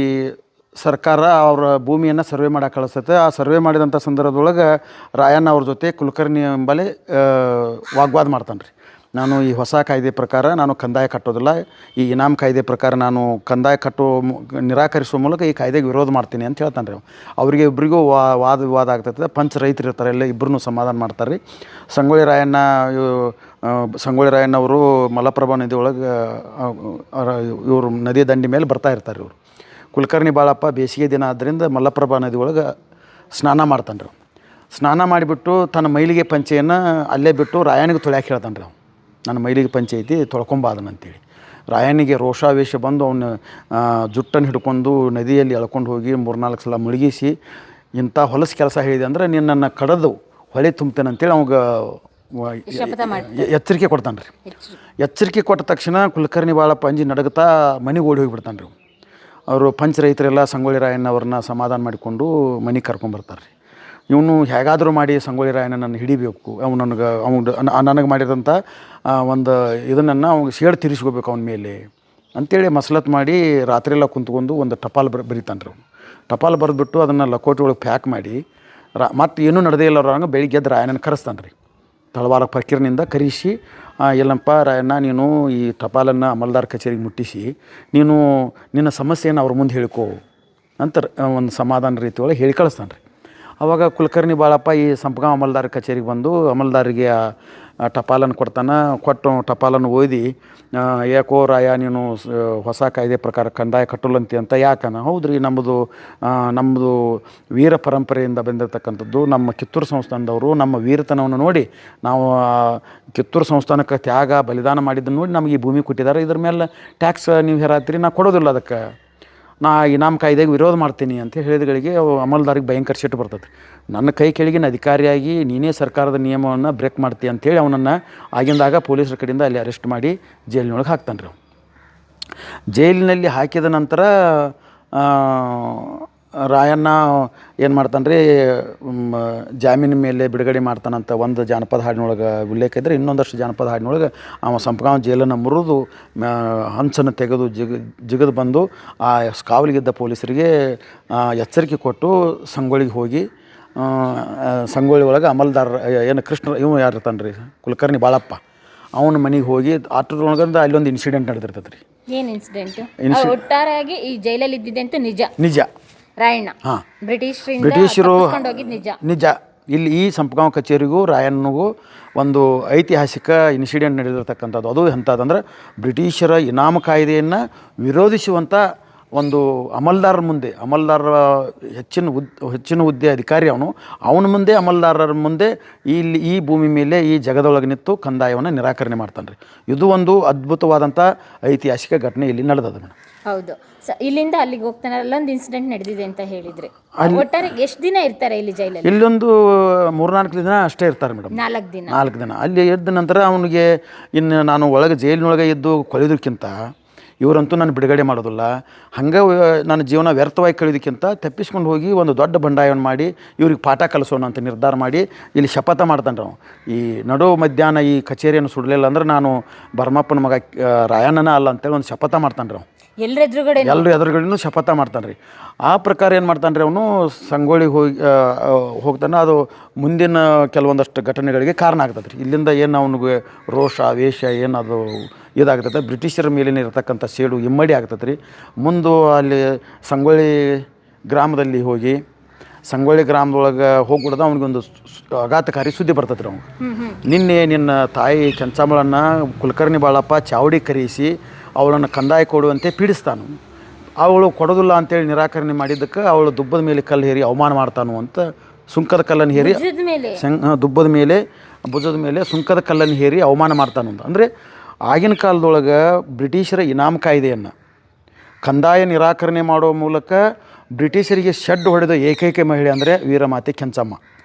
Speaker 2: ಸರ್ಕಾರ ಅವರ ಭೂಮಿಯನ್ನು ಸರ್ವೆ ಮಾಡೋಕೆ ಕಳಿಸ್ತೈತೆ. ಆ ಸರ್ವೆ ಮಾಡಿದಂಥ ಸಂದರ್ಭದೊಳಗೆ ರಾಯಣ್ಣ ಅವ್ರ ಜೊತೆ ಕುಲಕರ್ಣಿ ಎಂಬಲ್ಲಿ ವಾಗ್ವಾದ ಮಾಡ್ತಾನೆ ರೀ. ನಾನು ಈ ಹೊಸ ಕಾಯ್ದೆ ಪ್ರಕಾರ ನಾನು ಕಂದಾಯ ಕಟ್ಟೋದಿಲ್ಲ, ಈ ಇನಾಮ್ ಕಾಯ್ದೆ ಪ್ರಕಾರ ನಾನು ಕಂದಾಯ ನಿರಾಕರಿಸುವ ಮೂಲಕ ಈ ಕಾಯ್ದೆಗೆ ವಿರೋಧ ಮಾಡ್ತೀನಿ ಅಂತ ಹೇಳ್ತಾನೆ ರೀ. ಅವರಿಗೆ ಇಬ್ಬರಿಗೂ ವಾದ ವಿವಾದ ಆಗ್ತೈತೆ. ಪಂಚ ರೈತರು ಇರ್ತಾರೆ, ಎಲ್ಲ ಇಬ್ಬರೂ ಸಮಾಧಾನ ಮಾಡ್ತಾರೆ ರೀ. ಸಂಗೊಳ್ಳಿ ರಾಯಣ್ಣವರು ಮಲಪ್ರಭಾ ನದಿ ಒಳಗೆ ಇವರು ನದಿ ದಂಡಿ ಮೇಲೆ ಬರ್ತಾ ಇರ್ತಾರೆ. ಇವರು ಕುಲಕರ್ಣಿ ಬಾಳಪ್ಪ ಬೇಸಿಗೆ ದಿನ ಆದ್ದರಿಂದ ಮಲಪ್ರಭಾ ನದಿ ಒಳಗೆ ಸ್ನಾನ ಮಾಡ್ತಾನೆ ರೀ. ಸ್ನಾನ ಮಾಡಿಬಿಟ್ಟು ತನ್ನ ಮೈಲಿಗೆ ಪಂಚೆಯನ್ನು ಅಲ್ಲೇ ಬಿಟ್ಟು ರಾಯನಿಗೆ ತೊಳ್ಯಾಕೆ ಹೇಳ್ತಾನೆ ರೀ. ನನ್ನ ಮೈಲಿಗೆ ಪಂಚಾಯಿತಿ ತೊಳ್ಕೊಂಬಾದನಂತೇಳಿ ರಾಯನಿಗೆ ರೋಷಾವೇಶ ಬಂದು ಅವನು ಜುಟ್ಟನ್ನು ಹಿಡ್ಕೊಂಡು ನದಿಯಲ್ಲಿ ಎಳ್ಕೊಂಡು ಹೋಗಿ 3-4 ಸಲ ಮುಳುಗಿಸಿ ಇಂಥ ಹೊಲಸು ಕೆಲಸ ಹೇಳಿದೆ ಅಂದರೆ ನಿನ್ನನ್ನು ಕಡಿದು ಹೊಳೆ ತುಂಬ್ತೇನೆ ಅಂತೇಳಿ ಅವಾಗ ಎಚ್ಚರಿಕೆ ಕೊಡ್ತಾನೆ ರೀ. ಎಚ್ಚರಿಕೆ ಕೊಟ್ಟ ತಕ್ಷಣ ಕುಲಕರ್ಣಿ ಬಾಳಪ್ಪ ಅಂಜಿ ನಡಗುತ್ತಾ ಮನೆಗೆ ಓಡಿ ಹೋಗಿಬಿಡ್ತಾನೆ ರೀ. ಅವರು ಪಂಚ ರೈತರೆಲ್ಲ ಸಂಗೊಳ್ಳಿ ರಾಯಣ್ಣವ್ರನ್ನ ಸಮಾಧಾನ ಮಾಡಿಕೊಂಡು ಮನೆಗೆ ಕರ್ಕೊಂಬರ್ತಾರೆ ರೀ. ಇವನು ಹೇಗಾದರೂ ಮಾಡಿ ಸಂಗೊಳ್ಳಿ ರಾಯಣ್ಣನನ್ನು ಹಿಡಿಬೇಕು, ನನಗೆ ಮಾಡಿದಂಥ ಒಂದು ಇದನ್ನು ಅವ್ನಿಗೆ ಸೇಡು ತೀರಿಸ್ಕೋಬೇಕು ಅವನ ಮೇಲೆ ಅಂಥೇಳಿ ಮಸಲತ್ತು ಮಾಡಿ ರಾತ್ರಿಯೆಲ್ಲ ಕುಂತ್ಕೊಂಡು ಒಂದು ಟಪಾಲ್ ಬರೀತಾನೆ ರೀ. ಟಪಾಲ್ ಬರೆದ್ಬಿಟ್ಟು ಅದನ್ನು ಲಕೋಟಿ ಒಳಗೆ ಪ್ಯಾಕ್ ಮಾಡಿ ಮತ್ತು ಏನೂ ನಡೆದೇ ಇಲ್ಲ ಅವ್ರಂಗೆ ಬೆಳಿಗ್ಗೆ ಎದ್ದು ರಾಯಣ್ಣನ ಕರೆಸ್ತಾನೆ ರೀ. ತಳವಾರ ಫಕೀರ್ನಿಂದ ಕರೆಸಿ, ಎಲ್ಲಪ್ಪ ರಾಯಣ್ಣ ನೀನು ಈ ಟಪಾಲನ್ನು ಅಮಲ್ದಾರ್ ಕಚೇರಿಗೆ ಮುಟ್ಟಿಸಿ ನೀನು ನಿನ್ನ ಸಮಸ್ಯೆಯನ್ನು ಅವ್ರ ಮುಂದೆ ಹೇಳ್ಕೋ ಅಂತ ಒಂದು ಸಮಾಧಾನ ರೀತಿ ಒಳಗೆ ಹೇಳಿ ಕಳಿಸ್ತಾನೆ ರೀ. ಆವಾಗ ಕುಲಕರ್ಣಿ ಬಾಳಪ್ಪ ಈ ಸಂಪಗಾಂವ್ ಅಮಲ್ದಾರ್ ಕಚೇರಿಗೆ ಬಂದು ಅಮಲ್ದಾರಿಗೆ ಟಪಾಲನ್ನು ಕೊಡ್ತಾನೆ. ಕೊಟ್ಟು ಟಪಾಲನ್ನು ಓದಿ, ಯಾಕೋ ರಾಯ ನೀನು ಹೊಸ ಕಾಯ್ದೆ ಪ್ರಕಾರ ಕಂದಾಯ ಕಟ್ಟಲಂತಿ ಅಂತ. ಯಾಕನ? ಹೌದು ರೀ, ನಮ್ಮದು ವೀರ ಪರಂಪರೆಯಿಂದ ಬಂದಿರತಕ್ಕಂಥದ್ದು. ನಮ್ಮ ಕಿತ್ತೂರು ಸಂಸ್ಥಾನದವರು ನಮ್ಮ ವೀರತನವನ್ನು ನೋಡಿ ನಾವು ಕಿತ್ತೂರು ಸಂಸ್ಥಾನಕ್ಕೆ ತ್ಯಾಗ ಬಲಿದಾನ ಮಾಡಿದ್ದನ್ನು ನೋಡಿ ನಮಗೆ ಈ ಭೂಮಿ ಕೊಟ್ಟಿದ್ದಾರೆ. ಇದ್ರ ಮೇಲೆ ಟ್ಯಾಕ್ಸ್ ನೀವು ಹೇರಾತ್ರಿ, ನಾ ಕೊಡೋದಿಲ್ಲ, ಅದಕ್ಕೆ ನಾ ಇನಾಮ್ ಕಾಯ್ದೆಗೆ ವಿರೋಧ ಮಾಡ್ತೀನಿ ಅಂತ ಹೇಳಿದಗಳಿಗೆ ಅಮಲ್ದಾರಿಗೆ ಭಯಂಕರ ಸಿಟ್ಟು ಬರ್ತದೆ. ನನ್ನ ಕೈ ಕೆಳಗಿನ ಅಧಿಕಾರಿಯಾಗಿ ನೀನೇ ಸರ್ಕಾರದ ನಿಯಮವನ್ನು ಬ್ರೇಕ್ ಮಾಡ್ತೀಯ ಅಂಥೇಳಿ ಅವನನ್ನು ಆಗಿಂದಾಗ ಪೊಲೀಸರ ಕಡೆಯಿಂದ ಅಲ್ಲಿ ಅರೆಸ್ಟ್ ಮಾಡಿ ಜೈಲಿನೊಳಗೆ ಹಾಕ್ತಾನೆ ರೀ. ಜೈಲಿನಲ್ಲಿ ಹಾಕಿದ ನಂತರ ರಾಯಣ್ಣ ಏನು ಮಾಡ್ತಾನೆ ರೀ, ಜಾಮೀನು ಮೇಲೆ ಬಿಡುಗಡೆ ಮಾಡ್ತಾನಂತ ಒಂದು ಜಾನಪದ ಹಾಡಿನೊಳಗೆ ಉಲ್ಲೇಖ ಇದ್ದರೆ, ಇನ್ನೊಂದಷ್ಟು ಜಾನಪದ ಹಾಡಿನೊಳಗೆ ಅವ ಸಂಪಗಾಂವ್ ಜೈಲನ್ನು ಮುರಿದು ಹಂಚನ್ನು ತೆಗೆದು ಜಿಗಿದು ಬಂದು ಆ ಕಾವಲಿಗಿದ್ದ ಪೊಲೀಸರಿಗೆ ಎಚ್ಚರಿಕೆ ಕೊಟ್ಟು ಸಂಗೊಳ್ಳಿಗೆ ಹೋಗಿ ಸಂಗೊಳ್ಳಿ ಒಳಗೆ ಅಮಲ್ದಾರ್ ಏನು ಕೃಷ್ಣ ಇವು ಯಾರು ಇರ್ತಾನೆ ರೀ, ಕುಲಕರ್ಣಿ ಬಾಳಪ್ಪ, ಅವನ ಮನೆಗೆ ಹೋಗಿ ಆಟದೊಳಗಂದ ಅಲ್ಲೊಂದು ಇನ್ಸಿಡೆಂಟ್ ನಡೆದಿರ್ತದೆ ರೀ.
Speaker 1: ಏನು ಇನ್ಸಿಡೆಂಟ್? ಒಟ್ಟಾರೆಯಾಗಿ ಈ ಜೈಲಲ್ಲಿ ಇದ್ದಿದ್ದಂತೂ ನಿಜ. ರಾಯಣ್ಣ ಬ್ರಿಟಿಷರು ನಿಜ. ಇಲ್ಲಿ ಈ ಸಂಪಗಾಂವ್ ಕಚೇರಿಗೂ ರಾಯಣ್ಣನಿಗೂ ಒಂದು ಐತಿಹಾಸಿಕ ಇನ್ಸಿಡೆಂಟ್ ನಡೆದಿರ್ತಕ್ಕಂಥದ್ದು. ಅದು ಎಂಥದ್ದಂದ್ರೆ ಬ್ರಿಟಿಷರ ಇನಾಮ ಕಾಯ್ದೆಯನ್ನು ವಿರೋಧಿಸುವಂಥ ಒಂದು ಅಮಲ್ದಾರರ ಮುಂದೆ, ಹೆಚ್ಚಿನ ಹುದ್ದೆ ಅಧಿಕಾರಿ ಅವನ ಮುಂದೆ, ಅಮಲ್ದಾರರ ಮುಂದೆ ಇಲ್ಲಿ ಈ ಭೂಮಿ ಮೇಲೆ ಈ ಜಗದೊಳಗೆ ನಿಂತು ಕಂದಾಯವನ್ನು ನಿರಾಕರಣೆ ಮಾಡ್ತಾನೆ ರೀ. ಇದು ಒಂದು ಅದ್ಭುತವಾದಂಥ ಐತಿಹಾಸಿಕ ಘಟನೆ ಇಲ್ಲಿ ನಡೆದದ ಮೇಡಮ್. ಹೌದು. ಇಲ್ಲಿಂದ ಅಲ್ಲಿಗೆ ಹೋಗ್ತಾನೆ, ಅಲ್ಲೊಂದು ಇನ್ಸಿಡೆಂಟ್ ನಡೆದಿದೆ ಅಂತ ಹೇಳಿದ್ರೆ, ಒಟ್ಟಾರೆ ಎಷ್ಟು ದಿನ ಇರ್ತಾರೆ ಇಲ್ಲಿ ಜೈಲಲ್ಲಿ?
Speaker 2: ಇಲ್ಲೊಂದು 3-4 ದಿನ ಅಷ್ಟೇ ಇರ್ತಾರೆ ಮೇಡಮ್. 4 ದಿನ ಅಲ್ಲಿ ಎದ್ದ ನಂತರ ಅವನಿಗೆ ಇನ್ನು ನಾನು ಒಳಗೆ ಜೈಲಿನೊಳಗೆ ಎದ್ದು ಕೊಳೆಯೋದಕ್ಕಿಂತ ಇವರಂತೂ ನಾನು ಬಿಡುಗಡೆ ಮಾಡೋದಿಲ್ಲ, ಹಂಗೆ ನನ್ನ ಜೀವನ ವ್ಯರ್ಥವಾಗಿ ಕಳೆಯೋದಕ್ಕಿಂತ ತಪ್ಪಿಸ್ಕೊಂಡು ಹೋಗಿ ಒಂದು ದೊಡ್ಡ ಬಂಡಾಯವನ್ನು ಮಾಡಿ ಇವ್ರಿಗೆ ಪಾಠ ಕಲಿಸೋಣ ಅಂತ ನಿರ್ಧಾರ ಮಾಡಿ ಇಲ್ಲಿ ಶಪಥ ಮಾಡ್ತಾನೆ ನಾವು. ಈ ನಡು ಮಧ್ಯಾಹ್ನ ಈ ಕಚೇರಿಯನ್ನು ಸುಡಲಿಲ್ಲ ಅಂದ್ರೆ ನಾನು ಭರಮಪ್ಪನ ಮಗ ರಾಯಣ್ಣನ ಅಲ್ಲ ಅಂತೇಳಿ ಒಂದು ಶಪಥ ಮಾಡ್ತಾನೆ ರೀ.
Speaker 1: ಎಲ್ಲರ ಎದುರುಗಡೆ
Speaker 2: ಎಲ್ಲರೂ ಎದುರುಗಡೆನೂ ಶಪಥ ಮಾಡ್ತಾನೆ ರೀ. ಆ ಪ್ರಕಾರ ಏನು ಮಾಡ್ತಾನೆ ರೀ ಅವನು ಸಂಗೊಳ್ಳಿಗೆ ಹೋಗ್ತಾನೆ. ಅದು ಮುಂದಿನ ಕೆಲವೊಂದಷ್ಟು ಘಟನೆಗಳಿಗೆ ಕಾರಣ ಆಗ್ತದೆ ರೀ. ಇಲ್ಲಿಂದ ಏನು ಅವನಿಗೆ ರೋಷ ವೇಷ ಏನದು ಇದಾಗ್ತದೆ, ಬ್ರಿಟಿಷರ ಮೇಲಿನ ಇರತಕ್ಕಂಥ ಸೇಡು ಇಮ್ಮಡಿ ಆಗ್ತದೆ ರೀ. ಮುಂದೆ ಅಲ್ಲಿ ಸಂಗೊಳ್ಳಿ ಗ್ರಾಮದಲ್ಲಿ ಹೋಗಿ ಸಂಗೊಳ್ಳಿ ಗ್ರಾಮದೊಳಗೆ ಹೋಗ್ಬಿಡ್ದ ಅವನಿಗೊಂದು ಆಘಾತಕಾರಿ ಸುದ್ದಿ ಬರ್ತದೆ ರೀ. ಅವ್ನು ನಿನ್ನೆ ನಿನ್ನ ತಾಯಿ ಕೆಂಚಾಮಳನ್ನು ಕುಲಕರ್ಣಿ ಬಾಳಪ್ಪ ಚಾವಡಿ ಕರೆಯಿಸಿ ಅವಳನ್ನು ಕಂದಾಯ ಕೊಡುವಂತೆ ಪೀಡಿಸ್ತಾನು. ಅವಳು ಕೊಡೋದಿಲ್ಲ ಅಂತೇಳಿ ನಿರಾಕರಣೆ ಮಾಡಿದ್ದಕ್ಕೆ ಅವಳು ದುಬ್ಬದ ಮೇಲೆ ಕಲ್ಲು ಹೇರಿ ಅವಮಾನ ಮಾಡ್ತಾನು ಅಂತ ಸುಂಕದ ಕಲ್ಲನ್ನು ಹೇರಿ ದುಬ್ಬದ ಮೇಲೆ ಭುಜದ ಮೇಲೆ ಸುಂಕದ ಕಲ್ಲನ್ನು ಹೇರಿ ಅವಮಾನ ಮಾಡ್ತಾನು ಅಂತ. ಅಂದರೆ ಆಗಿನ ಕಾಲದೊಳಗೆ ಬ್ರಿಟಿಷರ ಇನಾಮ್ ಕಾಯ್ದೆಯನ್ನು ಕಂದಾಯ ನಿರಾಕರಣೆ ಮಾಡೋ ಮೂಲಕ ಬ್ರಿಟಿಷರಿಗೆ ಶೆಡ್ ಹೊಡೆದ ಏಕೈಕ ಮಹಿಳೆ ಅಂದರೆ ವೀರಮಾತೆ ಕೆಂಚಮ್ಮ,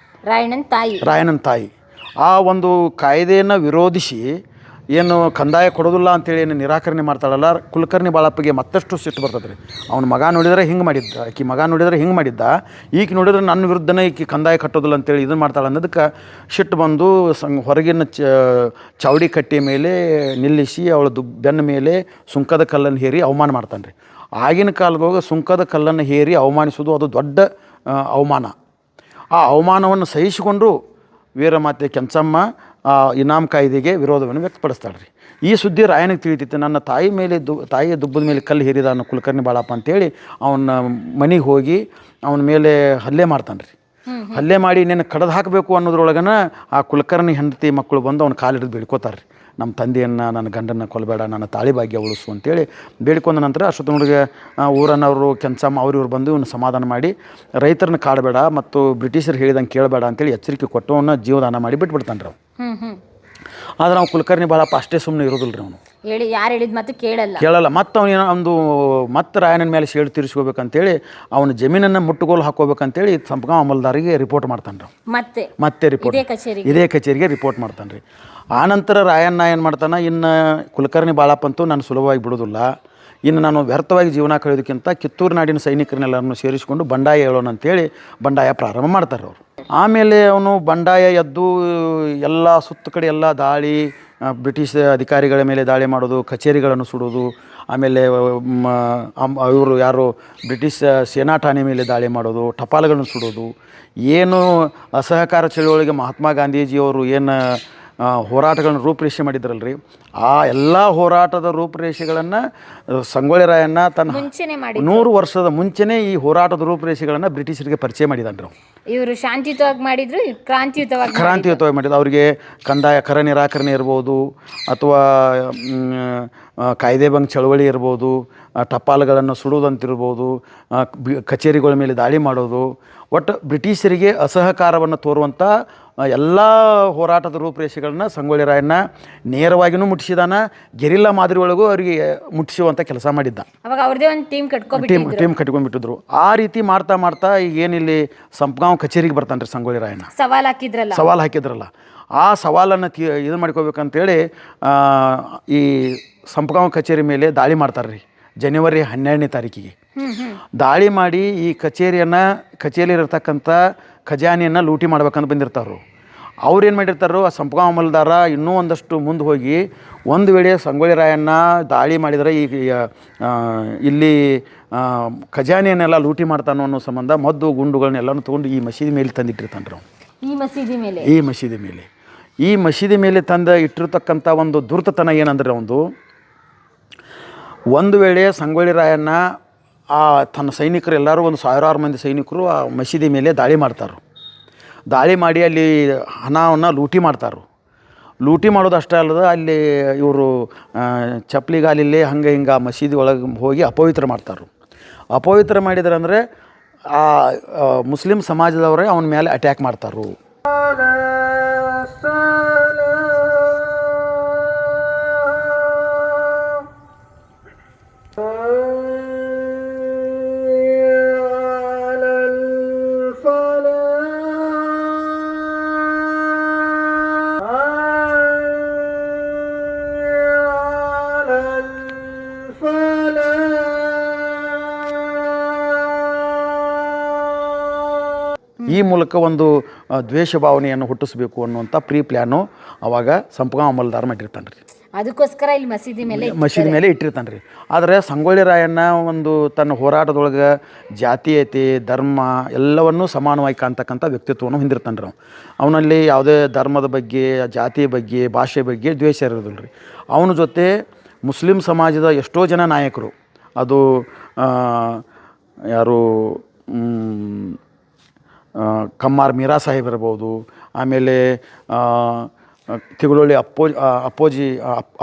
Speaker 2: ರಾಯಣ್ಣನ ತಾಯಿ. ಆ ಒಂದು ಕಾಯ್ದೆಯನ್ನು ವಿರೋಧಿಸಿ ಏನು ಕಂದಾಯ ಕೊಡೋದಿಲ್ಲ ಅಂತೇಳಿ ಏನು ನಿರಾಕರಣೆ ಮಾಡ್ತಾಳಲ್ಲ, ಕುಲಕರ್ಣಿ ಬಾಳಪ್ಪಗೆ ಮತ್ತಷ್ಟು ಸಿಟ್ಟು ಬರ್ತದೆ ರೀ. ಅವ್ನ ಮಗ ನೋಡಿದರೆ ಹಿಂಗೆ ಮಾಡಿದ್ದ, ಈಕಿ ಮಗ ನೋಡಿದರೆ ಹಿಂಗೆ ಮಾಡಿದ್ದ, ಈಕೆ ನೋಡಿದ್ರೆ ನನ್ನ ವಿರುದ್ಧನೇ ಈಕಿ ಕಂದಾಯ ಕಟ್ಟೋದಿಲ್ಲ ಅಂತೇಳಿ ಇದನ್ನು ಮಾಡ್ತಾಳೆ ಅನ್ನೋದಕ್ಕೆ ಸಿಟ್ಟು ಬಂದು ಹೊರಗಿನ ಚಾವಡಿ ಕಟ್ಟೆ ಮೇಲೆ ನಿಲ್ಲಿಸಿ ಅವಳ ಬೆನ್ನ ಮೇಲೆ ಸುಂಕದ ಕಲ್ಲನ್ನು ಹೇರಿ ಅವಮಾನ ಮಾಡ್ತಾನೆ ರೀ. ಆಗಿನ ಕಾಲದೊಳಗೆ ಸುಂಕದ ಕಲ್ಲನ್ನು ಹೇರಿ ಅವಮಾನಿಸೋದು ಅದು ದೊಡ್ಡ ಅವಮಾನ. ಆ ಅವಮಾನವನ್ನು ಸಹಿಸಿಕೊಂಡು ವೀರಮಾತೆ ಕೆಂಚಮ್ಮ ಇನಾಮ್ ಕಾಯ್ದೆಗೆ ವಿರೋಧವನ್ನು ವ್ಯಕ್ತಪಡಿಸ್ತಾಳೆ ರೀ. ಈ ಸುದ್ದಿ ರಾಯನಿಗೆ ತಿಳಿತೈತೆ. ನನ್ನ ತಾಯಿಯ ದುಬ್ಬದ ಮೇಲೆ ಕಲ್ಲು ಹೇರಿದ ಕುಲಕರ್ಣಿ ಬಾಳಪ್ಪ ಅಂತೇಳಿ ಅವನ ಮನೆಗೆ ಹೋಗಿ ಅವನ ಮೇಲೆ ಹಲ್ಲೆ ಮಾಡ್ತಾನೆ ರೀ. ಹಲ್ಲೆ ಮಾಡಿ ಇನ್ನೇನು ಕಡ್ದು ಹಾಕಬೇಕು ಅನ್ನೋದ್ರೊಳಗನ ಆ ಕುಲಕರ್ಣಿ ಹೆಂಡತಿ ಮಕ್ಕಳು ಬಂದು ಅವ್ನ ಕಾಲು ಹಿಡಿದು ಬೇಡ್ಕೋತಾರೆ ರೀ. ನಮ್ಮ ತಂದೆಯನ್ನು ನನ್ನ ಗಂಡನ್ನು ಕೊಲ್ಲಬೇಡ, ನನ್ನ ತಾಳಿ ಭಾಗ್ಯ ಉಳಿಸು ಅಂತೇಳಿ ಬೇಡ್ಕೊಂಡ ನಂತರ ಅಷ್ಟೊತ್ತಿನೊಳಗೆ ಊರನ್ನವರು ಕೆಂಚಮ್ಮ ಇವ್ರು ಬಂದು ಇವನು ಸಮಾಧಾನ ಮಾಡಿ ರೈತರನ್ನ ಕಾಡಬೇಡ ಮತ್ತು ಬ್ರಿಟಿಷರು ಹೇಳಿದಂಗೆ ಕೇಳಬೇಡ ಅಂತೇಳಿ ಎಚ್ಚರಿಕೆ ಕೊಟ್ಟು ಅವನ್ನ ಜೀವದಾನ ಮಾಡಿ ಬಿಟ್ಬಿಡ್ತಾನೆ ರೀ. ಆದ್ರೆ ನಾವು ಕುಲಕರ್ಣಿ ಬಾಳಪ್ಪ ಅಷ್ಟೇ ಸುಮ್ಮನೆ ಇರೋದಿಲ್ಲ ರೀ. ಅವನು
Speaker 1: ಯಾರು ಹೇಳಿದ ಮತ್ತು ಕೇಳಲ್ಲ. ಮತ್ತು ಅವನೇನೋ ಒಂದು ಮತ್ತೆ ರಾಯಣ್ಣನ ಮೇಲೆ ಸೇಡು ತೀರಿಸ್ಕೋಬೇಕಂತೇಳಿ ಅವನ ಜಮೀನನ್ನು ಮುಟ್ಟುಗೋಲು ಹಾಕೋಬೇಕಂತೇಳಿ ಸಂಪಗಾಂವ್ ಅಮಲ್ದಾರಿಗೆ ರಿಪೋರ್ಟ್ ಮಾಡ್ತಾನೆ ರೀ. ಮತ್ತೆ ರಿಪೋರ್ಟ್ ಇದೇ ಕಚೇರಿಗೆ ರಿಪೋರ್ಟ್ ಮಾಡ್ತಾನೆ ರೀ. ಆನಂತರ ರಾಯಣ್ಣ ಏನು ಮಾಡ್ತಾನೆ, ಇನ್ನು ಕುಲಕರ್ಣಿ ಬಾಳಪ್ಪ ಅಂತೂ ನಾನು ಸುಲಭವಾಗಿ ಬಿಡೋದಿಲ್ಲ, ಇನ್ನು ನಾನು ವ್ಯರ್ಥವಾಗಿ ಜೀವನ ಕಳೆಯೋದಕ್ಕಿಂತ ಕಿತ್ತೂರು ನಾಡಿನ ಸೈನಿಕರನ್ನೆಲ್ಲರನ್ನು ಸೇರಿಸಿಕೊಂಡು ಬಂಡಾಯ ಹೇಳೋಣ ಅಂತೇಳಿ ಬಂಡಾಯ ಪ್ರಾರಂಭ ಮಾಡ್ತಾರೆ ಅವರು. ಆಮೇಲೆ ಅವನು ಬಂಡಾಯ ಎದ್ದು ಎಲ್ಲ ಸುತ್ತ ಕಡೆ ಎಲ್ಲ ದಾಳಿ, ಬ್ರಿಟಿಷ್ ಅಧಿಕಾರಿಗಳ ಮೇಲೆ ದಾಳಿ ಮಾಡೋದು, ಕಚೇರಿಗಳನ್ನು ಸುಡೋದು, ಆಮೇಲೆ ಇವರು ಯಾರು ಬ್ರಿಟಿಷ್ ಸೇನಾ ಠಾಣೆ ಮೇಲೆ ದಾಳಿ ಮಾಡೋದು, ಟಪಾಲುಗಳನ್ನು ಸುಡೋದು, ಏನು ಅಸಹಕಾರ ಚಳುವಳಿಗೆ ಮಹಾತ್ಮ ಗಾಂಧೀಜಿಯವರು ಏನು ಹೋರಾಟಗಳನ್ನು ರೂಪುರೇಷೆ ಮಾಡಿದ್ರಲ್ರಿ, ಆ ಎಲ್ಲ ಹೋರಾಟದ ರೂಪುರೇಷೆಗಳನ್ನು ಸಂಗೊಳ್ಳಿ ರಾಯಣ್ಣ ತನ್ನ 100 ವರ್ಷದ ಮುಂಚೆನೇ ಈ ಹೋರಾಟದ ರೂಪುರೇಷೆಗಳನ್ನು ಬ್ರಿಟಿಷರಿಗೆ ಪರಿಚಯ ಮಾಡಿದಾನ್ರಿ. ಇವರು ಶಾಂತಿಯುತವಾಗಿ ಮಾಡಿದ್ರು,
Speaker 2: ಕ್ರಾಂತಿಯುತವಾಗಿ ಮಾಡಿದ್ರು. ಅವರಿಗೆ ಕಂದಾಯ ಕರ ನಿರಾಕರಣೆ ಇರ್ಬೋದು, ಅಥವಾ ಕಾಯ್ದೆ ಭಂಗ ಚಳವಳಿ ಇರ್ಬೋದು, ಟಪಾಲುಗಳನ್ನು ಸುಡುವುದಂತಿರ್ಬೋದು, ಕಚೇರಿಗಳ ಮೇಲೆ ದಾಳಿ ಮಾಡೋದು, ಒಟ್ಟು ಬ್ರಿಟಿಷರಿಗೆ ಅಸಹಕಾರವನ್ನು ತೋರುವಂಥ ಎಲ್ಲ ಹೋರಾಟದ ರೂಪುರೇಷೆಗಳನ್ನ ಸಂಗೊಳ್ಳಿ ರಾಯಣ್ಣ ನೇರವಾಗಿಯೂ ಮುಟ್ಟಿಸಿದಾನ, ಗೆರಿಲ್ಲಾ ಮಾದರಿ ಒಳಗೂ ಅವರಿಗೆ ಮುಟ್ಟಿಸುವಂಥ ಕೆಲಸ ಮಾಡಿದ್ದ.
Speaker 1: ಅವಾಗ ಅವ್ರದೇ ಒಂದು ಟೀಮ್
Speaker 2: ಕಟ್ಕೊಂಡ್ಬಿಟ್ಟಿದ್ರು. ಆ ರೀತಿ ಮಾಡ್ತಾ ಈಗ ಏನಿಲ್ಲಿ ಸಂಪಗಾಂವ್ ಕಚೇರಿಗೆ ಬರ್ತಾನೆ ರೀ ಸಂಗೊಳ್ಳಿ ರಾಯಣ್ಣ. ಸವಾಲು ಹಾಕಿದ್ರಲ್ಲ, ಆ ಸವಾಲನ್ನು ಇದು ಮಾಡ್ಕೋಬೇಕಂತೇಳಿ ಈ ಸಂಪಗಾಂವ್ ಕಚೇರಿ ಮೇಲೆ ದಾಳಿ ಮಾಡ್ತಾರೆ ರೀ. ಜನವರಿ 12ನೇ ತಾರೀಕಿಗೆ ದಾಳಿ ಮಾಡಿ ಈ ಕಚೇರಿಯಲ್ಲಿರ್ತಕ್ಕಂಥ ಖಜಾನೆಯನ್ನು ಲೂಟಿ ಮಾಡ್ಬೇಕಂತ ಬಂದಿರ್ತಾರು. ಅವ್ರು ಏನು ಮಾಡಿರ್ತಾರೋ, ಆ ಸಂಪಗಾಂವ್ ಅಮಲ್ದಾರ ಇನ್ನೂ ಒಂದಷ್ಟು ಮುಂದೆ ಹೋಗಿ ಒಂದು ವೇಳೆ ಸಂಗೊಳ್ಳಿ ರಾಯಣ್ಣ ದಾಳಿ ಮಾಡಿದರೆ ಈಗ ಇಲ್ಲಿ ಖಜಾನೆಯನ್ನೆಲ್ಲ ಲೂಟಿ ಮಾಡ್ತಾನೋ ಅನ್ನೋ ಸಂಬಂಧ ಮದ್ದು ಗುಂಡುಗಳನ್ನೆಲ್ಲನೂ ತೊಗೊಂಡು ಈ ಮಸೀದಿ ಮೇಲೆ ತಂದಿಟ್ಟಿರ್ತಾನೆ ರೀ. ಈ ಮಸೀದಿ ಮೇಲೆ ತಂದು ಇಟ್ಟಿರ್ತಕ್ಕಂಥ ಒಂದು ದುರ್ತತನ ಏನಂದ್ರೆ, ಒಂದು ವೇಳೆ ಸಂಗೊಳ್ಳಿ ರಾಯಣ್ಣ ತನ್ನ ಸೈನಿಕರು ಎಲ್ಲರೂ ಒಂದು 1000 ಮಂದಿ ಸೈನಿಕರು ಆ ಮಸೀದಿ ಮೇಲೆ ದಾಳಿ ಮಾಡ್ತಾರೆ. ದಾಳಿ ಮಾಡಿ ಅಲ್ಲಿ ಹಣವನ್ನು ಲೂಟಿ ಮಾಡೋದು ಅಷ್ಟೇ ಅಲ್ಲದ, ಅಲ್ಲಿ ಇವರು ಚಪ್ಪಲಿಗಾಲಿಲ್ಲಿ ಹಂಗೆ ಹಿಂಗೆ ಮಸೀದಿ ಒಳಗೆ ಹೋಗಿ ಅಪವಿತ್ರ ಮಾಡ್ತಾರೆ. ಅಪವಿತ್ರ ಮಾಡಿದ್ರೆ ಅಂದರೆ ಆ ಮುಸ್ಲಿಂ ಸಮಾಜದವರೇ ಅವನ ಮೇಲೆ ಅಟ್ಯಾಕ್ ಮಾಡ್ತಾರೆ. ಈ ಮೂಲಕ ಒಂದು ದ್ವೇಷ ಭಾವನೆಯನ್ನು ಹುಟ್ಟಿಸ್ಬೇಕು ಅನ್ನುವಂಥ ಪ್ರೀ ಪ್ಲ್ಯಾನು ಅವಾಗ ಸಂಪಗಾಂವ್ ಅಮಲ್ದಾರ್ ಮಾಡಿರ್ತಾನೆ ರೀ.
Speaker 1: ಅದಕ್ಕೋಸ್ಕರ ಇಲ್ಲಿ ಮಸೀದಿ
Speaker 2: ಮೇಲೆ ಇಟ್ಟಿರ್ತಾನೆ ರೀ. ಆದರೆ ಸಂಗೊಳ್ಳಿ ರಾಯಣ್ಣ ಒಂದು ತನ್ನ ಹೋರಾಟದೊಳಗೆ ಜಾತೀಯತೆ ಧರ್ಮ ಎಲ್ಲವನ್ನೂ ಸಮಾನವಾಗಿ ಕಾಣ್ತಕ್ಕಂಥ ವ್ಯಕ್ತಿತ್ವವನ್ನು ಹೊಂದಿರ್ತಾನೆ ರೀ. ಅವನಲ್ಲಿ ಯಾವುದೇ ಧರ್ಮದ ಬಗ್ಗೆ ಜಾತಿ ಬಗ್ಗೆ ಭಾಷೆ ಬಗ್ಗೆ ದ್ವೇಷ ಇರೋದಿಲ್ಲ ರೀ. ಅವನ ಜೊತೆ ಮುಸ್ಲಿಂ ಸಮಾಜದ ಎಷ್ಟೋ ಜನ ನಾಯಕರು, ಅದು ಯಾರು ಕಮ್ಮಾರ್ ಮೀರಾ ಸಾಹೇಬ್ ಇರ್ಬೋದು, ಆಮೇಲೆ ತಿಗುಳೊಳ್ಳಿ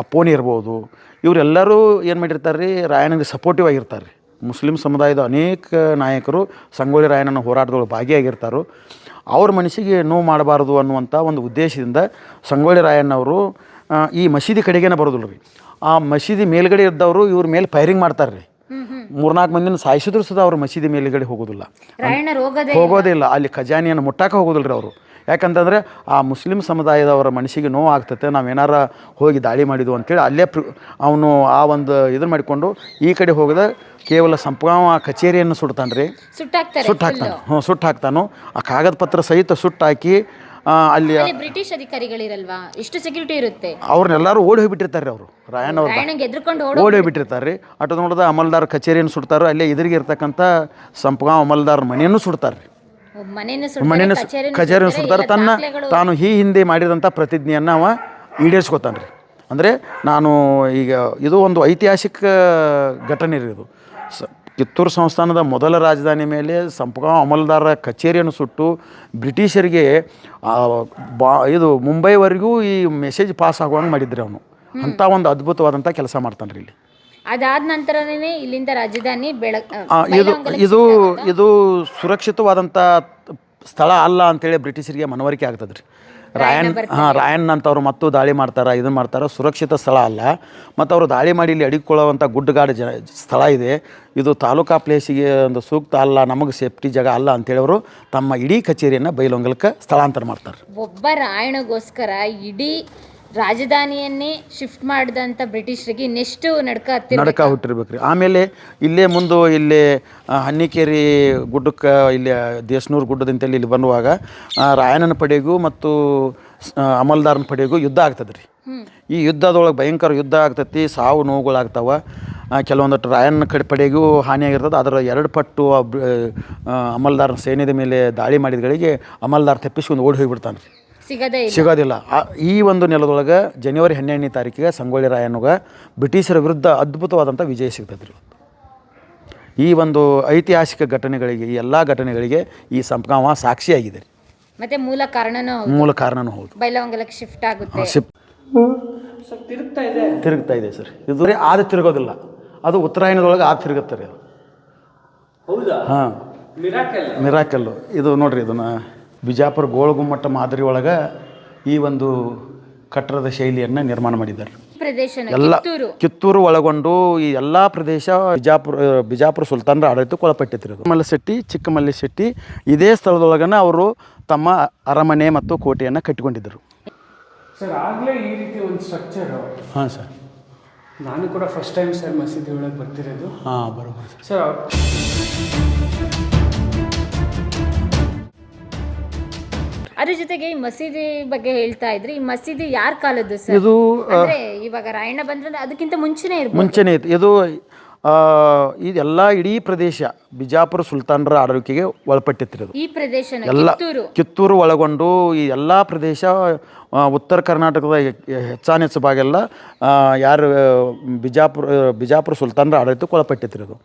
Speaker 2: ಅಪ್ಪೋನಿ ಇರ್ಬೋದು, ಇವರೆಲ್ಲರೂ ಏನು ಮಾಡಿರ್ತಾರೆ ರೀ, ರಾಯಣ್ಣನಿಗೆ ಸಪೋರ್ಟಿವ್ ಆಗಿರ್ತಾರೆ ರೀ. ಮುಸ್ಲಿಂ ಸಮುದಾಯದ ಅನೇಕ ನಾಯಕರು ಸಂಗೊಳ್ಳಿ ರಾಯಣ್ಣನ ಹೋರಾಟದೊಳಗೆ ಭಾಗಿಯಾಗಿರ್ತಾರೋ. ಅವ್ರ ಮನಸ್ಸಿಗೆ ನೋವು ಮಾಡಬಾರ್ದು ಅನ್ನುವಂಥ ಒಂದು ಉದ್ದೇಶದಿಂದ ಸಂಗೊಳ್ಳಿ ರಾಯಣ್ಣವರು ಈ ಮಸೀದಿ ಕಡೆಗೇನೆ ಬರೋದಿಲ್ಲ ರೀ. ಆ ಮಸೀದಿ ಮೇಲ್ಗಡೆ ಇದ್ದವರು ಇವ್ರ ಮೇಲೆ ಫೈರಿಂಗ್ ಮಾಡ್ತಾರೆ ರೀ. 3-4 ಮಂದಿನ ಸಾಯಿಸಿದ್ರು ಸಹ ಅವ್ರ ಮಸೀದಿ ಮೇಲ್ಗಡೆ ಹೋಗೋದಿಲ್ಲ, ಹೋಗೋದೇ ಇಲ್ಲ. ಅಲ್ಲಿ ಖಜಾನೆಯನ್ನು ಮುಟ್ಟಾಕ ಹೋಗೋದಿಲ್ಲ ರೀ ಅವರು. ಯಾಕಂತಂದರೆ ಆ ಮುಸ್ಲಿಂ ಸಮುದಾಯದವರ ಮನಸ್ಸಿಗೆ ನೋವು ಆಗ್ತೈತೆ, ನಾವೇನಾರ ಹೋಗಿ ದಾಳಿ ಮಾಡಿದ್ವು ಅಂತೇಳಿ ಅಲ್ಲೇ ಅವನು ಆ ಒಂದು ಇದನ್ನು ಮಾಡಿಕೊಂಡು ಈ ಕಡೆ ಹೋಗದ ಕೇವಲ ಸಂಪಗಾಂವ್ ಕಚೇರಿಯನ್ನು ಸುಡ್ತಾನೆ ರೀ, ಸುಟ್ಟು ಹಾಕ್ತಾನು. ಆ ಕಾಗದ ಪತ್ರ ಸಹಿತ ಸುಟ್ಟಾಕಿ ಅಲ್ಲಿ
Speaker 1: ಬ್ರಿಟಿಷ್ ಅಧಿಕಾರಿಗಳಿರಲ್ವಾ, ಎಷ್ಟು ಸೆಕ್ಯೂರಿಟಿ ಇರುತ್ತೆ,
Speaker 2: ಅವ್ರನ್ನೆಲ್ಲರೂ ಓಡಿ ಹೋಗಿಬಿಟ್ಟಿರ್ತಾರೆ ರೀ. ಅವರು ರಾಯಣ್ಣ ಓಡಿ ಹೋಗಿಬಿಟ್ಟಿರ್ತಾರೆ ರೀ. ಅಟ್ಟು ನೋಡಿದ ಅಮಲ್ದಾರ್ ಕಚೇರಿಯನ್ನು ಸುಡ್ತಾರೋ, ಅಲ್ಲೇ ಎದುರಿಗೆ ಇರ್ತಕ್ಕಂಥ ಸಂಪಗಾಂವ್ ಅಮಲ್ದಾರ್ ಮನೆಯನ್ನು ಸುಡ್ತಾರೆ ರೀ. ಮನೆಯನ್ನು ಕಚೇರಿಯನ್ನು ಸುಡ್ತಾರೆ. ತಾನು ಈ ಹಿಂದೆ ಮಾಡಿದಂಥ ಪ್ರತಿಜ್ಞೆಯನ್ನು ಅವ ಈಡೇರಿಸ್ಕೊತಾನೆ ರೀ. ಅಂದರೆ ನಾನು ಈಗ ಇದು ಒಂದು ಐತಿಹಾಸಿಕ ಘಟನೆ ರೀ. ಇದು ಕಿತ್ತೂರು ಸಂಸ್ಥಾನದ ಮೊದಲ ರಾಜಧಾನಿ ಮೇಲೆ ಸಂಪಗಾಂವ್ ಅಮಲ್ದಾರ ಕಚೇರಿಯನ್ನು ಸುಟ್ಟು ಬ್ರಿಟಿಷರಿಗೆ ಇದು ಮುಂಬೈವರೆಗೂ ಈ ಮೆಸೇಜ್ ಪಾಸ್ ಆಗುವಂಗೆ ಮಾಡಿದ್ರಿ ಅವನು. ಅಂಥ ಒಂದು ಅದ್ಭುತವಾದಂಥ ಕೆಲಸ ಮಾಡ್ತಾನೆ ರೀ ಇಲ್ಲಿ.
Speaker 1: ಅದಾದ ನಂತರನೇ ಇಲ್ಲಿಂದ ರಾಜಧಾನಿ
Speaker 2: ಇದು ಸುರಕ್ಷಿತವಾದಂಥ ಸ್ಥಳ ಅಲ್ಲ ಅಂತೇಳಿ ಬ್ರಿಟಿಷರಿಗೆ ಮನವರಿಕೆ ಆಗ್ತದೆ ರೀ. ರಾಯಣ್ಣ ಅಂತವ್ರು ಮತ್ತು ದಾಳಿ ಮಾಡ್ತಾರೆ, ಇದನ್ನು ಮಾಡ್ತಾರೆ, ಸುರಕ್ಷಿತ ಸ್ಥಳ ಅಲ್ಲ. ಮತ್ತು ಅವರು ದಾಳಿ ಮಾಡಿ ಇಲ್ಲಿ ಅಡಿಕೊಳ್ಳುವಂಥ ಗುಡ್ಡಗಾಡು ಸ್ಥಳ ಇದೆ, ಇದು ತಾಲೂಕಾ ಪ್ಲೇಸಿಗೆ ಒಂದು ಸೂಕ್ತ ಅಲ್ಲ, ನಮಗೆ ಸೇಫ್ಟಿ ಜಾಗ ಅಲ್ಲ ಅಂತೇಳಿ ಅವರು ತಮ್ಮ ಇಡೀ ಕಚೇರಿಯನ್ನು ಬೈಲಹೊಂಗಲಕ್ಕೆ ಸ್ಥಳಾಂತರ ಮಾಡ್ತಾರೆ.
Speaker 1: ಒಬ್ಬ ರಾಯಣ್ಣಗೋಸ್ಕರ ಇಡೀ ರಾಜಧಾನಿಯನ್ನೇ ಶಿಫ್ಟ್ ಮಾಡಿದಂಥ ಬ್ರಿಟಿಷರಿಗೆ ಇನ್ನೆಷ್ಟು ನಡಕ
Speaker 2: ಹುಟ್ಟಿರ್ಬೇಕು ರೀ. ಆಮೇಲೆ ಇಲ್ಲೇ ಮುಂದೆ ಇಲ್ಲೇ ಹನ್ನಿಕೇರಿ ಗುಡ್ಡಕ್ಕೆ ಇಲ್ಲಿ ದೇಶನೂರು ಗುಡ್ಡದಿಂತಲ್ಲಿ ಇಲ್ಲಿ ಬರುವಾಗ ರಾಯಣ್ಣನ ಪಡೆಗೂ ಮತ್ತು ಅಮಲ್ದಾರನ ಪಡೆಗೂ ಯುದ್ಧ ಆಗ್ತದೆ ರೀ. ಈ ಯುದ್ಧದೊಳಗೆ ಭಯಂಕರ ಯುದ್ಧ ಆಗ್ತೈತಿ, ಸಾವು ನೋವುಗಳಾಗ್ತಾವ. ಕೆಲವೊಂದಷ್ಟು ರಾಯಣ್ಣನ ಕಡೆ ಪಡೆಗೂ ಹಾನಿಯಾಗಿರ್ತದೆ. ಅದರ 2 ಪಟ್ಟು ಅಮಲ್ದಾರನ ಸೈನ್ಯದ ಮೇಲೆ ದಾಳಿ ಮಾಡಿದಗಳಿಗೆ ಅಮಲ್ದಾರ್ ತಪ್ಪಿಸ್ಕೊಂಡು ಓಡಿ ಹೋಗಿಬಿಡ್ತಾನೆ ರೀ, ಸಿಗೋದಿಲ್ಲ. ಈ ಒಂದು ನೆಲದೊಳಗೆ ಜನವರಿ 12ನೇ ತಾರೀಕಿಗೆ ಸಂಗೊಳ್ಳಿ ರಾಯಣ್ಣಗೆ ಬ್ರಿಟಿಷರ ವಿರುದ್ಧ ಅದ್ಭುತವಾದಂಥ ವಿಜಯ ಸಿಗ್ತದೆ ರೀ. ಈ ಒಂದು ಐತಿಹಾಸಿಕ ಘಟನೆಗಳಿಗೆ, ಈ ಎಲ್ಲ ಘಟನೆಗಳಿಗೆ ಈ ಸಂಪಗಾಂವ ಸಾಕ್ಷಿಯಾಗಿದೆ.
Speaker 1: ಮತ್ತೆ ಮೂಲ ಕಾರಣನೂ ಹೌದು. ಬೈಲಹೊಂಗಲಕ್ಕೆ ಶಿಫ್ಟ್ ಆಗುತ್ತೆ, ತಿರುಗ್ತಾ ಇದೆ ಸರ್. ಇದು ಆದ ತಿರುಗೋದಿಲ್ಲ, ಅದು ಉತ್ತರಾಯಣದೊಳಗೆ ಆದ ತಿರುಗುತ್ತೆ ರೀ. ಹಾಂ, ಮಿರಾಕಲ್ಲು. ಇದು ನೋಡ್ರಿ, ಇದನ್ನು ಬಿಜಾಪುರ ಗೋಳಗುಮ್ಮಟ ಮಾದರಿ ಒಳಗೆ ಈ ಒಂದು ಕಟ್ಟಡದ ಶೈಲಿಯನ್ನು ನಿರ್ಮಾಣ ಮಾಡಿದ್ದಾರೆ. ಎಲ್ಲ ಕಿತ್ತೂರು ಒಳಗೊಂಡು ಈ ಎಲ್ಲ ಪ್ರದೇಶ ಬಿಜಾಪುರ ಸುಲ್ತಾನರ ಆಡಳಿತಕ್ಕೆ ಒಳಪಟ್ಟಿತ್ತು. ಮಲ್ಲಶೆಟ್ಟಿ, ಚಿಕ್ಕಮಲ್ಲಿಶೆಟ್ಟಿ ಇದೇ ಸ್ಥಳದೊಳಗನ ಅವರು ತಮ್ಮ ಅರಮನೆ ಮತ್ತು ಕೋಟೆಯನ್ನು ಕಟ್ಟಿಕೊಂಡಿದ್ದರು.
Speaker 5: ಸರ್, ಆಗಲೇ ಈ ರೀತಿ ಒಂದು ಸ್ಟ್ರಕ್ಚರ್.
Speaker 2: ಹಾಂ ಸರ್,
Speaker 5: ನಾನು ಕೂಡ ಫಸ್ಟ್ ಟೈಮ್ ಸರ್ ಮಸೀದಿ ಒಳಗೆ ಬರ್ತಿರೋದು.
Speaker 2: ಹಾಂ, ಬರೋಬರ್
Speaker 5: ಸರ್.
Speaker 1: ಅದ್ರ ಜೊತೆಗೆ ಈ ಮಸೀದಿ ಬಗ್ಗೆ ಹೇಳ್ತಾ ಇದ್ರಿ. ಈ ಮಸೀದಿ ಯಾರ ಕಾಲದ್ದು ಸರ್?
Speaker 2: ಇದು
Speaker 1: ಇವಾಗ ರಾಯಣ್ಣ ಬಂದ್ರೆ ಅದಕ್ಕಿಂತ ಮುಂಚೆನೇ
Speaker 2: ಇತ್ತು. ಇದು ಇದೆಲ್ಲ ಇಡೀ ಪ್ರದೇಶ ಬಿಜಾಪುರ ಸುಲ್ತಾನರ ಆಳ್ವಿಕೆಗೆ ಒಳಪಟ್ಟಿತ್ತು.
Speaker 1: ಈ ಪ್ರದೇಶ
Speaker 2: ಎಲ್ಲ ಕಿತ್ತೂರು ಒಳಗೊಂಡು ಈ ಎಲ್ಲ ಪ್ರದೇಶ ಉತ್ತರ ಕರ್ನಾಟಕದ ಹೆಚ್ಚಾನೆಚ್ಚು ಭಾಗೆಲ್ಲ ಯಾರು ಬಿಜಾಪುರ ಸುಲ್ತಾನರ ಆಡಳಿತಕ್ಕೆ ಒಳಪಟ್ಟಿತ್ತು.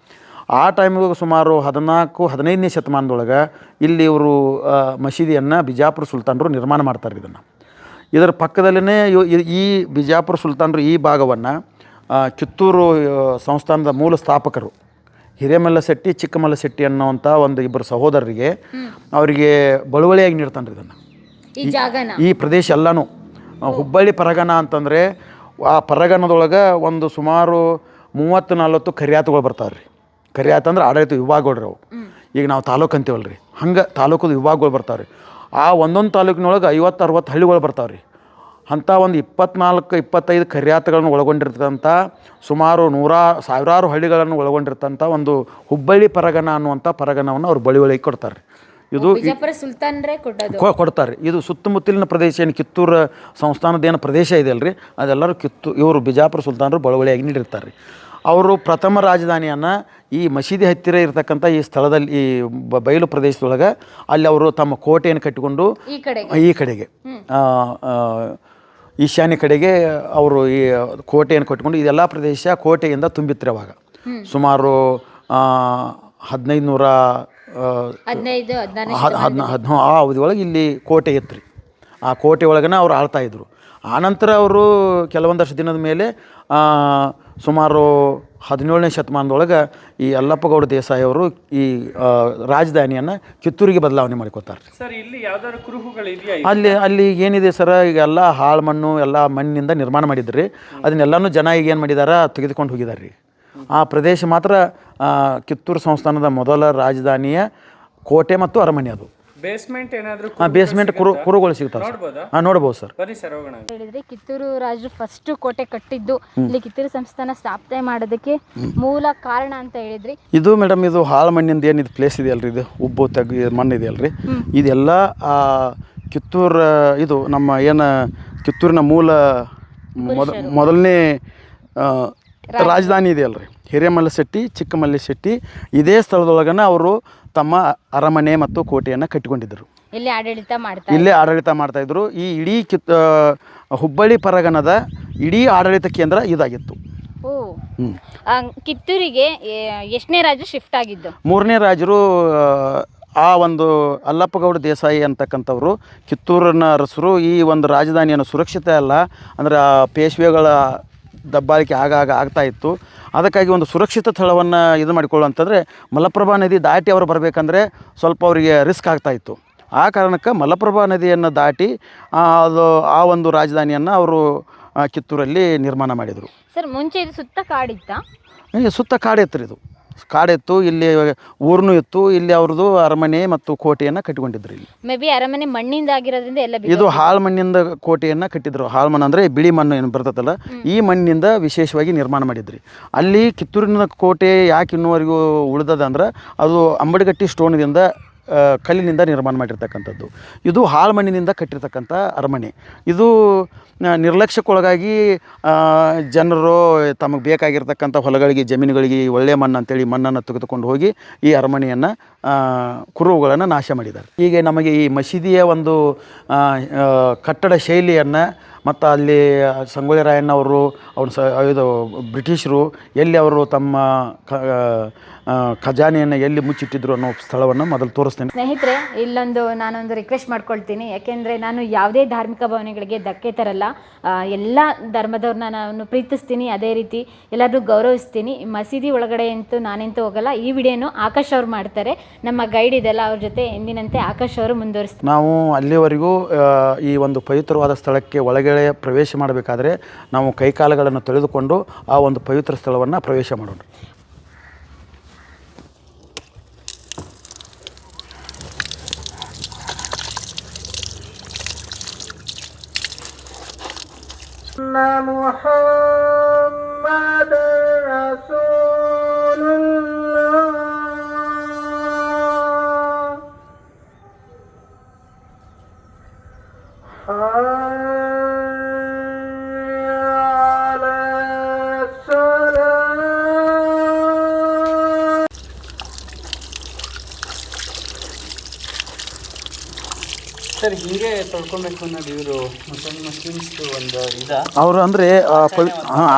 Speaker 2: ಆ ಟೈಮಿಗೆ ಸುಮಾರು 14-15ನೇ ಶತಮಾನದೊಳಗೆ ಇಲ್ಲಿ ಇವರು ಮಸೀದಿಯನ್ನು ಬಿಜಾಪುರ ಸುಲ್ತಾನರು ನಿರ್ಮಾಣ ಮಾಡ್ತಾರೆ. ಇದರ ಪಕ್ಕದಲ್ಲೇ ಈ ಬಿಜಾಪುರ ಸುಲ್ತಾನರು ಈ ಭಾಗವನ್ನು ಕಿತ್ತೂರು ಸಂಸ್ಥಾನದ ಮೂಲ ಸ್ಥಾಪಕರು ಹಿರೇಮಲ್ಲಶೆಟ್ಟಿ, ಚಿಕ್ಕಮಲ್ಲಶೆಟ್ಟಿ ಅನ್ನೋವಂಥ ಇಬ್ಬರು ಸಹೋದರರಿಗೆ ಅವರಿಗೆ ಬಳುವಳಿಯಾಗಿ ನೀಡ್ತಾನೆ ರೀ ಇದನ್ನು. ಈ ಪ್ರದೇಶ ಎಲ್ಲನೂ ಹುಬ್ಬಳ್ಳಿ ಪರಗಣ ಅಂತಂದರೆ ಆ ಪರಗಣದೊಳಗೆ ಒಂದು ಸುಮಾರು 30-40 ಕರಿಯಾತಗಳು ಬರ್ತಾವೆ ರೀ. ಕರಿಯಾತ ಅಂದ್ರೆ ಆಡಳಿತ ವಿಭಾಗಗಳು ರೀ. ಅವು ಈಗ ನಾವು ತಾಲೂಕು ಅಂತೀವಲ್ಲ ರೀ, ಹಂಗೆ ತಾಲೂಕದ ವಿಭಾಗಗಳು ಬರ್ತಾವೆ ರೀ. ಆ ಒಂದೊಂದು ತಾಲೂಕಿನೊಳಗೆ 50-60 ಹಳ್ಳಿಗಳು ಬರ್ತಾವೆ ರೀ. ಅಂಥ ಒಂದು 24-25 ಕರಿಯಾತಗಳನ್ನು ಒಳಗೊಂಡಿರ್ತಕ್ಕಂಥ ಸುಮಾರು ಸಾವಿರಾರು ಹಳ್ಳಿಗಳನ್ನು ಒಳಗೊಂಡಿರ್ತಂಥ ಒಂದು ಹುಬ್ಬಳ್ಳಿ ಪರಗಣ ಅನ್ನುವಂಥ ಪರಗಣವನ್ನು ಅವ್ರು ಬಳುವಳಿಗೆ ಕೊಡ್ತಾರೆ. ಇದು
Speaker 1: ಬಿಜಾಪುರ ಸುಲ್ತಾನ್ರೇ ಕೊಟ್ಟದು.
Speaker 2: ಕೊಡ್ತಾರೆ. ಇದು ಸುತ್ತಮುತ್ತಲಿನ ಪ್ರದೇಶ ಏನು ಕಿತ್ತೂರು ಸಂಸ್ಥಾನದ ಏನು ಪ್ರದೇಶ ಇದೆ ಅಲ್ರಿ, ಅದೆಲ್ಲರೂ ಇವರು ಬಿಜಾಪುರ ಸುಲ್ತಾನರು ಬಳುವಳಿಯಾಗಿ ನೀಡಿರ್ತಾರೆ ರೀ. ಅವರು ಪ್ರಥಮ ರಾಜಧಾನಿಯನ್ನು ಈ ಮಸೀದಿ ಹತ್ತಿರ ಇರತಕ್ಕಂಥ ಈ ಸ್ಥಳದಲ್ಲಿ, ಈ ಬಯಲು ಪ್ರದೇಶದೊಳಗೆ ಅಲ್ಲಿ ಅವರು ತಮ್ಮ ಕೋಟೆಯನ್ನು ಕಟ್ಟಿಕೊಂಡು ಈ ಕಡೆಗೆ ಈಶಾನ್ಯ ಕಡೆಗೆ ಅವರು ಈ ಕೋಟೆಯನ್ನು ಕಟ್ಟಿಕೊಂಡು ಇದೆಲ್ಲ ಪ್ರದೇಶ ಕೋಟೆಯಿಂದ ತುಂಬಿತ್ತು ಅವಾಗ. ಸುಮಾರು 1500 ಆ ಅವಧಿಯೊಳಗೆ ಇಲ್ಲಿ ಕೋಟೆ ಇತ್ತು ರೀ. ಆ ಕೋಟೆ ಒಳಗನ ಅವ್ರು ಆಳ್ತಾಯಿದ್ರು. ಆನಂತರ ಅವರು ಕೆಲವೊಂದಷ್ಟು ದಿನದ ಮೇಲೆ ಸುಮಾರು 17ನೇ ಶತಮಾನದೊಳಗೆ ಈ ಯಲ್ಲಪ್ಪಗೌಡ ದೇಸಾಯಿ ಅವರು ಈ ರಾಜಧಾನಿಯನ್ನು ಕಿತ್ತೂರಿಗೆ ಬದಲಾವಣೆ ಮಾಡಿಕೊತಾರೆ.
Speaker 5: ಸರ್ ಇಲ್ಲಿ ಯಾವ್ದಾದ್ರು ಕುರುಹುಗಳು ಇದೆಯಾ?
Speaker 2: ಅಲ್ಲಿ ಏನಿದೆ ಸರ್, ಈಗ ಎಲ್ಲ ಹಾಳು ಮಣ್ಣು ಎಲ್ಲ ಮಣ್ಣಿನಿಂದ ನಿರ್ಮಾಣ ಮಾಡಿದ್ರಿ. ಅದನ್ನೆಲ್ಲನೂ ಜನ ಈಗ ಏನು ಮಾಡಿದಾರ, ತೆಗೆದುಕೊಂಡು ಹೋಗಿದ್ದಾರೆ ರೀ. ಆ ಪ್ರದೇಶ ಮಾತ್ರ ಕಿತ್ತೂರು ಸಂಸ್ಥಾನದ ಮೊದಲ ರಾಜಧಾನಿಯ ಕೋಟೆ ಮತ್ತು ಅರಮನೆ. ಅದು
Speaker 5: ಬೇಸ್ಮೆಂಟ್ ಏನಾದರೂ
Speaker 2: ಬೇಸ್ಮೆಂಟ್ ಕುರುಗಳು ಸಿಗ್ತಾವೆ. ನೋಡ್ಬೋದು ಸರ್.
Speaker 5: ಬನ್ನಿ ಸರ್ ಹೋಗೋಣ.
Speaker 1: ಹೇಳಿದ್ರೆ ಕಿತ್ತೂರು ರಾಜರು ಫಸ್ಟ್ ಕೋಟೆ ಕಟ್ಟಿದ್ದು, ಇಲ್ಲಿ ಕಿತ್ತೂರು ಸಂಸ್ಥಾನ ಸ್ಥಾಪನೆ ಮಾಡೋದಕ್ಕೆ ಮೂಲ ಕಾರಣ ಅಂತ ಹೇಳಿದ್ರಿ.
Speaker 2: ಇದು ಮೇಡಮ್, ಇದು ಹಾಳು ಮಣ್ಣಿಂದ ಏನಿದು ಪ್ಲೇಸ್ ಇದೆಯಲ್ರಿ, ಇದು ಉಬ್ಬು ಮಣ್ಣು ಇದೆಯಲ್ರಿ, ಇದೆಲ್ಲ ಕಿತ್ತೂರು, ಇದು ನಮ್ಮ ಏನು ಕಿತ್ತೂರಿನ ಮೂಲ ಮೊದಲನೇ ರಾಜಧಾನಿ ಇದೆಯಲ್ರಿ, ಹಿರೇಮಲ್ಲಶೆಟ್ಟಿ, ಚಿಕ್ಕಮಲ್ಲಶೆಟ್ಟಿ, ಇದೇ ಸ್ಥಳದೊಳಗನ ಅವರು ತಮ್ಮ ಅರಮನೆ ಮತ್ತು ಕೋಟೆಯನ್ನು ಕಟ್ಟಿಕೊಂಡಿದ್ದರು.
Speaker 1: ಇಲ್ಲೇ
Speaker 2: ಆಡಳಿತ ಮಾಡ್ತಾಯಿದ್ರು. ಈ ಇಡೀ ಹುಬ್ಬಳ್ಳಿ ಪರಗಣದ ಇಡೀ ಆಡಳಿತ ಕೇಂದ್ರ ಇದಾಗಿತ್ತು.
Speaker 1: ಕಿತ್ತೂರಿಗೆ ಎಷ್ಟನೇ ರಾಜರು ಶಿಫ್ಟ್ ಆಗಿದ್ದು?
Speaker 2: 3ನೇ ರಾಜರು. ಆ ಒಂದು ಅಲ್ಲಪ್ಪಗೌಡ ದೇಸಾಯಿ ಅಂತಕ್ಕಂಥವ್ರು ಕಿತ್ತೂರಿನ ಅರಸರು ಈ ಒಂದು ರಾಜಧಾನಿಯನ್ನು ಸುರಕ್ಷಿತ ಅಲ್ಲ, ಅಂದರೆ ಪೇಶ್ವೆಗಳ ದಬ್ಬಾಳಿಕೆ ಆಗಾಗ ಆಗ್ತಾಯಿತ್ತು. ಅದಕ್ಕಾಗಿ ಒಂದು ಸುರಕ್ಷಿತ ಸ್ಥಳವನ್ನು ಇದು ಮಾಡಿಕೊಳ್ಳುವಂತಂದರೆ ಮಲಪ್ರಭಾ ನದಿ ದಾಟಿ ಅವರು ಬರಬೇಕಂದ್ರೆ ಸ್ವಲ್ಪ ಅವರಿಗೆ ರಿಸ್ಕ್ ಆಗ್ತಾಯಿತ್ತು. ಆ ಕಾರಣಕ್ಕೆ ಮಲಪ್ರಭಾ ನದಿಯನ್ನು ದಾಟಿ ಅದು ಆ ಒಂದು ರಾಜಧಾನಿಯನ್ನು ಅವರು ಕಿತ್ತೂರಲ್ಲಿ ನಿರ್ಮಾಣ ಮಾಡಿದರು.
Speaker 1: ಸರ್ ಮುಂಚೆ ಇದು ಸುತ್ತ ಕಾಡಿತ್ತಾ?
Speaker 2: ಸುತ್ತ ಕಾಡಿತ್ತು ರೀ. ಇದು ಕಾಡಿತ್ತು, ಇಲ್ಲಿ ಊರ್ನೂ ಇತ್ತು. ಇಲ್ಲಿ ಅವ್ರದ್ದು ಅರಮನೆ ಮತ್ತು ಕೋಟೆಯನ್ನು ಕಟ್ಟಿಕೊಂಡಿದ್ರು. ಇಲ್ಲಿ
Speaker 1: ಮೇ ಬಿ ಅರಮನೆ ಮಣ್ಣಿಂದ ಆಗಿರೋದ್ರಿಂದ ಎಲ್ಲ
Speaker 2: ಇದು ಹಾಳು ಮಣ್ಣಿಂದ ಕೋಟೆಯನ್ನು ಕಟ್ಟಿದ್ರು. ಹಾಳು ಮಣ್ಣು ಅಂದರೆ ಬಿಳಿ ಮಣ್ಣು ಏನು ಬರ್ತದಲ್ಲ, ಈ ಮಣ್ಣಿನಿಂದ ವಿಶೇಷವಾಗಿ ನಿರ್ಮಾಣ ಮಾಡಿದ್ರಿ. ಅಲ್ಲಿ ಕಿತ್ತೂರಿನ ಕೋಟೆ ಯಾಕೆ ಇನ್ನೂವರೆಗೂ ಉಳಿದದ ಅಂದ್ರೆ ಅದು ಅಂಬಡಗಟ್ಟಿ ಸ್ಟೋನ್ದಿಂದ ಕಲ್ಲಿನಿಂದ ನಿರ್ಮಾಣ ಮಾಡಿರ್ತಕ್ಕಂಥದ್ದು. ಇದು ಹಾಳು ಮಣ್ಣಿನಿಂದ ಕಟ್ಟಿರ್ತಕ್ಕಂಥ ಅರಮನೆ. ಇದು ನಿರ್ಲಕ್ಷ್ಯಕ್ಕೊಳಗಾಗಿ ಜನರು ತಮಗೆ ಬೇಕಾಗಿರ್ತಕ್ಕಂಥ ಹೊಲಗಳಿಗೆ, ಜಮೀನುಗಳಿಗೆ ಒಳ್ಳೆಯ ಮಣ್ಣು ಅಂತೇಳಿ ಮಣ್ಣನ್ನು ತೆಗೆದುಕೊಂಡು ಹೋಗಿ ಈ ಅರಮನೆಯನ್ನು ಕುರುಹುಗಳನ್ನು ನಾಶ ಮಾಡಿದ್ದಾರೆ. ಹೀಗೆ ನಮಗೆ ಈ ಮಸೀದಿಯ ಒಂದು ಕಟ್ಟಡ ಶೈಲಿಯನ್ನು ಮತ್ತು ಅಲ್ಲಿ ಸಂಗೊಳ್ಳಿ ರಾಯಣ್ಣವರು ಇದು ಬ್ರಿಟಿಷರು ಎಲ್ಲಿ ಅವರು ತಮ್ಮ ಖಜಾನೆಯನ್ನು ಎಲ್ಲಿ ಮುಚ್ಚಿಟ್ಟಿದ್ರು ಅನ್ನೋ ಸ್ಥಳವನ್ನು ಮೊದಲು ತೋರಿಸ್ತೇನೆ.
Speaker 1: ಸ್ನೇಹಿತರೆ, ನಾನೊಂದು ರಿಕ್ವೆಸ್ಟ್ ಮಾಡ್ಕೊಳ್ತೀನಿ. ಯಾಕೆಂದರೆ ನಾನು ಯಾವುದೇ ಧಾರ್ಮಿಕ ಭಾವನೆಗಳಿಗೆ ಧಕ್ಕೆ ತರಲ್ಲ. ಎಲ್ಲ ಧರ್ಮದವ್ರನ್ನ ನಾನು ಪ್ರೀತಿಸ್ತೀನಿ, ಅದೇ ರೀತಿ ಎಲ್ಲರೂ ಗೌರವಿಸ್ತೀನಿ. ಮಸೀದಿ ಒಳಗಡೆ ನಾನಂತೂ ಹೋಗಲ್ಲ. ಈ ವಿಡಿಯೋನು ಆಕಾಶ್ ಅವ್ರು ಮಾಡ್ತಾರೆ, ನಮ್ಮ ಗೈಡ್ ಇದೆಲ್ಲ, ಅವ್ರ ಜೊತೆ ಎಂದಿನಂತೆ ಆಕಾಶ್ ಅವರು ಮುಂದುವರಿಸ್ತಾರೆ.
Speaker 2: ನಾವು ಅಲ್ಲಿವರೆಗೂ ಈ ಒಂದು ಪವಿತ್ರವಾದ ಸ್ಥಳಕ್ಕೆ ಒಳಗಡೆ ಪ್ರವೇಶ ಮಾಡಬೇಕಾದ್ರೆ ನಾವು ಕೈಕಾಲುಗಳನ್ನು ತೊಳೆದುಕೊಂಡು ಆ ಒಂದು ಪವಿತ್ರ ಸ್ಥಳವನ್ನು ಪ್ರವೇಶ ಮಾಡೋಣ.
Speaker 6: ಮುಹಮ್ಮದ್ ರಸೂಲುಲ್ಲಾಹ್
Speaker 5: ಸರ್ ಹಿಂಗೆ ತೊಳ್ಕೊಬೇಕು ಅನ್ನೋದು ಇವರು ಮುಸ್ಲಿಮ್ಸ್ದು ಒಂದು
Speaker 2: ಅವರು ಅಂದರೆ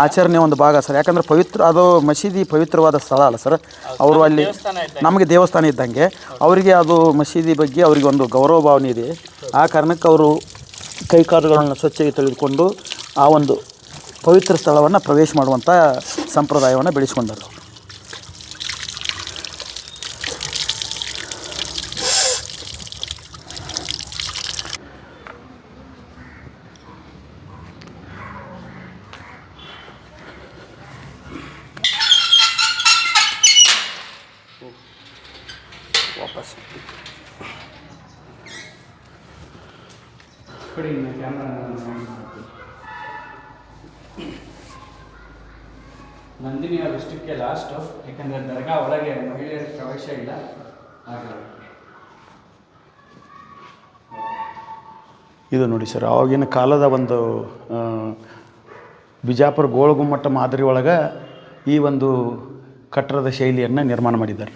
Speaker 2: ಆಚರಣೆ ಒಂದು ಭಾಗ ಸರ್. ಯಾಕಂದರೆ ಅದು ಮಸೀದಿ ಪವಿತ್ರವಾದ ಸ್ಥಳ ಅಲ್ಲ ಸರ್. ಅವರು ಅಲ್ಲಿ ನಮಗೆ ದೇವಸ್ಥಾನ ಇದ್ದಂಗೆ ಅವರಿಗೆ ಅದು ಮಸೀದಿ ಬಗ್ಗೆ ಅವರಿಗೆ ಒಂದು ಗೌರವ ಭಾವನೆ ಇದೆ. ಆ ಕಾರಣಕ್ಕೆ ಅವರು ಕೈಕಾಲುಗಳನ್ನು ಸ್ವಚ್ಛಗೆ ತೆಗೆದುಕೊಂಡು ಆ ಒಂದು ಪವಿತ್ರ ಸ್ಥಳವನ್ನು ಪ್ರವೇಶ ಮಾಡುವಂಥ ಸಂಪ್ರದಾಯವನ್ನು ಬೆಳೆಸ್ಕೊಂಡರು.
Speaker 5: ವಾಪಸ್ ಕೊಡಿ ಕ್ಯಾಮ್ರಾ. ನಂದಿನಿ ಅವರಿಷ್ಟಕ್ಕೆ ಲಾಸ್ಟು, ಯಾಕಂದರೆ ದರ್ಗಾ ಒಳಗೆ ಮಹಿಳೆಯರ ಪ್ರವೇಶ ಇಲ್ಲ. ಹಾಗೆ
Speaker 2: ಇದು ನೋಡಿ ಸರ್, ಆವಾಗಿನ ಕಾಲದ ಒಂದು ಬಿಜಾಪುರ ಗೋಳಗುಮ್ಮಟ ಮಾದರಿ ಒಳಗೆ ಈ ಒಂದು ಕಟ್ಟಡದ ಶೈಲಿಯನ್ನು ನಿರ್ಮಾಣ ಮಾಡಿದ್ದಾರೆ.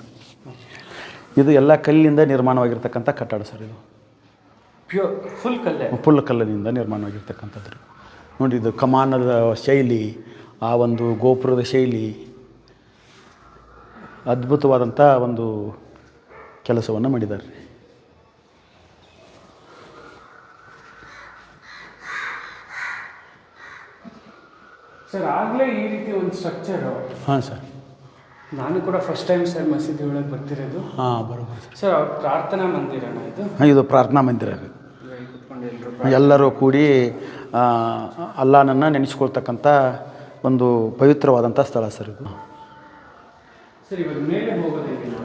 Speaker 2: ಇದು ಎಲ್ಲ ಕಲ್ಲಿನಿಂದ ನಿರ್ಮಾಣವಾಗಿರ್ತಕ್ಕಂಥ ಕಟ್ಟಡ ಸರ್. ಇದು
Speaker 5: ಪ್ಯೂರ್
Speaker 2: ಫುಲ್ ಕಲ್ಲಿನಿಂದ ನಿರ್ಮಾಣವಾಗಿರ್ತಕ್ಕಂಥದ್ದು ನೋಡಿ. ಇದು ಕಮಾನದ ಶೈಲಿ, ಆ ಒಂದು ಗೋಪುರದ ಶೈಲಿ, ಅದ್ಭುತವಾದಂಥ ಒಂದು ಕೆಲಸವನ್ನು ಮಾಡಿದ್ದಾರೆ.
Speaker 5: ಸರ್ ಆಗಲೇ ಈ ರೀತಿ ಒಂದು ಸ್ಟ್ರಕ್ಚರು.
Speaker 2: ಹಾಂ ಸರ್,
Speaker 5: ನಾನು ಕೂಡ ಫಸ್ಟ್ ಟೈಮ್ ಸರ್ ಮಸೀದಿ ಒಳಗೆ ಬರ್ತಿರೋದು.
Speaker 2: ಹಾಂ ಬರೋಬರ್ ಸರ್.
Speaker 5: ಸರ್ ಪ್ರಾರ್ಥನಾ ಮಂದಿರನ ಇದು?
Speaker 2: ಹಾಂ, ಇದು ಪ್ರಾರ್ಥನಾ ಮಂದಿರ.
Speaker 5: ಕುತ್ಕೊಂಡು
Speaker 2: ಎಲ್ಲರೂ ಕೂಡಿ ಅಲ್ಲಾನನ್ನು ನೆನೆಸ್ಕೊಳ್ತಕ್ಕಂಥ ಒಂದು ಪವಿತ್ರವಾದಂಥ ಸ್ಥಳ ಸರ್ ಇದು.
Speaker 5: ಸರ್ ಇವಾಗ ಮೇಲೆ ಹೋಗೋದಿಲ್ಲ.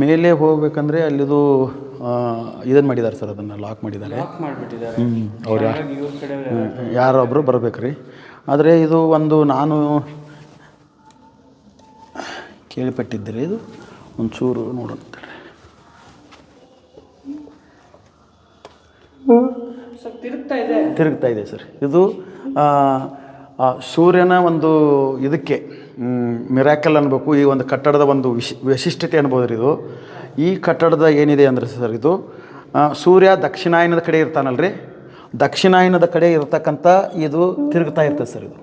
Speaker 2: ಮೇಲೆ ಹೋಗ್ಬೇಕಂದ್ರೆ ಅಲ್ಲಿದು ಇದನ್ನು ಮಾಡಿದ್ದಾರೆ ಸರ್, ಅದನ್ನು ಲಾಕ್ ಮಾಡಿದ್ದಾರೆ.
Speaker 5: ಲಾಕ್ ಮಾಡಿಬಿಟ್ಟಿದ್ದಾರೆ.
Speaker 2: ಅವ್ರು
Speaker 5: ಇವ್ರ ಕಡೆ
Speaker 2: ಯಾರೊಬ್ಬರು ಬರ್ಬೇಕು ರೀ. ಆದರೆ ಇದು ಒಂದು ನಾನು ಕೇಳಿಪಟ್ಟಿದ್ದರೆ ಇದು ಒಂಚೂರು ನೋಡುತ್ತೆ.
Speaker 5: ಸರ್
Speaker 2: ತಿರುಗ್ತಾ ಇದೆ ಸರ್. ಇದು ಸೂರ್ಯನ ಒಂದು ಇದಕ್ಕೆ ಮಿರಾಕಲ್ ಅನ್ಬೇಕು. ಈ ಒಂದು ಕಟ್ಟಡದ ಒಂದು ವಿಶಿಷ್ಟತೆ ಅನ್ಬೋದು ರೀ ಇದು. ಈ ಕಟ್ಟಡದ ಏನಿದೆ ಅಂದರೆ ಸರ್, ಇದು ಸೂರ್ಯ ದಕ್ಷಿಣಾಯನದ ಕಡೆ ಇರ್ತಾನಲ್ರಿ, ದಕ್ಷಿಣಾಯನದ ಕಡೆ ಇರ್ತಕ್ಕಂಥ ಇದು ತಿರುಗ್ತಾ ಇರ್ತದೆ ಸರ್. ಇದು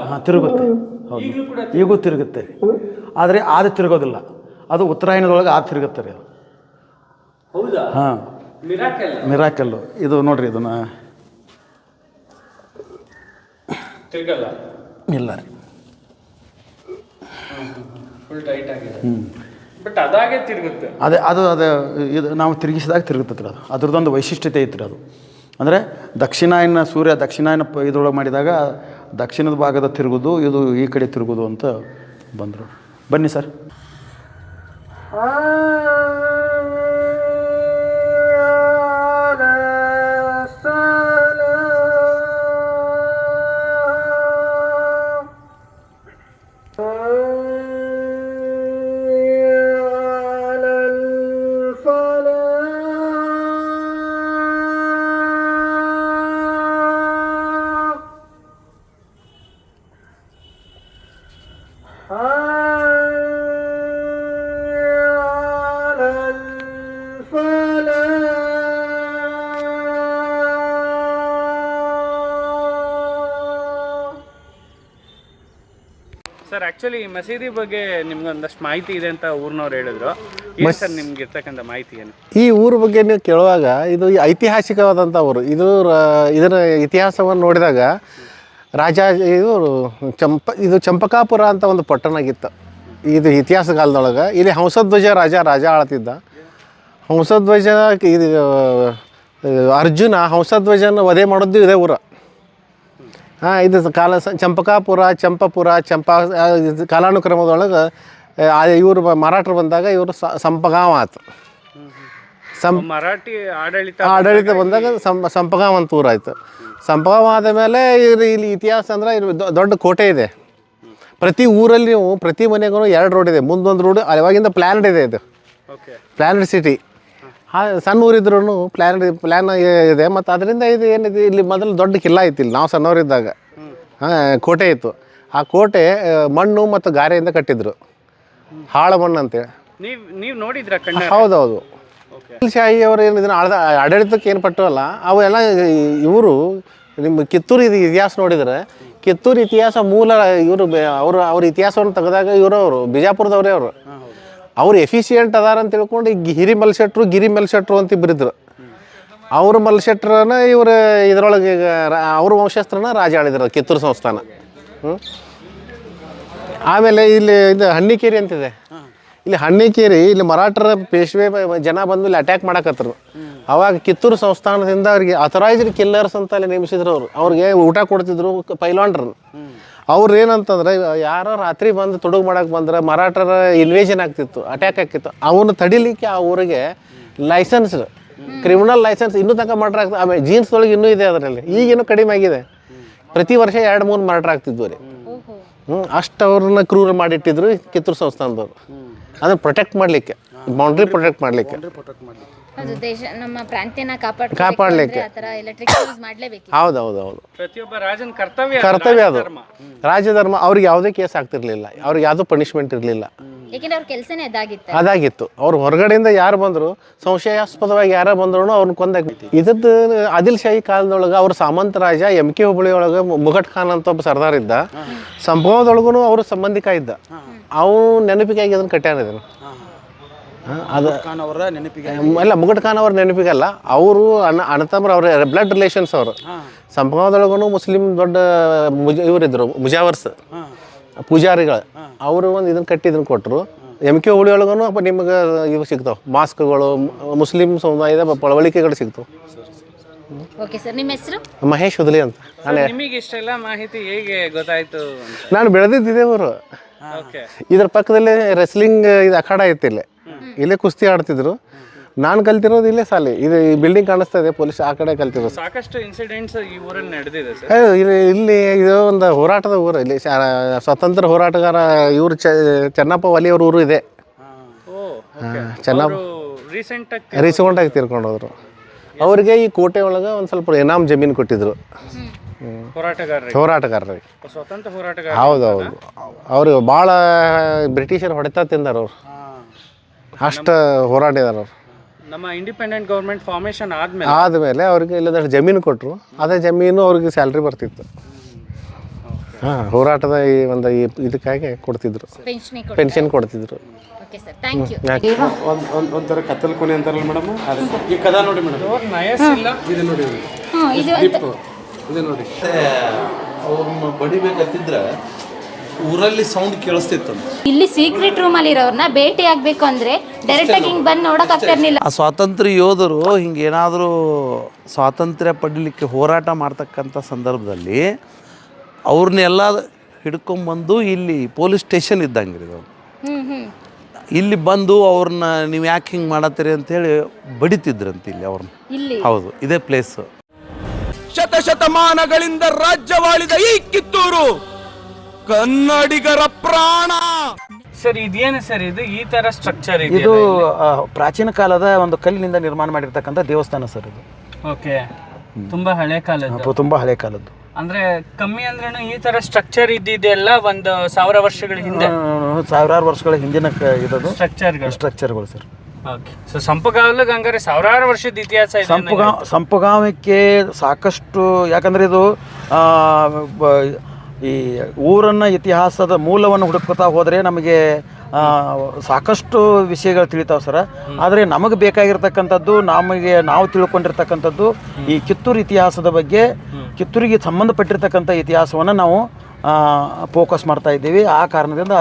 Speaker 2: ಹಾಂ ತಿರುಗುತ್ತೆ. ಹೌದು, ಈಗೂ ತಿರುಗುತ್ತೆ ರೀ. ಆದರೆ ಅದು ತಿರುಗೋದಿಲ್ಲ, ಅದು ಉತ್ತರಾಯಣದೊಳಗೆ ಅದು ತಿರುಗುತ್ತೆ ರೀ. ಅದು
Speaker 5: ಹೌದಾ?
Speaker 2: ಹಾಂ, ಮಿರಾಕಲ್ಲು. ಇದು ನೋಡ್ರಿ, ಇದನ್ನು
Speaker 5: ತಿರುಗಲ್ಲ.
Speaker 2: ಇಲ್ಲ ರೀ,
Speaker 5: ಫುಲ್ ಟೈಟ್ ಆಗಿದೆ. ಬಟ್ ಅದಾಗೆ ತಿರುಗುತ್ತೆ.
Speaker 2: ಅದು ಇದು ನಾವು ತಿರುಗಿಸಿದಾಗ ತಿರುಗುತ್ತೆ ಅದು. ಅದ್ರದ್ದೊಂದು ವೈಶಿಷ್ಟ್ಯತೆ ಐತ್ರಿ ಅದು. ಅಂದರೆ ದಕ್ಷಿಣಾಯನ ಸೂರ್ಯ ದಕ್ಷಿಣಾಯನ ಇದ್ರೊಳಗೆ ಮಾಡಿದಾಗ ದಕ್ಷಿಣದ ಭಾಗದ ತಿರುಗೋದು, ಇದು ಈ ಕಡೆ ತಿರುಗೋದು ಅಂತ ಬಂದರು. ಬನ್ನಿ ಸರ್.
Speaker 5: ಸರ್ ಆ್ಯಕ್ಚುಲಿ ಈ ಮಸೀದಿ ಬಗ್ಗೆ ನಿಮ್ಗೆ ಒಂದಷ್ಟು ಮಾಹಿತಿ ಇದೆ ಅಂತ ಊರಿನವ್ರು ಹೇಳಿದ್ರು. ಏನು ಸರ್ ನಿಮ್ಗೆ ಇರ್ತಕ್ಕಂಥ ಮಾಹಿತಿ ಏನು? ಈ
Speaker 7: ಊರ ಬಗ್ಗೆ ನೀವು ಕೇಳುವಾಗ ಇದು ಐತಿಹಾಸಿಕವಾದಂಥ ಊರು. ಇದರ ಇತಿಹಾಸವನ್ನು ನೋಡಿದಾಗ ಇದು ಚಂಪಕಾಪುರ ಅಂತ ಒಂದು ಪಟ್ಟಣಗಿತ್ತು. ಇದು ಇತಿಹಾಸ ಕಾಲದೊಳಗೆ ಇಲ್ಲಿ ಹಂಸಧ್ವಜ ರಾಜ ಆಳ್ತಿದ್ದ. ಹಂಸಧ್ವಜ ಇದು ಅರ್ಜುನ ಹಂಸಧ್ವಜನ ವಧೆ ಮಾಡೋದು ಇದೇ ಊರ. ಹಾಂ, ಇದು ಚಂಪಕಾಪುರ, ಕಾಲಾನುಕ್ರಮದೊಳಗೆ ಇವರು ಮರಾಠರು ಬಂದಾಗ ಇವರು ಸಂಪಗಾಂವ್ ಆಯ್ತು.
Speaker 5: ಮರಾಠಿ
Speaker 7: ಆಡಳಿತ ಬಂದಾಗ ಸಂಪಗಾಂವ್ ಅಂತ ಊರಾಯ್ತು. ಸಂಪಗಾಂವ್ ಆದ ಮೇಲೆ ಇಲ್ಲಿ ಇತಿಹಾಸ ಅಂದರೆ ದೊಡ್ಡ ಕೋಟೆ ಇದೆ. ಪ್ರತಿ ಊರಲ್ಲಿ ಪ್ರತಿ ಮನೆಗೂ 2 ರೋಡ್ ಇದೆ. ಮುಂದೊಂದು ರೋಡ್ ಅವಾಗಿಂದ ಪ್ಲ್ಯಾನ್ಡ್ ಇದೆ. ಇದು ಪ್ಲ್ಯಾನ್ಡ್ ಸಿಟಿ. ಸಣ್ಣ ಊರಿದ್ರೂ ಪ್ಲ್ಯಾನ್ ಇದೆ. ಮತ್ತು ಅದರಿಂದ ಇದು ಏನಿದೆ, ಇಲ್ಲಿ ಮೊದಲು ದೊಡ್ಡ ಕಿಲ್ಲ ಐತಿ. ಇಲ್ಲಿ ನಾವು ಸಣ್ಣವರಿದ್ದಾಗ ಕೋಟೆ ಇತ್ತು. ಆ ಕೋಟೆ ಮಣ್ಣು ಮತ್ತು ಗಾರೆಯಿಂದ ಕಟ್ಟಿದ್ರು, ಹಾಳ ಮಣ್ಣು ಅಂತೇಳಿ.
Speaker 5: ನೀವು ನೋಡಿದ್ರ?
Speaker 7: ಹೌದೌದು. ಶಾಹಿ ಅವರು ಏನು ಆಡಳಿತಕ್ಕೆ ಏನು ಪಟ್ಟವಲ್ಲ ಅವೆಲ್ಲ ಇವರು ನಿಮ್ಮ ಕಿತ್ತೂರು ಇತಿಹಾಸ ನೋಡಿದರೆ, ಕಿತ್ತೂರು ಇತಿಹಾಸ ಮೂಲ ಅವ್ರ ಇತಿಹಾಸವನ್ನು ತೆಗೆದಾಗ ಅವರು ಬಿಜಾಪುರದವರೇ. ಅವ್ರು ಎಫಿಷಿಯೆಂಟ್ ಅದಾರ ಅಂತ ತಿಳ್ಕೊಂಡು ಗಿರಿ ಮಲ್ಶೆಟ್ರು ಅಂತ ಇಬ್ಬರಿದ್ರು. ಅವ್ರ ಮಲ್ಶೆಟ್ರನ್ನ ಇವರು ಇದರೊಳಗೆ ಅವ್ರ ವಂಶಸ್ಥರನ್ನ ರಾಜ ಆಳಿದ್ರು ಕಿತ್ತೂರು ಸಂಸ್ಥಾನ. ಆಮೇಲೆ ಇಲ್ಲಿ ಇದು ಹಣ್ಣಿಕೇರಿ ಅಂತಿದೆ. ಇಲ್ಲಿ ಮರಾಠರ ಪೇಶ್ವೆ ಜನ ಬಂದು ಇಲ್ಲಿ ಅಟ್ಯಾಕ್ ಮಾಡಕತ್ತರು. ಅವಾಗ ಕಿತ್ತೂರು ಸಂಸ್ಥಾನದಿಂದ ಅವ್ರಿಗೆ ಅಥರೈಸ್ಡ್ ಕಿಲ್ಲರ್ಸ್ ಅಂತ ಅಲ್ಲಿ ನೇಮಿಸಿದ್ರು. ಅವ್ರಿಗೆ ಊಟ ಕೊಡ್ತಿದ್ರು ಪೈಲಾನ್ರನ್ನು. ಅವ್ರು ಏನಂತಂದ್ರೆ, ಯಾರೋ ರಾತ್ರಿ ಬಂದು ತೊಡಗು ಮಾಡಕ್ಕೆ ಬಂದ್ರೆ ಮರಾಠರ ಇನ್ವೇಷನ್ ಆಗ್ತಿತ್ತು, ಅಟ್ಯಾಕ್ ಆಗ್ತಿತ್ತು. ಅವನು ತಡಿಲಿಕ್ಕೆ ಆ ಊರಿಗೆ ಲೈಸೆನ್ಸ್, ಕ್ರಿಮಿನಲ್ ಲೈಸೆನ್ಸ್ ಇನ್ನೂ ತನಕ ಮರ್ಡರ್ ಆಗ್ತದೆ. ಆಮೇಲೆ ಜೀನ್ಸ್ದೊಳಗೆ ಇನ್ನೂ ಇದೆ ಅದರಲ್ಲಿ. ಈಗೇನು ಕಡಿಮೆ ಆಗಿದೆ. ಪ್ರತಿ ವರ್ಷ 2-3 ಮರ್ಡರ್ ಆಗ್ತಿದ್ವು ರೀ. ಅಷ್ಟು ಅವ್ರನ್ನ ಕ್ರೂರ ಮಾಡಿಟ್ಟಿದ್ರು ಕಿತ್ತೂರು ಸಂಸ್ಥಾನದವ್ರು. ಅದನ್ನು ಪ್ರೊಟೆಕ್ಟ್ ಮಾಡಲಿಕ್ಕೆ, ಬೌಂಡ್ರಿ ಪ್ರೊಟೆಕ್ಟ್ ಮಾಡಲಿಕ್ಕೆ.
Speaker 1: ಹೌದು, ದೇಶ ನಮ್ಮ ಪ್ರಾಂತ್ಯನ
Speaker 7: ಕಾಪಾಡ್ಲಿಕ್ಕೆ.
Speaker 1: ಆ ಥರ ಎಲೆಕ್ಟ್ರಿಕ್ ಯೂಸ್ ಮಾಡಲೇಬೇಕು.
Speaker 7: ಹೌದು
Speaker 5: ಪ್ರತಿಯೊಬ್ಬ ರಾಜನ ಕರ್ತವ್ಯ
Speaker 7: ಕರ್ತವ್ಯ ಅದು.
Speaker 5: ರಾಜಧರ್ಮ.
Speaker 7: ರಾಜಧರ್ಮ. ಅವ್ರಿಗೆ ಯಾವುದೇ ಕೇಸ್ ಆಗ್ತಿರ್ಲಿಲ್ಲ, ಅವ್ರಿಗೆ ಯಾವುದೂ ಪನಿಷ್ಮೆಂಟ್ ಇರಲಿಲ್ಲ.
Speaker 1: ಯಾಕೆಂದ್ರೆ ಅವ್ರ ಕೆಲಸನೇ ಅದಾಗಿತ್ತು.
Speaker 7: ಅದಾಗಿತ್ತು. ಅವ್ರು ಹೊರಗಡೆಯಿಂದ ಯಾರು ಬಂದರು, ಸಂಶಯಾಸ್ಪದವಾಗಿ ಯಾರು ಬಂದ್ರು ಅವ್ರನ್ನ ಕೊಂದಾಗ್ಬಿಟ್ಟು. ಇದ್ದದ್ದು ಆದಿಲ್ ಶಾಹಿ ಕಾಲದೊಳಗೆ ಅವ್ರ ಸಾಮಂತ ರಾಜ MK ಹುಬ್ಬಳ್ಳಿ ಒಳಗೆ ಮುಘಟ್ ಖಾನ್ ಅಂತ ಒಬ್ಬ ಸರ್ದಾರ್ ಇದ್ದ. ಸಂಭವದೊಳಗೂ ಅವ್ರ ಸಂಬಂಧಿಕ ಇದ್ದ. ಅವನು ನೆನಪಿಗಾಗಿ ಅದನ್ನು ಕಟ್ಟ್ಯಾನ ಇದನ್ನು. ಅದು
Speaker 2: ಖಾನ್ ಅವರ ನೆನಪಿಗೆ
Speaker 7: ಅಲ್ಲ, ಮುಘಟ್ ಖಾನ್ ಅವ್ರ ನೆನಪಿಗಲ್ಲ, ಅವರು ಅಣ್ಣತಮ್ಮರು, ಅವ್ರ ಬ್ಲಡ್ ರಿಲೇಷನ್ಸ್ ಅವರು. ಸಂಭವದೊಳಗೂ ಮುಸ್ಲಿಂ ದೊಡ್ಡ ಇವರಿದ್ರು, ಮುಜಾವರ್ಸ್ ಪೂಜಾರಿಗಳು. ಅವರು ಒಂದು ಇದನ್ನು ಕಟ್ಟಿ ಇದನ್ನು ಕೊಟ್ಟರು. MK ಹುಬ್ಬಳ್ಳಿ ಒಳಗೂ ಅಪ್ಪ ನಿಮ್ಗೆ ಇವು ಸಿಗ್ತಾವೆ, ಮಾಸ್ಕ್ಗಳು, ಮುಸ್ಲಿಂ ಸಮುದಾಯದ ಪಳವಳಿಕೆಗಳು ಸಿಗ್ತಾವೆ.
Speaker 1: ಓಕೆ ಸರ್, ನಿಮ್ಮ ಹೆಸರು?
Speaker 7: ಮಹೇಶ್ ಹುದಲಿ ಅಂತ.
Speaker 5: ನಿಮಗೆ ಇಷ್ಟೆಲ್ಲ ಮಾಹಿತಿ ಹೇಗೆ ಗೊತ್ತಾಯ್ತು ಅಂತ?
Speaker 7: ನಾನು ಬೆಳೆದಿದ್ದೆ ಊರು.
Speaker 5: ಓಕೆ.
Speaker 7: ಇದ್ರ ಪಕ್ಕದಲ್ಲೇ ರೆಸ್ಲಿಂಗ್ ಇದು ಅಖಾಡ ಇತ್ತು. ಇಲ್ಲೇ ಕುಸ್ತಿ ಆಡ್ತಿದ್ರು. ನಾನು ಕಲ್ತಿರೋದು ಇಲ್ಲೇ ಸಾಲಿ. ಇದು ಈ ಬಿಲ್ಡಿಂಗ್ ಕಾಣಿಸ್ತಾ ಇದೆ, ಪೊಲೀಸ್ ಆ ಕಡೆ ಕಲ್ತಿರೋದು.
Speaker 5: ಸಾಕಷ್ಟು ಇನ್ಸಿಡೆಂಟ್ಸ್ ಈ ಊರಲ್ಲಿ ನಡೆದಿದೆ ಸರ್.
Speaker 7: ಇಲ್ಲಿ ಇದು ಒಂದು ಹೋರಾಟದ ಊರು. ಇಲ್ಲಿ ಸ್ವತಂತ್ರ ಹೋರಾಟಗಾರ ಇವರು ಚೆನ್ನಪ್ಪ ವಾಲಿ ಅವ್ರ ಊರು ಇದೆ. ಚೆನ್ನಪ್ಪ ರೀಸೆಂಟಾಗಿ ತೀರ್ಕೊಂಡು ಹೋದ್ರು. ಅವ್ರಿಗೆ ಈ ಕೋಟೆ ಒಳಗೆ ಒಂದು ಸ್ವಲ್ಪ ಇನಾಮ್ ಜಮೀನು ಕೊಟ್ಟಿದ್ರು ಹೋರಾಟಗಾರರಿಗೆ.
Speaker 5: ಸ್ವತಂತ್ರ ಹೋರಾಟಗಾರ.
Speaker 7: ಹೌದೌದು. ಅವರು ಭಾಳ ಬ್ರಿಟಿಷರು ಹೊಡೆತ ತಿಂದಾರ. ಅವ್ರು ಅಷ್ಟು ಹೋರಾಡಿದಾರ. ಅವ್ರು
Speaker 5: ನಮ್ಮ ಇಂಡಿಪೆಂಡೆಂಟ್ ಗೌರ್ಮೆಂಟ್ ಫಾರ್ಮೇಷನ್
Speaker 7: ಆದಮೇಲೆ ಅವ್ರಿಗೆ ಇಲ್ಲದಷ್ಟು ಜಮೀನು ಕೊಟ್ಟರು. ಅದೇ ಜಮೀನು ಅವ್ರಿಗೆ ಸ್ಯಾಲ್ರಿ ಬರ್ತಿತ್ತು. ಹೋರಾಟದ ಈ ಒಂದು ಇದಕ್ಕಾಗಿ ಕೊಡ್ತಿದ್ರು, ಪೆನ್ಷನ್ ಕೊಡ್ತಿದ್ರು.
Speaker 1: Okay sir, thank you.
Speaker 8: ಒಂಥರ ಕತ್ತಲ್ ಕೊನೆ ಅಂತಾರಲ್ಲ ಮೇಡಮ್, ಈ ಕದ ನೋಡಿ ಮೇಡಮ್, ಇದು ನೋಡಿ, ಇದು ನೋಡಿ.
Speaker 2: ಅವ್ರನ್ನ ಬಡಿಬೇಕಂತಿದ್ರೆ ಊರಲ್ಲಿ ಸೌಂಡ್ ಕೇಳಿಸ್ತಿತ್ತು.
Speaker 1: ಇಲ್ಲಿ ಸೀಕ್ರೆಟ್ ರೂಮ್ ಅಲ್ಲಿ ಇರೋರ್ನ ಭೇಟಿ ಆಗ್ಬೇಕು ಅಂದ್ರೆ ಡೈರೆಕ್ಟ್ ಆಗಿ ಹಿಂಗ್ ಬಂದು ನೋಡಕ್ ಆಗ್ತಾ ಇರ್ಲಿಲ್ಲ.
Speaker 2: ಆ ಸ್ವಾತಂತ್ರ್ಯ ಯೋಧರು ಹಿಂಗೇನಾದರೂ ಸ್ವಾತಂತ್ರ್ಯ ಪಡೀಲಿಕ್ಕೆ ಹೋರಾಟ ಮಾಡ್ತಕ್ಕಂಥ ಸಂದರ್ಭದಲ್ಲಿ ಅವ್ರನ್ನೆಲ್ಲ ಹಿಡ್ಕೊಂಬಂದು ಇಲ್ಲಿ ಪೊಲೀಸ್ ಸ್ಟೇಷನ್ ಇದ್ದಂಗೆ ಇದು. ಇಲ್ಲಿ ಬಂದು ಅವ್ರನ್ನ ನೀವು ಯಾಕೆ ಹಿಂಗೆ ಮಾಡತ್ತೀರಿ ಅಂತೇಳಿ ಬಡಿತಿದ್ರಂತ ಇಲ್ಲಿ ಅವ್ರನ್ನ. ಹೌದು, ಇದೇ ಪ್ಲೇಸ್.
Speaker 4: ಶತಶತಮಾನಗಳಿಂದ ರಾಜ್ಯವಾಳಿದ ಈ ಕಿತ್ತೂರು ಕನ್ನಡಿಗರ ಪ್ರಾಣ.
Speaker 5: ಸರ್ ಇದೇನು ಸರ್ ಇದು ಈ ತರ ಸ್ಟ್ರಕ್ಚರ್ ಇದೆ?
Speaker 2: ಇದು ಪ್ರಾಚೀನ ಕಾಲದ ಒಂದು ಕಲ್ಲಿನಿಂದ ನಿರ್ಮಾಣ ಮಾಡಿರ್ತಕ್ಕಂಥ ದೇವಸ್ಥಾನ ಸರ್ ಇದು.
Speaker 5: ಓಕೆ, ತುಂಬಾ ಹಳೆ ಕಾಲದ್ದು.
Speaker 2: ತುಂಬಾ ಹಳೆ ಕಾಲದ್ದು
Speaker 5: ಅಂದ್ರೆ ಕಮ್ಮಿ ಅಂದ್ರೇನು ಈ ತರ ಸ್ಟ್ರಕ್ಚರ್ ಇದ್ದಿದ್ದೆಲ್ಲ ಒಂದು 1000 ವರ್ಷಗಳ ಹಿಂದೆ,
Speaker 2: ಸಾವಿರಾರು ವರ್ಷಗಳ ಹಿಂದಿನ ಇದದು
Speaker 5: ಸ್ಟ್ರಕ್ಚರ್ಗಳು
Speaker 2: ಸರ್.
Speaker 5: ಓಕೆ. ಸೊ ಸಂಪಗಾವಲಿಗೆ ಹಂಗಾರೆ ಸಾವಿರಾರು ವರ್ಷದ ಇತಿಹಾಸ ಇದೆ.
Speaker 2: ಸಂಪಗಾಮಕ್ಕೆ ಸಾಕಷ್ಟು, ಯಾಕಂದ್ರೆ ಇದು ಈ ಊರನ್ನ ಇತಿಹಾಸದ ಮೂಲವನ್ನು ಹುಡುಕ್ತಾ ಹೋದರೆ ನಮಗೆ ಸಾಕಷ್ಟು ವಿಷಯಗಳು ತಿಳಿತಾವೆ ಸರ್. ಆದರೆ ನಮಗೆ ಬೇಕಾಗಿರ್ತಕ್ಕಂಥದ್ದು, ನಾವು ತಿಳ್ಕೊಂಡಿರ್ತಕ್ಕಂಥದ್ದು ಈ ಕಿತ್ತೂರು ಇತಿಹಾಸದ ಬಗ್ಗೆ, ಕಿತ್ತೂರಿಗೆ ಸಂಬಂಧಪಟ್ಟಿರ್ತಕ್ಕಂಥ ಇತಿಹಾಸವನ್ನು ನಾವು ಫೋಕಸ್ ಮಾಡ್ತಾ ಇದ್ದೀವಿ. ಆ ಕಾರಣದಿಂದ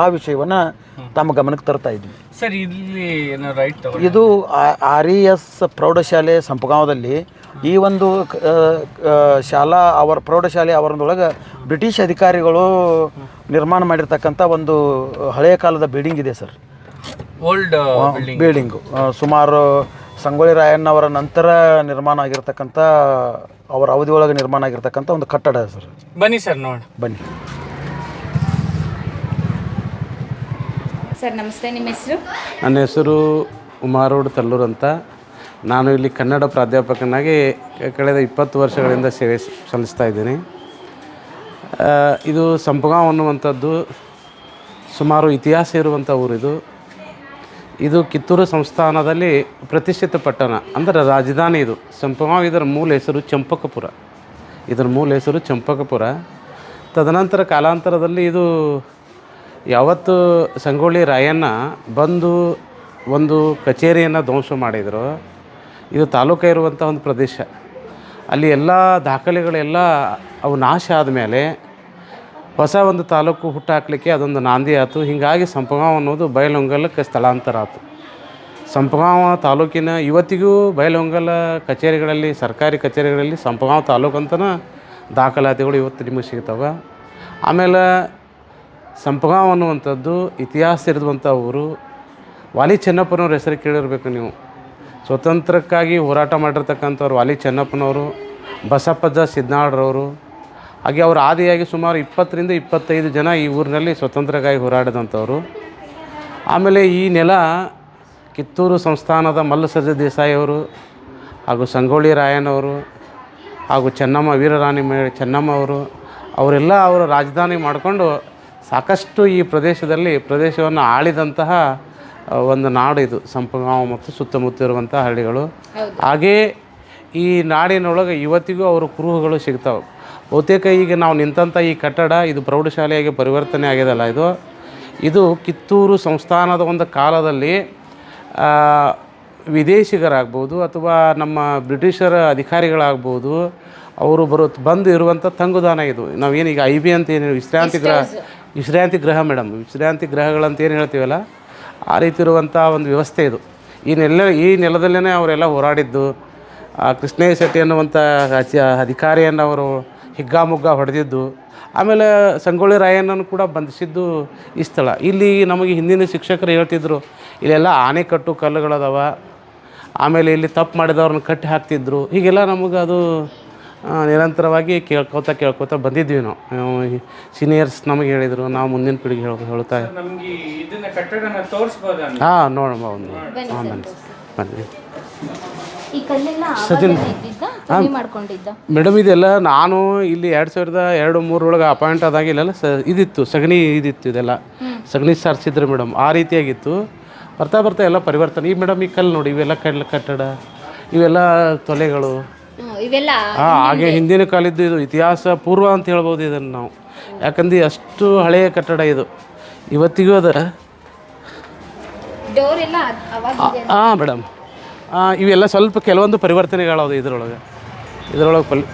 Speaker 2: ಆ ವಿಷಯವನ್ನು ತಮ್ಮ ಗಮನಕ್ಕೆ ತರ್ತಾ ಇದ್ದೀವಿ
Speaker 5: ಸರ್. ಇಲ್ಲಿ ರೈಟ್,
Speaker 2: ಇದು RES ಪ್ರೌಢಶಾಲೆ ಸಂಪಗಾಂವದಲ್ಲಿ ಈ ಒಂದು ಪ್ರೌಢಶಾಲೆ ಆವರಣದೊಳಗೆ ಬ್ರಿಟಿಷ್ ಅಧಿಕಾರಿಗಳು ನಿರ್ಮಾಣ ಮಾಡಿರ್ತಕ್ಕಂಥ ಒಂದು ಹಳೆಯ ಕಾಲದ ಬಿಲ್ಡಿಂಗ್ ಇದೆ ಸರ್.
Speaker 5: ಓಲ್ಡ್
Speaker 2: ಬಿಲ್ಡಿಂಗು ಸುಮಾರು ಸಂಗೊಳ್ಳಿ ರಾಯಣ್ಣವರ ನಂತರ ನಿರ್ಮಾಣ ಆಗಿರ್ತಕ್ಕಂಥ, ಅವರ ಅವಧಿ ಒಳಗೆ ನಿರ್ಮಾಣ ಆಗಿರ್ತಕ್ಕಂಥ ಒಂದು ಕಟ್ಟಡ ಸರ್.
Speaker 5: ಬನ್ನಿ ಸರ್, ನೋಡಿ
Speaker 2: ಬನ್ನಿ
Speaker 1: ಸರ್. ನಮಸ್ತೆ, ನಿಮ್ಮ ಹೆಸರು?
Speaker 8: ನನ್ನ ಹೆಸರು ಉಮಾರೋಡ್ ತಲ್ಲೂರ್ ಅಂತ. ನಾನು ಇಲ್ಲಿ ಕನ್ನಡ ಪ್ರಾಧ್ಯಾಪಕನಾಗಿ ಕಳೆದ 20 ವರ್ಷಗಳಿಂದ ಸೇವೆ ಸಲ್ಲಿಸ್ತಾ ಇದ್ದೀನಿ. ಇದು ಸಂಪಗಾಂವ್ ಅನ್ನುವಂಥದ್ದು ಸುಮಾರು ಇತಿಹಾಸ ಇರುವಂಥ ಊರಿದು. ಇದು ಕಿತ್ತೂರು ಸಂಸ್ಥಾನದಲ್ಲಿ ಪ್ರತಿಷ್ಠಿತ ಪಟ್ಟಣ, ಅಂದರೆ ರಾಜಧಾನಿ ಇದು ಸಂಪಗಾಂವ್. ಇದರ ಮೂಲ ಹೆಸರು ಚಂಪಕಪುರ. ತದನಂತರ ಕಾಲಾಂತರದಲ್ಲಿ ಇದು ಯಾವತ್ತು ಸಂಗೊಳ್ಳಿ ರಾಯಣ್ಣ ಬಂದು ಒಂದು ಕಚೇರಿಯನ್ನು ಧ್ವಂಸ ಮಾಡಿದರು, ಇದು ತಾಲೂಕು ಇರುವಂಥ ಒಂದು ಪ್ರದೇಶ. ಅಲ್ಲಿ ಎಲ್ಲ ದಾಖಲೆಗಳೆಲ್ಲ ಅವು ನಾಶ ಆದಮೇಲೆ ಹೊಸ ಒಂದು ತಾಲೂಕು ಹುಟ್ಟಾಕಲಿಕ್ಕೆ ಅದೊಂದು ನಾಂದಿ ಆಯಿತು. ಹೀಗಾಗಿ ಸಂಪಗಾಂವ್ ಅನ್ನೋದು ಬೈಲಹೊಂಗಲಕ್ಕೆ ಸ್ಥಳಾಂತರ ಆಯಿತು. ಸಂಪಗಾಂವ್ ತಾಲೂಕಿನ ಇವತ್ತಿಗೂ ಬೈಲಹೊಂಗಲ ಕಚೇರಿಗಳಲ್ಲಿ, ಸರ್ಕಾರಿ ಕಚೇರಿಗಳಲ್ಲಿ ಸಂಪಗಾಂವ್ ತಾಲೂಕು ಅಂತಲೇ ದಾಖಲಾತಿಗಳು ಇವತ್ತು ನಿಮಗೆ ಸಿಗ್ತವೆ. ಆಮೇಲೆ ಸಂಪಗಾಂವ್ ಅನ್ನುವಂಥದ್ದು ಇತಿಹಾಸ ಇರುವಂಥ ಊರು. ವಾಲಿ ಚೆನ್ನಪ್ಪನವ್ರ ಹೆಸರು ಕೇಳಿರ್ಬೇಕು ನೀವು. ಸ್ವತಂತ್ರಕ್ಕಾಗಿ ಹೋರಾಟ ಮಾಡಿರ್ತಕ್ಕಂಥವ್ರು ವಾಲಿ ಚೆನ್ನಪ್ಪನವರು, ಬಸಪ್ಪಜ್ಜ ಸಿದ್ನಾಳ್ರವರು. ಹಾಗೆ ಅವರು ಆದಿಯಾಗಿ ಸುಮಾರು 20 ರಿಂದ 25 ಜನ ಈ ಊರಿನಲ್ಲಿ ಸ್ವತಂತ್ರಕ್ಕಾಗಿ ಹೋರಾಡಿದಂಥವ್ರು. ಆಮೇಲೆ ಈ ನೆಲ ಕಿತ್ತೂರು ಸಂಸ್ಥಾನದ ಮಲ್ಲಸರ್ಜ ದೇಸಾಯಿ ಅವರು ಹಾಗೂ ಸಂಗೊಳ್ಳಿ ರಾಯಣ್ಣವರು ಹಾಗೂ ಚೆನ್ನಮ್ಮ ವೀರರಾಣಿ ಚೆನ್ನಮ್ಮ ಅವರೆಲ್ಲ ಅವರ ರಾಜಧಾನಿ ಮಾಡಿಕೊಂಡು ಸಾಕಷ್ಟು ಈ ಪ್ರದೇಶವನ್ನು ಆಳಿದಂತಹ ಒಂದು ನಾಡು ಇದು ಸಂಪಗಾಂವ ಮತ್ತು ಸುತ್ತಮುತ್ತ ಇರುವಂಥ ಹಳ್ಳಿಗಳು. ಹಾಗೆಯೇ ಈ ನಾಡಿನೊಳಗೆ ಇವತ್ತಿಗೂ ಅವರ ಕುರುಹುಗಳು ಸಿಗ್ತಾವೆ. ಬಹುತೇಕ ಈಗ ನಾವು ನಿಂತಂಥ ಈ ಕಟ್ಟಡ ಇದು ಪ್ರೌಢಶಾಲೆಯಾಗಿ ಪರಿವರ್ತನೆ ಆಗ್ಯದಲ್ಲ, ಇದು ಕಿತ್ತೂರು ಸಂಸ್ಥಾನದ ಒಂದು ಕಾಲದಲ್ಲಿ ವಿದೇಶಿಗರಾಗ್ಬೋದು ಅಥವಾ ನಮ್ಮ ಬ್ರಿಟಿಷರ ಅಧಿಕಾರಿಗಳಾಗ್ಬೋದು, ಅವರು ಬಂದು ಇರುವಂಥ ತಂಗುದಾಣ ಇದು. ನಾವೇನೀಗ IB ಅಂತ ಏನು ವಿಶ್ರಾಂತಿ ಗೃಹ ಮೇಡಮ್, ವಿಶ್ರಾಂತಿ ಗೃಹಗಳಂತ ಏನು ಹೇಳ್ತೀವಲ್ಲ, ಆ ರೀತಿ ಇರುವಂಥ ಒಂದು ವ್ಯವಸ್ಥೆ ಇದು. ಈ ನೆಲದಲ್ಲೇ ಅವರೆಲ್ಲ ಹೋರಾಡಿದ್ದು. ಕೃಷ್ಣಯ್ಯ ಶೆಟ್ಟಿ ಅನ್ನುವಂಥ ಅಧಿಕಾರಿಯನ್ನು ಅವರು ಹಿಗ್ಗಾಮುಗ್ಗ ಹೊಡೆದಿದ್ದು. ಆಮೇಲೆ ಸಂಗೊಳ್ಳಿ ರಾಯಣ್ಣನ ಕೂಡ ಬಂಧಿಸಿದ್ದು ಈ ಸ್ಥಳ. ಇಲ್ಲಿ ನಮಗೆ ಹಿಂದಿನ ಶಿಕ್ಷಕರು ಹೇಳ್ತಿದ್ರು, ಇಲ್ಲೆಲ್ಲ ಆನೆಕಟ್ಟು ಕಲ್ಲುಗಳದಾವ, ಆಮೇಲೆ ಇಲ್ಲಿ ತಪ್ಪು ಮಾಡಿದವ್ರನ್ನ ಕಟ್ಟಿ ಹಾಕ್ತಿದ್ರು. ಹೀಗೆಲ್ಲ ನಮಗೆ ಅದು ನಿರಂತರವಾಗಿ ಕೇಳ್ಕೊತಾ ಬಂದಿದ್ವಿ. ನಾವು ಸೀನಿಯರ್ಸ್ ನಮಗೆ ಹೇಳಿದರು, ನಾವು ಮುಂದಿನ ಪೀಳಿಗೆ ಹೇಳ್ತಾ
Speaker 5: ನಮಗೆ ಇದನ್ನ ಕಟ್ಟಡನ ತೋರಿಸ್ಬೋದಾ?
Speaker 8: ಹಾಂ ನೋಡಬಹುದು. ಹಾಂ ಬನ್ನಿ.
Speaker 1: ಈ ಕಲ್ಲೆಲ್ಲ ಮಾಡ್ಕೊಂಡಿದ್ದ
Speaker 8: ಮೇಡಮ್, ಇದೆಲ್ಲ ನಾನು ಇಲ್ಲಿ 2002-03 ಅಪಾಯಿಂಟ್ ಆದಾಗ ಇಲ್ಲೆಲ್ಲ ಇದಿತ್ತು, ಸಗಣಿ ಇದಿತ್ತು, ಇದೆಲ್ಲ ಸಗಣಿ ಸಾರಿಸಿದ್ರು ಮೇಡಮ್. ಆ ರೀತಿಯಾಗಿತ್ತು. ಬರ್ತಾ ಎಲ್ಲ ಪರಿವರ್ತನೆ. ಈ ಮೇಡಮ್ ಈ ಕಲ್ಲು ನೋಡಿ, ಇವೆಲ್ಲ ಕಟ್ಟಡ, ಇವೆಲ್ಲ ತೊಲೆಗಳು,
Speaker 1: ಇವೆಲ್ಲ
Speaker 8: ಹಾಗೆ ಹಿಂದಿನ ಕಾಲದ್ದು. ಇದು ಇತಿಹಾಸ ಪೂರ್ವ ಅಂತ ಹೇಳ್ಬೋದು ಇದನ್ನು ನಾವು, ಯಾಕಂದ್ರೆ ಅಷ್ಟು ಹಳೆಯ ಕಟ್ಟಡ ಇದು. ಇವತ್ತಿಗೂ ಅದರ
Speaker 1: ಡೋರ್ ಎಲ್ಲ
Speaker 8: ಹಾಂ ಮೇಡಮ್, ಇವೆಲ್ಲ ಸ್ವಲ್ಪ ಕೆಲವೊಂದು ಪರಿವರ್ತನೆಗಳದು ಇದರೊಳಗೆ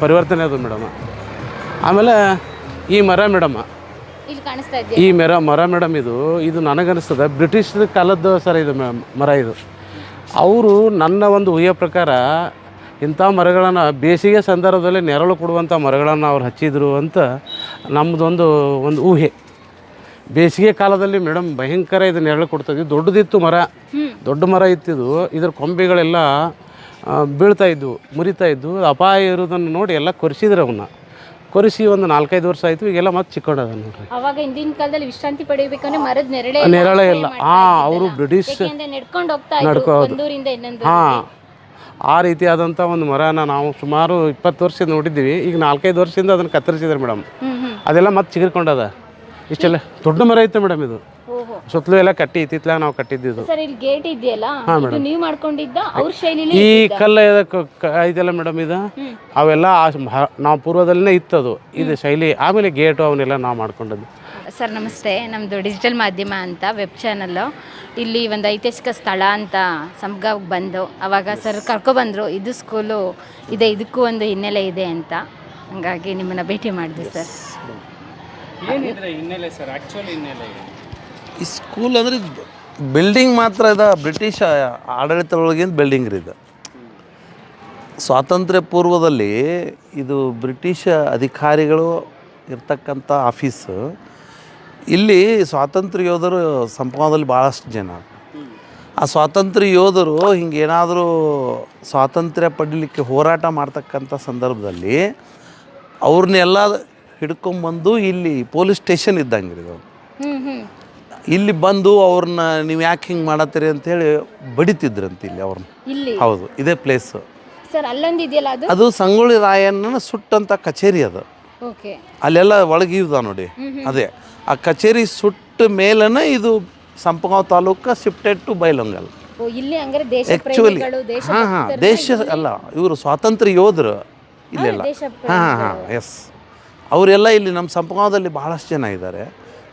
Speaker 8: ಪರಿವರ್ತನೆ ಅದು ಮೇಡಮ್. ಆಮೇಲೆ ಈ ಮರ ಮೇಡಮ್,
Speaker 1: ಇಲ್ಲಿ ಕಾಣಿಸ್ತಾ ಇದೆ.
Speaker 8: ಈ ಮರ ಮೇಡಮ್, ಇದು ನನಗನ್ನಿಸ್ತದೆ ಬ್ರಿಟಿಷ್ ಕಾಲದ್ದು ಸರ್. ಇದು ಮರ ಇದು ಅವರು ನನ್ನ ಒಂದು ಊಹೆಯ ಪ್ರಕಾರ ಇಂಥ ಮರಗಳನ್ನು ಬೇಸಿಗೆ ಸಂದರ್ಭದಲ್ಲಿ ನೆರಳು ಕೊಡುವಂಥ ಮರಗಳನ್ನು ಅವ್ರು ಹಚ್ಚಿದ್ರು ಅಂತ ನಮ್ಮದೊಂದು ಊಹೆ. ಬೇಸಿಗೆ ಕಾಲದಲ್ಲಿ ಮೇಡಮ್ ಭಯಂಕರ ಇದು ನೆರಳು ಕೊಡ್ತಾಯಿದ್ವಿ. ದೊಡ್ಡದಿತ್ತು ಮರ, ದೊಡ್ಡ ಮರ ಇತ್ತಿದು. ಇದ್ರ ಕೊಂಬೆಗಳೆಲ್ಲ ಬೀಳ್ತಾ ಇದ್ವು, ಮುರಿತಾ ಇದ್ವು. ಅಪಾಯ ಇರೋದನ್ನು ನೋಡಿ ಎಲ್ಲ ಕೊರೆಸಿದ್ರು. ಅವನ್ನ ಕೊರೆಸಿ ಒಂದು 4-5 ವರ್ಷ ಆಯಿತು. ಈಗೆಲ್ಲ ಮತ್ತೆ ಚಿಕ್ಕೊಂಡದ ನೋಡ್ರಿ.
Speaker 1: ಅವಾಗ ಹಿಂದಿನ ಕಾಲದಲ್ಲಿ ವಿಶ್ರಾಂತಿ ಪಡೆಯಬೇಕಂದ್ರೆ ಮರದ
Speaker 8: ನೆರಳೇ ಇಲ್ಲ. ಅವರು ಬ್ರಿಟಿಷ್
Speaker 1: ನಡ್ಕೊಂಡು ಹೋಗ್ತಾ ಒಂದೂರಿಂದ ಇನ್ನೊಂದು.
Speaker 8: ಆ ರೀತಿಯಾದಂಥ ಒಂದು ಮರನ ನಾವು ಸುಮಾರು 20 ವರ್ಷ ನೋಡಿದ್ದೀವಿ. ಈಗ 4-5 ವರ್ಷದಿಂದ ಅದನ್ನು ಕತ್ತರಿಸಿದ್ರು ಮೇಡಮ್. ಅದೆಲ್ಲ ಮತ್ತೆ ಚಿಗುರ್ಕೊಂಡದ. ಇಷ್ಟೆಲ್ಲ ದೊಡ್ಡ ಮರ ಇತ್ತು ಮೇಡಮ್. ಇದು ಸುತ್ತಲೂ ಎಲ್ಲ ಕಟ್ಟಿ ಇತ್ತಿತ್ತಲಾಗ ನಾವು ಕಟ್ಟಿದ್ದು.
Speaker 1: ಸರ್ ಇಲ್ಲಿ ಗೇಟ್ ಇದೆಯಲ್ಲ, ಇದು ನೀವು ಮಾಡ್ಕೊಂಡಿದ್ದ ಅವ್ರ ಶೈಲಿಲಿ?
Speaker 8: ಈ ಕಲ್ಲ ಇದೆಲ್ಲ ಮೇಡಮ್, ಇದು ಅವೆಲ್ಲ ನಾವು ಪೂರ್ವದಲ್ಲೇ ಇತ್ತದು ಇದು ಶೈಲಿ. ಆಮೇಲೆ ಗೇಟು ಅವನ್ನೆಲ್ಲ ನಾವು ಮಾಡ್ಕೊಂಡದ್ದು.
Speaker 1: ಸರ್ ನಮಸ್ತೆ, ನಮ್ಮದು ಡಿಜಿಟಲ್ ಮಾಧ್ಯಮ ಅಂತ ವೆಬ್ ಚಾನಲ್ಲು. ಇಲ್ಲಿ ಒಂದು ಐತಿಹಾಸಿಕ ಸ್ಥಳ ಅಂತ ಸಂಪಗಾವ್ಗೆ ಬಂದು ಅವಾಗ ಸರ್ ಕರ್ಕೊಬಂದರು. ಇದು ಸ್ಕೂಲು ಇದೆ, ಇದಕ್ಕೂ ಒಂದು ಹಿನ್ನೆಲೆ ಇದೆ ಅಂತ. ಹಾಗಾಗಿ ನಿಮ್ಮನ್ನು ಭೇಟಿ ಮಾಡಿದೆ ಸರ್.
Speaker 5: ಏನಿದ್ರೆ ಹಿನ್ನೆಲೆ ಸರ್, ಆ್ಯಕ್ಚುಲಿ ಹಿನ್ನೆಲೆ
Speaker 2: ಈ ಸ್ಕೂಲ್ ಅಂದರೆ ಬಿಲ್ಡಿಂಗ್ ಮಾತ್ರ ಇದೆ, ಬ್ರಿಟಿಷ್ ಆಡಳಿತದೊಳಗಿಂದ ಬಿಲ್ಡಿಂಗ್ ರೀ ಇದು. ಸ್ವಾತಂತ್ರ್ಯ ಪೂರ್ವದಲ್ಲಿ ಇದು ಬ್ರಿಟಿಷ್ ಅಧಿಕಾರಿಗಳು ಇರ್ತಕ್ಕಂಥ ಆಫೀಸು. ಇಲ್ಲಿ ಸ್ವಾತಂತ್ರ್ಯ ಯೋಧರು ಸಂಪಗಾಂವದಲ್ಲಿ ಭಾಳಷ್ಟು ಜನ. ಆ ಸ್ವಾತಂತ್ರ್ಯ ಯೋಧರು ಹಿಂಗೇನಾದರೂ ಸ್ವಾತಂತ್ರ್ಯ ಪಡೀಲಿಕ್ಕೆ ಹೋರಾಟ ಮಾಡ್ತಕ್ಕಂಥ ಸಂದರ್ಭದಲ್ಲಿ ಅವ್ರನ್ನೆಲ್ಲ ಹಿಡ್ಕೊಂಬಂದು ಇಲ್ಲಿ ಪೊಲೀಸ್ ಸ್ಟೇಷನ್ ಇದ್ದಂಗೆ ರೀ. ಇಲ್ಲಿ ಬಂದು ಅವ್ರನ್ನ ನೀವು ಯಾಕೆ ಹಿಂಗೆ ಮಾಡತ್ತೀರಿ ಅಂತೇಳಿ ಬಡಿತಿದ್ರಂತ ಇಲ್ಲಿ ಅವ್ರನ್ನ. ಹೌದು, ಇದೇ ಪ್ಲೇಸು
Speaker 1: ಸರ್. ಅಲ್ಲೊಂದು ಇದೆಯಲ್ಲ,
Speaker 2: ಅದು ಸಂಗೊಳ್ಳಿ ರಾಯಣ್ಣನ ಸುಟ್ಟಂಥ ಕಚೇರಿ. ಅದು ಅಲ್ಲೆಲ್ಲ ಒಳಗಿದ ನೋಡಿ, ಅದೇ ಆ ಕಚೇರಿ ಸುಟ್ಟ ಮೇಲನ ಇದು Sampgaon taluk shifted to Bailhongal. Actually ದೇಶ ಅಲ್ಲ, ಇವರು ಸ್ವಾತಂತ್ರ್ಯ ಯೋಧರು ಇಲ್ಲೆಲ್ಲ. ಎಸ್, ಅವರೆಲ್ಲ ಇಲ್ಲಿ ನಮ್ಮ ಸಂಪಗಾಂವದಲ್ಲಿ ಭಾಳಷ್ಟು ಜನ ಇದ್ದಾರೆ.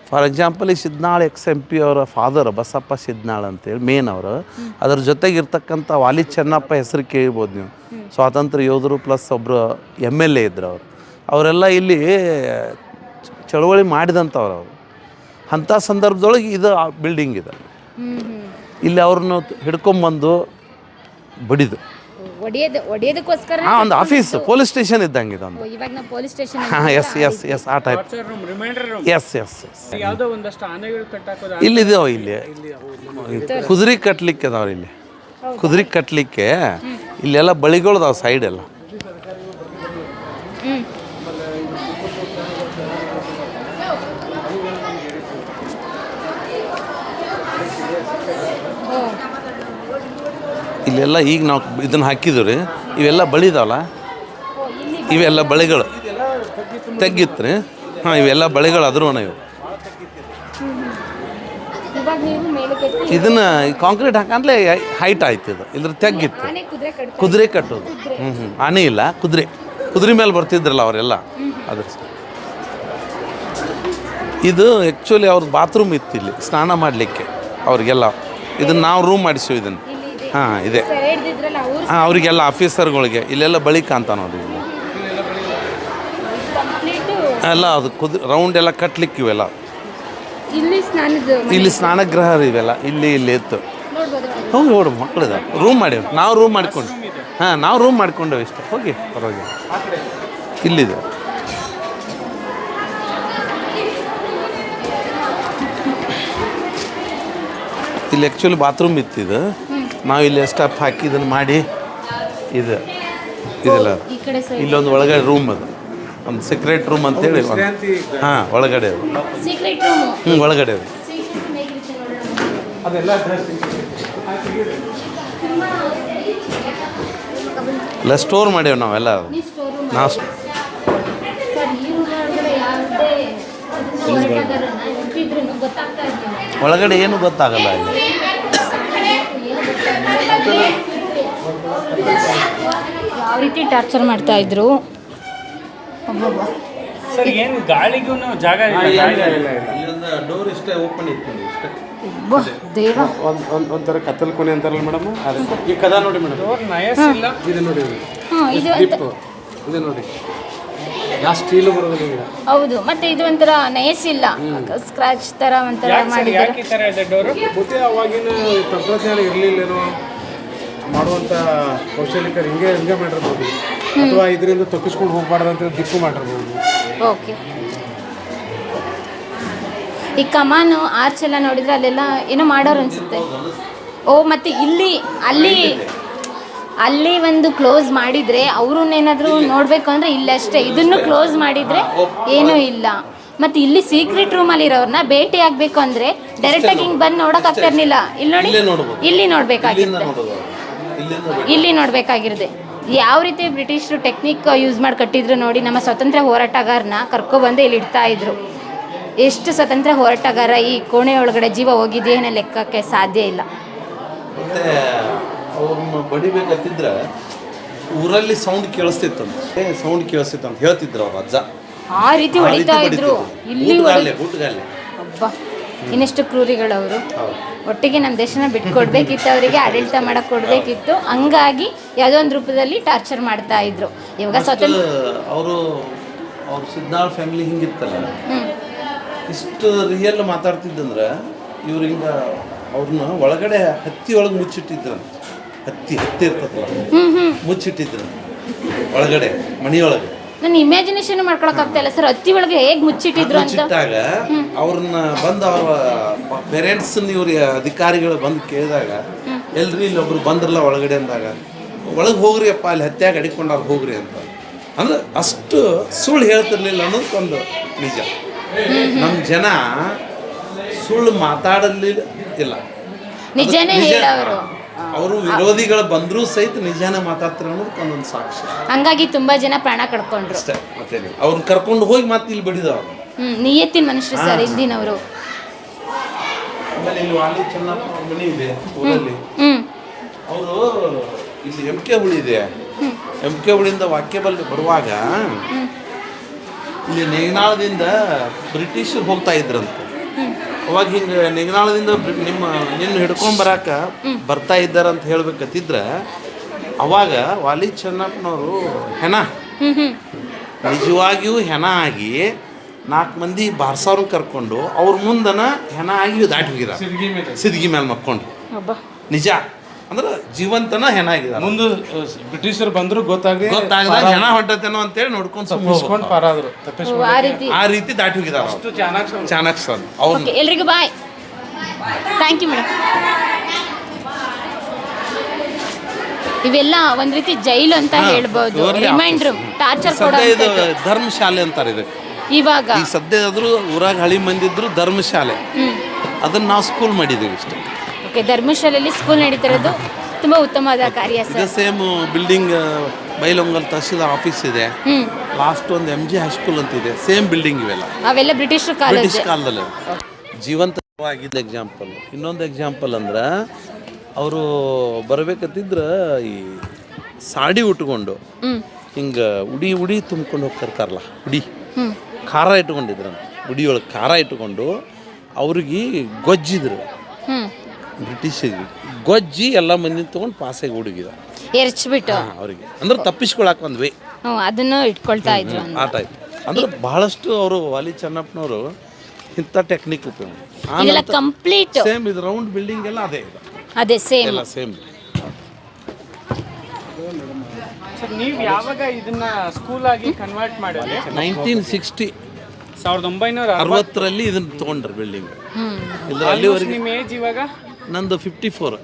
Speaker 2: ಫಾರ್ ಎಕ್ಸಾಂಪಲ್, ಈ ಸಿದ್ನಾಳ್ XMP ಅವರ ಫಾದರ್ ಬಸಪ್ಪ ಸಿದ್ನಾಳ್ ಅಂತೇಳಿ ಮೇನ್ ಅವರು. ಅದ್ರ ಜೊತೆಗಿರ್ತಕ್ಕಂಥ ವಾಲಿ ಚೆನ್ನಪ್ಪ ಹೆಸರು ಕೇಳ್ಬೋದು ನೀವು. ಸ್ವಾತಂತ್ರ್ಯ ಯೋಧರು ಪ್ಲಸ್ ಒಬ್ಬರು MLA ಇದ್ರು. ಅವರೆಲ್ಲ ಇಲ್ಲಿ ಚಳವಳಿ ಮಾಡಿದಂಥವ್ರು ಅವರು. ಅಂಥ ಸಂದರ್ಭದೊಳಗೆ ಇದು ಬಿಲ್ಡಿಂಗ್ ಇದೆ. ಇಲ್ಲಿ ಅವ್ರನ್ನ ಹಿಡ್ಕೊಂಬಂದು ಬಡಿದು
Speaker 1: ಒಡೆಯೋದಕ್ಕೋಸ್ಕರ
Speaker 2: ಒಂದು ಆಫೀಸ್, ಪೊಲೀಸ್ ಸ್ಟೇಷನ್ ಇದ್ದಂಗೆ ಇದೊಂದು. ಎಸ್ ಆ ಟೈಪ್. ಎಸ್
Speaker 5: ಯಾವುದೋ ಒಂದಷ್ಟು ಆನೆಗಳು ಕಟ್ಟಾಕೋದು
Speaker 2: ಇಲ್ಲಿದಾವ. ಇಲ್ಲಿ ಕುದುರೆ ಕಟ್ಟಲಿಕ್ಕೆ ಅದಾವ್ರಿ. ಇಲ್ಲಿ ಕುದುರೆ ಕಟ್ಟಲಿಕ್ಕೆ ಇಲ್ಲೆಲ್ಲ ಬಳಿಗಳದಾವ ಸೈಡ್ ಎಲ್ಲ.
Speaker 9: ಇಲ್ಲೆಲ್ಲ ಈಗ ನಾವು ಇದನ್ನು ಹಾಕಿದ್ದೀವಿ ರೀ, ಇವೆಲ್ಲ ಬಳಿದಾವಲ್ಲ, ಇವೆಲ್ಲ ಬಳೆಗಳು ತೆಗ್ಗಿತ್ತು ರೀ. ಹಾಂ, ಇವೆಲ್ಲ ಬಳೆಗಳು ಅದ್ರೂ ಇವು.
Speaker 1: ಇವಾಗ ನೀವು ಮೇಲಕ್ಕೆ ಎತ್ತಿ
Speaker 9: ಇದನ್ನು ಕಾಂಕ್ರೀಟ್ ಹಾಕಂದ್ಲೇ ಹೈಟ್ ಆಯ್ತು. ಇದು ಇದ್ರ ತೆಗ್ಗಿತ್ತು.
Speaker 1: ಆನೆ ಕುದುರೆ ಕಟ್ತಾರೆ.
Speaker 9: ಕುದುರೆ ಕಟ್ಟೋದು. ಆನೆ ಇಲ್ಲ, ಕುದುರೆ ಮೇಲೆ ಬರ್ತಿದ್ರಲ್ಲ ಅವರೆಲ್ಲ. ಅದ್ರ ಇದು ಆ್ಯಕ್ಚುಲಿ ಅವ್ರದ್ದು ಬಾತ್ರೂಮ್ ಇತ್ತು ಇಲ್ಲಿ ಸ್ನಾನ ಮಾಡಲಿಕ್ಕೆ ಅವ್ರಿಗೆಲ್ಲ. ಇದನ್ನು ನಾವು ರೂಮ್ ಮಾಡಿಸಿವಿ ಇದನ್ನು. ಹಾಂ, ಇದೆ.
Speaker 1: ಸೆರೆ ಹಿಡ್ದಿದ್ರಲ್ಲ ಅವ್ರು
Speaker 9: ಹಾಂ, ಅವರಿಗೆಲ್ಲ ಆಫೀಸರ್ಗಳಿಗೆ ಇಲ್ಲೆಲ್ಲ ಬಳಿ ಕಾಂತ ನೋಡಿ.
Speaker 1: ಕಂಪ್ಲೀಟು
Speaker 9: ಎಲ್ಲ ಅದು ರೌಂಡ್ ಎಲ್ಲ ಕಟ್ಲಿಕ್ಕೆ ಇವೆಲ್ಲ.
Speaker 1: ಇಲ್ಲಿ
Speaker 9: ಸ್ನಾನಗೃಹ ಇವೆಲ್ಲ ಇಲ್ಲಿ ಇತ್ತು. ಹೋಗಿ ನೋಡು, ಮಕ್ಕಳಿದ ರೂಮ್ ಮಾಡೇವು. ನಾವು ರೂಮ್ ಮಾಡ್ಕೊಂಡು ನಾವು ರೂಮ್ ಮಾಡ್ಕೊಂಡೇವೆ ಇಷ್ಟ. ಹೋಗಿ ಪರವಾಗಿ ಇಲ್ಲಿದೆ. ಇಲ್ಲಿ ಆ್ಯಕ್ಚುಲಿ ಬಾತ್ರೂಮ್ ಇತ್ತಿದು. ನಾವು ಇಲ್ಲಿ ಸ್ಟೆಪ್ ಹಾಕಿ ಇದನ್ನು ಮಾಡಿ ಇದೆಲ್ಲ
Speaker 1: ಈ ಕಡೆ ಸೈಡ್
Speaker 9: ಇಲ್ಲೊಂದು ಒಳಗಡೆ ರೂಮ್ ಅದು, ಒಂದು ಸೀಕ್ರೆಟ್ ರೂಮ್ ಅಂತೇಳಿ. ಹಾಂ, ಒಳಗಡೆ ಅದು.
Speaker 1: Secret room.
Speaker 9: ಒಳಗಡೆ ಅದು.
Speaker 8: ಅದೆಲ್ಲ
Speaker 9: ಎಲ್ಲ ಸ್ಟೋರ್ ಮಾಡೇವು ನಾವೆಲ್ಲ. ನಾವು
Speaker 1: ಸರ್, ಈ ರೂಮ್ ಒಳಗಡೆ ಯಾವುದೇ ಹೋರಾಟಗಾರರನ್ನ ಇಟ್ಟಿದ್ರು ಗೊತ್ತಾಗ್ತಾ ಇರ್ಲಿಲ್ಲ.
Speaker 9: ಒಳಗಡೆ ಏನು ಗೊತ್ತಾಗಲ್ಲ ಇಲ್ಲಿ.
Speaker 1: ಯಾವ ರೀತಿ ಟಾರ್ಚರ್ ಮಾಡ್ತಾ ಇದ್ರು.
Speaker 5: ಸರ್, ಏನು ಗಾಳಿಗೂ ಜಾಗ ಇಲ್ಲ.
Speaker 9: ಡೋರ್ ಇಷ್ಟೇ ಓಪನ್ ಇತ್ತು ಇಷ್ಟೇ.
Speaker 1: ದೇವ,
Speaker 8: ಒಂಥರ ಕತ್ತಲ್ ಕೊನೆ ಅಂತಾರಲ್ಲ ಮೇಡಮ್, ಅದೇ ಈ ಕದ ನೋಡಿ ಮೇಡಮ್.
Speaker 5: ನಯಸ್ ಇಲ್ಲ.
Speaker 8: ಇದು ನೋಡಿ,
Speaker 1: ಇದು
Speaker 8: ಇದು ನೋಡಿ, ಯಾವ ಸ್ಟೀಲು ಬರೋದಿಲ್ಲ ಈಗ.
Speaker 1: ಹೌದು. ಮತ್ತೆ ಇದು ಒಂಥರ ನಯಸ್ ಇಲ್ಲ, ಸ್ಕ್ರಾಚ್ ತರ ಒಂಥರ ಮಾಡಿದ್ದಾರೆ.
Speaker 5: ಯಾಕೆ ಈ ಥರ ಇದೆ ಡೋರು?
Speaker 8: ಮತ್ತೆ ಅವಾಗಿನ ತಂತ್ರಜ್ಞಾನ ಇರಲಿಲ್ಲೇನೋ, ಮಾಡುವಂಥ ಕೌಶಲಿಕರು ಹಿಂಗೆ ಮಾಡಿರ್ಬೋದು, ಅಥವಾ ಇದರಿಂದ ತಪ್ಪಿಸ್ಕೊಂಡು ಹೋಗ್ಬಾರ್ದು ಅಂತ ದಿಕ್ಕು ಮಾಡಿರ್ಬೋದು.
Speaker 1: ಓಕೆ. ಈ ಕಮಾನು ಆರ್ಚ್ ಎಲ್ಲ ನೋಡಿದ್ರೆ ಅಲ್ಲೆಲ್ಲ ಏನೋ ಮಾಡೋರು ಅನ್ಸುತ್ತೆ. ಓ, ಮತ್ತೆ ಅಲ್ಲಿ ಒಂದು ಕ್ಲೋಸ್ ಮಾಡಿದರೆ ಅವ್ರನ್ನೇನಾದರೂ ನೋಡಬೇಕು ಅಂದರೆ ಇಲ್ಲಷ್ಟೇ. ಇದನ್ನು ಕ್ಲೋಸ್ ಮಾಡಿದರೆ ಏನೂ ಇಲ್ಲ. ಮತ್ತು ಇಲ್ಲಿ ಸೀಕ್ರೆಟ್ ರೂಮಲ್ಲಿ ಇರೋರನ್ನ ಭೇಟಿ ಆಗಬೇಕು ಅಂದರೆ ಡೈರೆಕ್ಟಾಗಿ ಹಿಂಗೆ ಬಂದು ನೋಡೋಕ್ಕಾಗ್ತಾ ಇರಲಿಲ್ಲ. ಇಲ್ಲಿ ನೋಡಿ, ಇಲ್ಲಿ ನೋಡಬೇಕಾಗಿರುತ್ತೆ, ಇಲ್ಲಿ ನೋಡಬೇಕಾಗಿರುತ್ತೆ. ಯಾವ ರೀತಿ ಬ್ರಿಟಿಷರು ಟೆಕ್ನಿಕ್ ಯೂಸ್ ಮಾಡಿ ಕಟ್ಟಿದ್ರು ನೋಡಿ. ನಮ್ಮ ಸ್ವತಂತ್ರ ಹೋರಾಟಗಾರನ ಕರ್ಕೊಬಂದು ಇಲ್ಲಿ ಇಡ್ತಾ ಇದ್ರು. ಎಷ್ಟು ಸ್ವತಂತ್ರ ಹೋರಾಟಗಾರ ಈ ಕೋಣೆ ಒಳಗಡೆ ಜೀವ ಹೋಗಿದೆಯೇ ಅನ್ನೋ ಲೆಕ್ಕಕ್ಕೆ ಸಾಧ್ಯ ಇಲ್ಲ.
Speaker 9: ಮತ್ತೆ ಅವ್ರನ್ನ ಬಡಿಬೇಕಂತಿದ್ರೆ ಊರಲ್ಲಿ ಸೌಂಡ್ ಕೇಳಿಸ್ತಿತ್ತಂತೆ, ಅಂತ ಹೇಳ್ತಿದ್ರು ಅವ್ರ ಅಜ್ಜ.
Speaker 1: ಆ ರೀತಿ ಹೊಡಿತಾ ಇದ್ರು. ಇಲ್ಲಿ
Speaker 9: ಊಟಗಾಲೆ.
Speaker 1: ಅಬ್ಬಾ, ಇನ್ನೆಷ್ಟು ಕ್ರೂರಿಗಳವರು. ಒಟ್ಟಿಗೆ ನಮ್ಮ ದೇಶನ ಬಿಟ್ಕೊಡ್ಬೇಕಿತ್ತು, ಅವರಿಗೆ ಆಡಳಿತ ಮಾಡಕ್ ಕೊಡ್ಬೇಕಿತ್ತು. ಹಂಗಾಗಿ ಯಾವುದೋ ಒಂದು ರೂಪದಲ್ಲಿ ಟಾರ್ಚರ್ ಮಾಡ್ತಾ ಇದ್ರು. ಇವಾಗ ಸ್ವತಂತ್ರ
Speaker 9: ಅವರು ಅವ್ರ ಸಿದ್ನಾಳ್ ಫ್ಯಾಮಿಲಿ ಹಿಂಗಿತ್ತಲ್ಲ, ಇಷ್ಟು ರಿಯಲ್ ಮಾತಾಡ್ತಿದ್ದಂದ್ರೆ ಇವ್ರು ಹಿಂಗೆ ಅವ್ರನ್ನ ಒಳಗಡೆ ಹತ್ತಿ ಒಳಗೆ ಮುಚ್ಚಿಟ್ಟಿದ್ರಂತೆ. ಹತ್ತಿ ಇರ್ತದಲ್ಲ, ಮುಚ್ಚಿಟ್ಟಿದ್ರು ಒಳಗಡೆ ಮನೆಯೊಳಗೆ.
Speaker 1: ನನ್ನ ಇಮ್ಯಾಜಿನೇಷನ್ ಮಾಡ್ಕೊಳಕ್ ಆಗ್ತಾ ಇಲ್ಲ ಸರ್. ಹತ್ತಿ ಒಳಗೆ ಹೇಗೆ ಮುಚ್ಚಿಟ್ಟಿದ್ರು ಅಂತ.
Speaker 9: ಮುಚ್ಚಿಟ್ಟಾಗ ಅವ್ರನ್ನ ಬಂದು ಅವ್ರ ಪೇರೆಂಟ್ಸ್ ಇವ್ರ ಅಧಿಕಾರಿಗಳು ಬಂದು ಕೇಳಿದಾಗ, ಎಲ್ರಿ ಇಲ್ಲೊಬ್ರು ಬಂದ್ರಲ್ಲ ಒಳಗಡೆ ಅಂದಾಗ, ಒಳಗೆ ಹೋಗ್ರಿ ಅಪ್ಪ, ಅಲ್ಲಿ ಹತ್ಯಾಗ ಅಡಿಕೊಂಡವ್ರು ಹೋಗ್ರಿ ಅಂತ. ಅಂದ್ರೆ ಅಷ್ಟು ಸುಳ್ಳು ಹೇಳ್ತಿರ್ಲಿಲ್ಲ ಅನ್ನೋದು ಒಂದು ನಿಜ. ನಮ್ಮ ಜನ ಸುಳ್ಳು ಮಾತಾಡಲಿಲ್ಲ ಇಲ್ಲ,
Speaker 1: ನಿಜನೇ ಹೇಳೋರು.
Speaker 9: ಅವರು ವಿರೋಧಿಗಳು ಬಂದರೂ ಸಹಿತ ನಿಜಾನೇ ಮಾತಾಡ್ತಾರೆ ಅನ್ನೋದಕ್ಕೆ ಒಂದೊಂದು ಸಾಕ್ಷಿ.
Speaker 1: ಹಂಗಾಗಿ ತುಂಬಾ ಜನ ಪ್ರಾಣ ಕಳ್ಕೊಂಡ್ರು
Speaker 9: ಅಷ್ಟೇ. ಮತ್ತೆ ಅವ್ರನ್ನ ಕರ್ಕೊಂಡು ಹೋಗಿ ಮತ್ತೆ ಇಲ್ಲಿ ಬಡಿದವ್ರು.
Speaker 1: ನಿಯತ್ತಿನ ಮನುಷ್ಯರು ಸರ್ ಹಿಂದಿನವರು.
Speaker 9: ಆಮೇಲೆ ಇಲ್ಲಿ ವಾಲಿ ಚೆನ್ನಪ್ಪ ಅವ್ರ ಮನೆ ಇದೆ ಊರಲ್ಲಿ. ಅವರು ಇಲ್ಲಿ ಎಮ್ಕೆ ಹುಳಿ ಇದೆ. ಎಮ್ಕೆ ಹುಳಿಯಿಂದ ವಾಕ್ಯಬಲ್ಲಿ ಬರುವಾಗ ಇಲ್ಲಿ ನೇಗನಾಳದಿಂದ ಬ್ರಿಟಿಷರು ಹೋಗ್ತಾ ಇದ್ರಂತೆ. ಅವಾಗ ಹಿಂಗೆ ನೇಗನಾಳದಿಂದ ನಿನ್ನ ಹಿಡ್ಕೊಂಡ್ ಬರ್ತಾ ಇದ್ದಾರೆ ಅಂತ ಹೇಳ್ಬೇಕತ್ತಿದ್ರೆ, ಅವಾಗ ವಾಲಿ ಚೆನ್ನಪ್ಪನವರು ಹೆಣ, ನಿಜವಾಗಿಯೂ ಹೆಣ ಆಗಿ 4 ಮಂದಿ ಬಾರ್ಸವ್ರನ್ನ ಕರ್ಕೊಂಡು ಅವ್ರ ಮುಂದನ ಹೆಣ ಆಗಿ ದಾಟಿ ಹೋಗಿದ, ಸಿದ್ಗಿ ಮೇಲೆ ಮಕ್ಕೊಂಡು. ನಿಜ ಅಂದ್ರೆ ಜೀವಂತನ ಹೆಣ ಆಗಿದೆ.
Speaker 8: ಮುಂದೆ ಬ್ರಿಟಿಷರು ಬಂದ್ರು ಗೊತ್ತಾಗದ
Speaker 9: ಹೆಣ ಹೊಂಟತೇನೋ ಅಂತೇಳಿ ನೋಡ್ಕೊಂಡು
Speaker 8: ಪಾರಾದ್ರು.
Speaker 9: ಆ ರೀತಿ ದಾಟಿ ಹೋಗಿದಾರ. ಚಾಣಕ್ಯ ಸರ್ ಅವ್ರು.
Speaker 1: ಎಲ್ರಿಗೂ ಬಾಯ್. Thank you madam. ಇವೆಲ್ಲ ಒಂದ್ ರೀತಿ ಜೈಲು ಅಂತ ಹೇಳ್ಬೋದು. ರಿಮೈಂಡ್ ರೂಮ್, ಟಾರ್ಚರ್ ಕೊಡೋ
Speaker 9: ಧರ್ಮಶಾಲೆ ಅಂತಾರೆ ಇದಕ್ಕೆ.
Speaker 1: ಇವಾಗ
Speaker 9: ಈಗ ಸದ್ಯ ಆದ್ರೂ ಊರಾಗ ಹಳಿ ಮಂದಿದ್ರು ಧರ್ಮಶಾಲೆ, ಅದನ್ನ ನಾವು ಸ್ಕೂಲ್ ಮಾಡಿದ್ದೀವಿ ಇಷ್ಟೇ.
Speaker 1: ಓಕೆ, ಧರ್ಮಶಾಲೆಯಲ್ಲಿ ಸ್ಕೂಲ್ ನಡೀತಿರೋದು. ತುಂಬಾ ಉತ್ತಮವಾದ ಕಾರ್ಯ
Speaker 9: ಇದೇ
Speaker 1: sir.
Speaker 9: Same building Bailhongal tahsildar office ಇದೆ. ಲಾಸ್ಟ್ ಒಂದು MG ಹೈಸ್ಕೂಲ್ ಅಂತ ಇದೆ. ಸೇಮ್ ಬಿಲ್ಡಿಂಗ್ ಇವೆಲ್ಲ
Speaker 1: ಅವೆಲ್ಲ ಬ್ರಿಟಿಷ್ ಕಾಲೇಜ್.
Speaker 9: ಬ್ರಿಟಿಷ್ ಕಾಲದಲ್ಲಿ ಜೀವಂತವಾಗಿದ್ದ ಎಕ್ಸಾಂಪಲ್. ಇನ್ನೊಂದು ಎಕ್ಸಾಂಪಲ್ ಅಂದ್ರೆ ಅವರು ಬರಬೇಕಂತಿದ್ರೆ ಈ ಸಾಡಿ ಉಟ್ಕೊಂಡು ಹಿಂಗೆ ಉಡಿ ತುಂಬ್ಕೊಂಡು ಹೋಗ್ತಿರ್ತಾರಲ್ಲ, ಉಡಿ ಖಾರ ಇಟ್ಕೊಂಡಿದ್ರಂತ. ಉಡಿಯೊಳಗೆ ಖಾರ ಇಟ್ಕೊಂಡು ಅವ್ರಿಗೆ ಗೊಜ್ಜಿದ್ರು, ಬ್ರಿಟಿಷರಿಗೆ ಗೊಜ್ಜಿ ಎಲ್ಲ ಮಂದಿ ತೊಗೊಂಡು ಪಾಸೆಗೆ ಹುಡುಗಿದ
Speaker 1: ಎರಚ್ಬಿಟ್ಟು
Speaker 9: ಅವ್ರಿಗೆ ಅಂದ್ರೆ ತಪ್ಪಿಸ್ಕೊಳಕ್ಕೆ ಒಂದು ವೇ
Speaker 1: ಅದನ್ನು ಇಟ್ಕೊಳ್ತಾ ಇದ್ರು.
Speaker 9: ಆ ಟೈಪ್ ಅಂದ್ರೆ ಬಹಳಷ್ಟು ಅವರು ವಾಲಿ ಚೆನ್ನಪ್ಪನವರು ಇಂಥ ಟೆಕ್ನಿಕ್
Speaker 1: ಇದೆಲ್ಲ ಕಂಪ್ಲೀಟ್
Speaker 9: ಸೇಮ್ ಇದು ರೌಂಡ್ ಬಿಲ್ಡಿಂಗ್ ಎಲ್ಲ ಅದೇ ಇದೆ,
Speaker 1: ಅದೇ ಸೇಮ್.
Speaker 9: ಎಲ್ಲ ಸೇಮ್.
Speaker 5: ಸರ್ ನೀವು ಯಾವಾಗ ಇದನ್ನ ಸ್ಕೂಲ್ ಆಗಿ ಕನ್ವರ್ಟ್ ಮಾಡಿದ್ರೆ?
Speaker 9: 1960
Speaker 5: 1960
Speaker 9: ಇದನ್ನ ತೊಗೊಂಡ್ರು ಬಿಲ್ಡಿಂಗ್.
Speaker 5: ಅಲ್ಲಿವರೆಗೆ ನಿಮ್ಮ ಏಜ್ ಇವಾಗ?
Speaker 9: ನಂದು 54,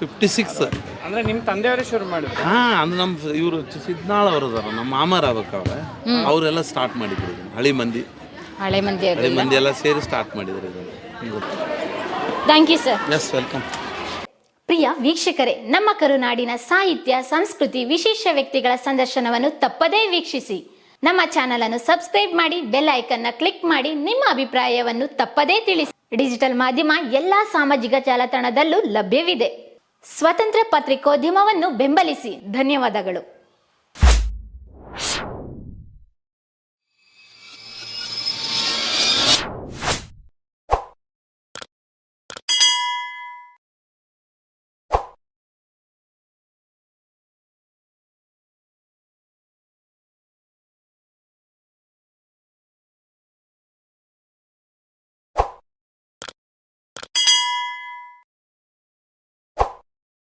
Speaker 9: 56.
Speaker 5: ಅಂದ್ರೆ ನಿಮ್ಮ ತಂದೆಯವರೇ ಶುರು ಮಾಡಿದ್ರು?
Speaker 9: ಅಂದ್ರೆ ನಮ್ಮ ಇವರು ಸಿದ್ನಾಳ್ ಅವರು ಅದಾರ, ನಮ್ಮ ಮಾಮಾರ ಆಗ್ಬೇಕು ಅವರೆಲ್ಲ ಸ್ಟಾರ್ಟ್ ಮಾಡಿದ್ರು ಇದನ್ನ. ಹಳಿ ಮಂದಿ ಎಲ್ಲ ಸೇರಿ ಸ್ಟಾರ್ಟ್ ಮಾಡಿದ್ರು ಇದನ್ನು.
Speaker 1: Thank you sir.
Speaker 9: Yes, welcome.
Speaker 1: ಪ್ರಿಯ ವೀಕ್ಷಕರೇ, ನಮ್ಮ ಕರುನಾಡಿನ ಸಾಹಿತ್ಯ, ಸಂಸ್ಕೃತಿ, ವಿಶೇಷ ವ್ಯಕ್ತಿಗಳ ಸಂದರ್ಶನವನ್ನು ತಪ್ಪದೇ ವೀಕ್ಷಿಸಿ. ನಮ್ಮ ಚಾನೆಲ್ ಅನ್ನು ಸಬ್ಸ್ಕ್ರೈಬ್ ಮಾಡಿ, ಬೆಲ್ ಐಕನ್ ಕ್ಲಿಕ್ ಮಾಡಿ, ನಿಮ್ಮ ಅಭಿಪ್ರಾಯವನ್ನು ತಪ್ಪದೇ ತಿಳಿಸಿ. ಡಿಜಿಟಲ್ ಮಾಧ್ಯಮ ಎಲ್ಲಾ ಸಾಮಾಜಿಕ ಜಾಲತಾಣದಲ್ಲೂ ಲಭ್ಯವಿದೆ. ಸ್ವತಂತ್ರ ಪತ್ರಿಕೋದ್ಯಮವನ್ನು ಬೆಂಬಲಿಸಿ. ಧನ್ಯವಾದಗಳು.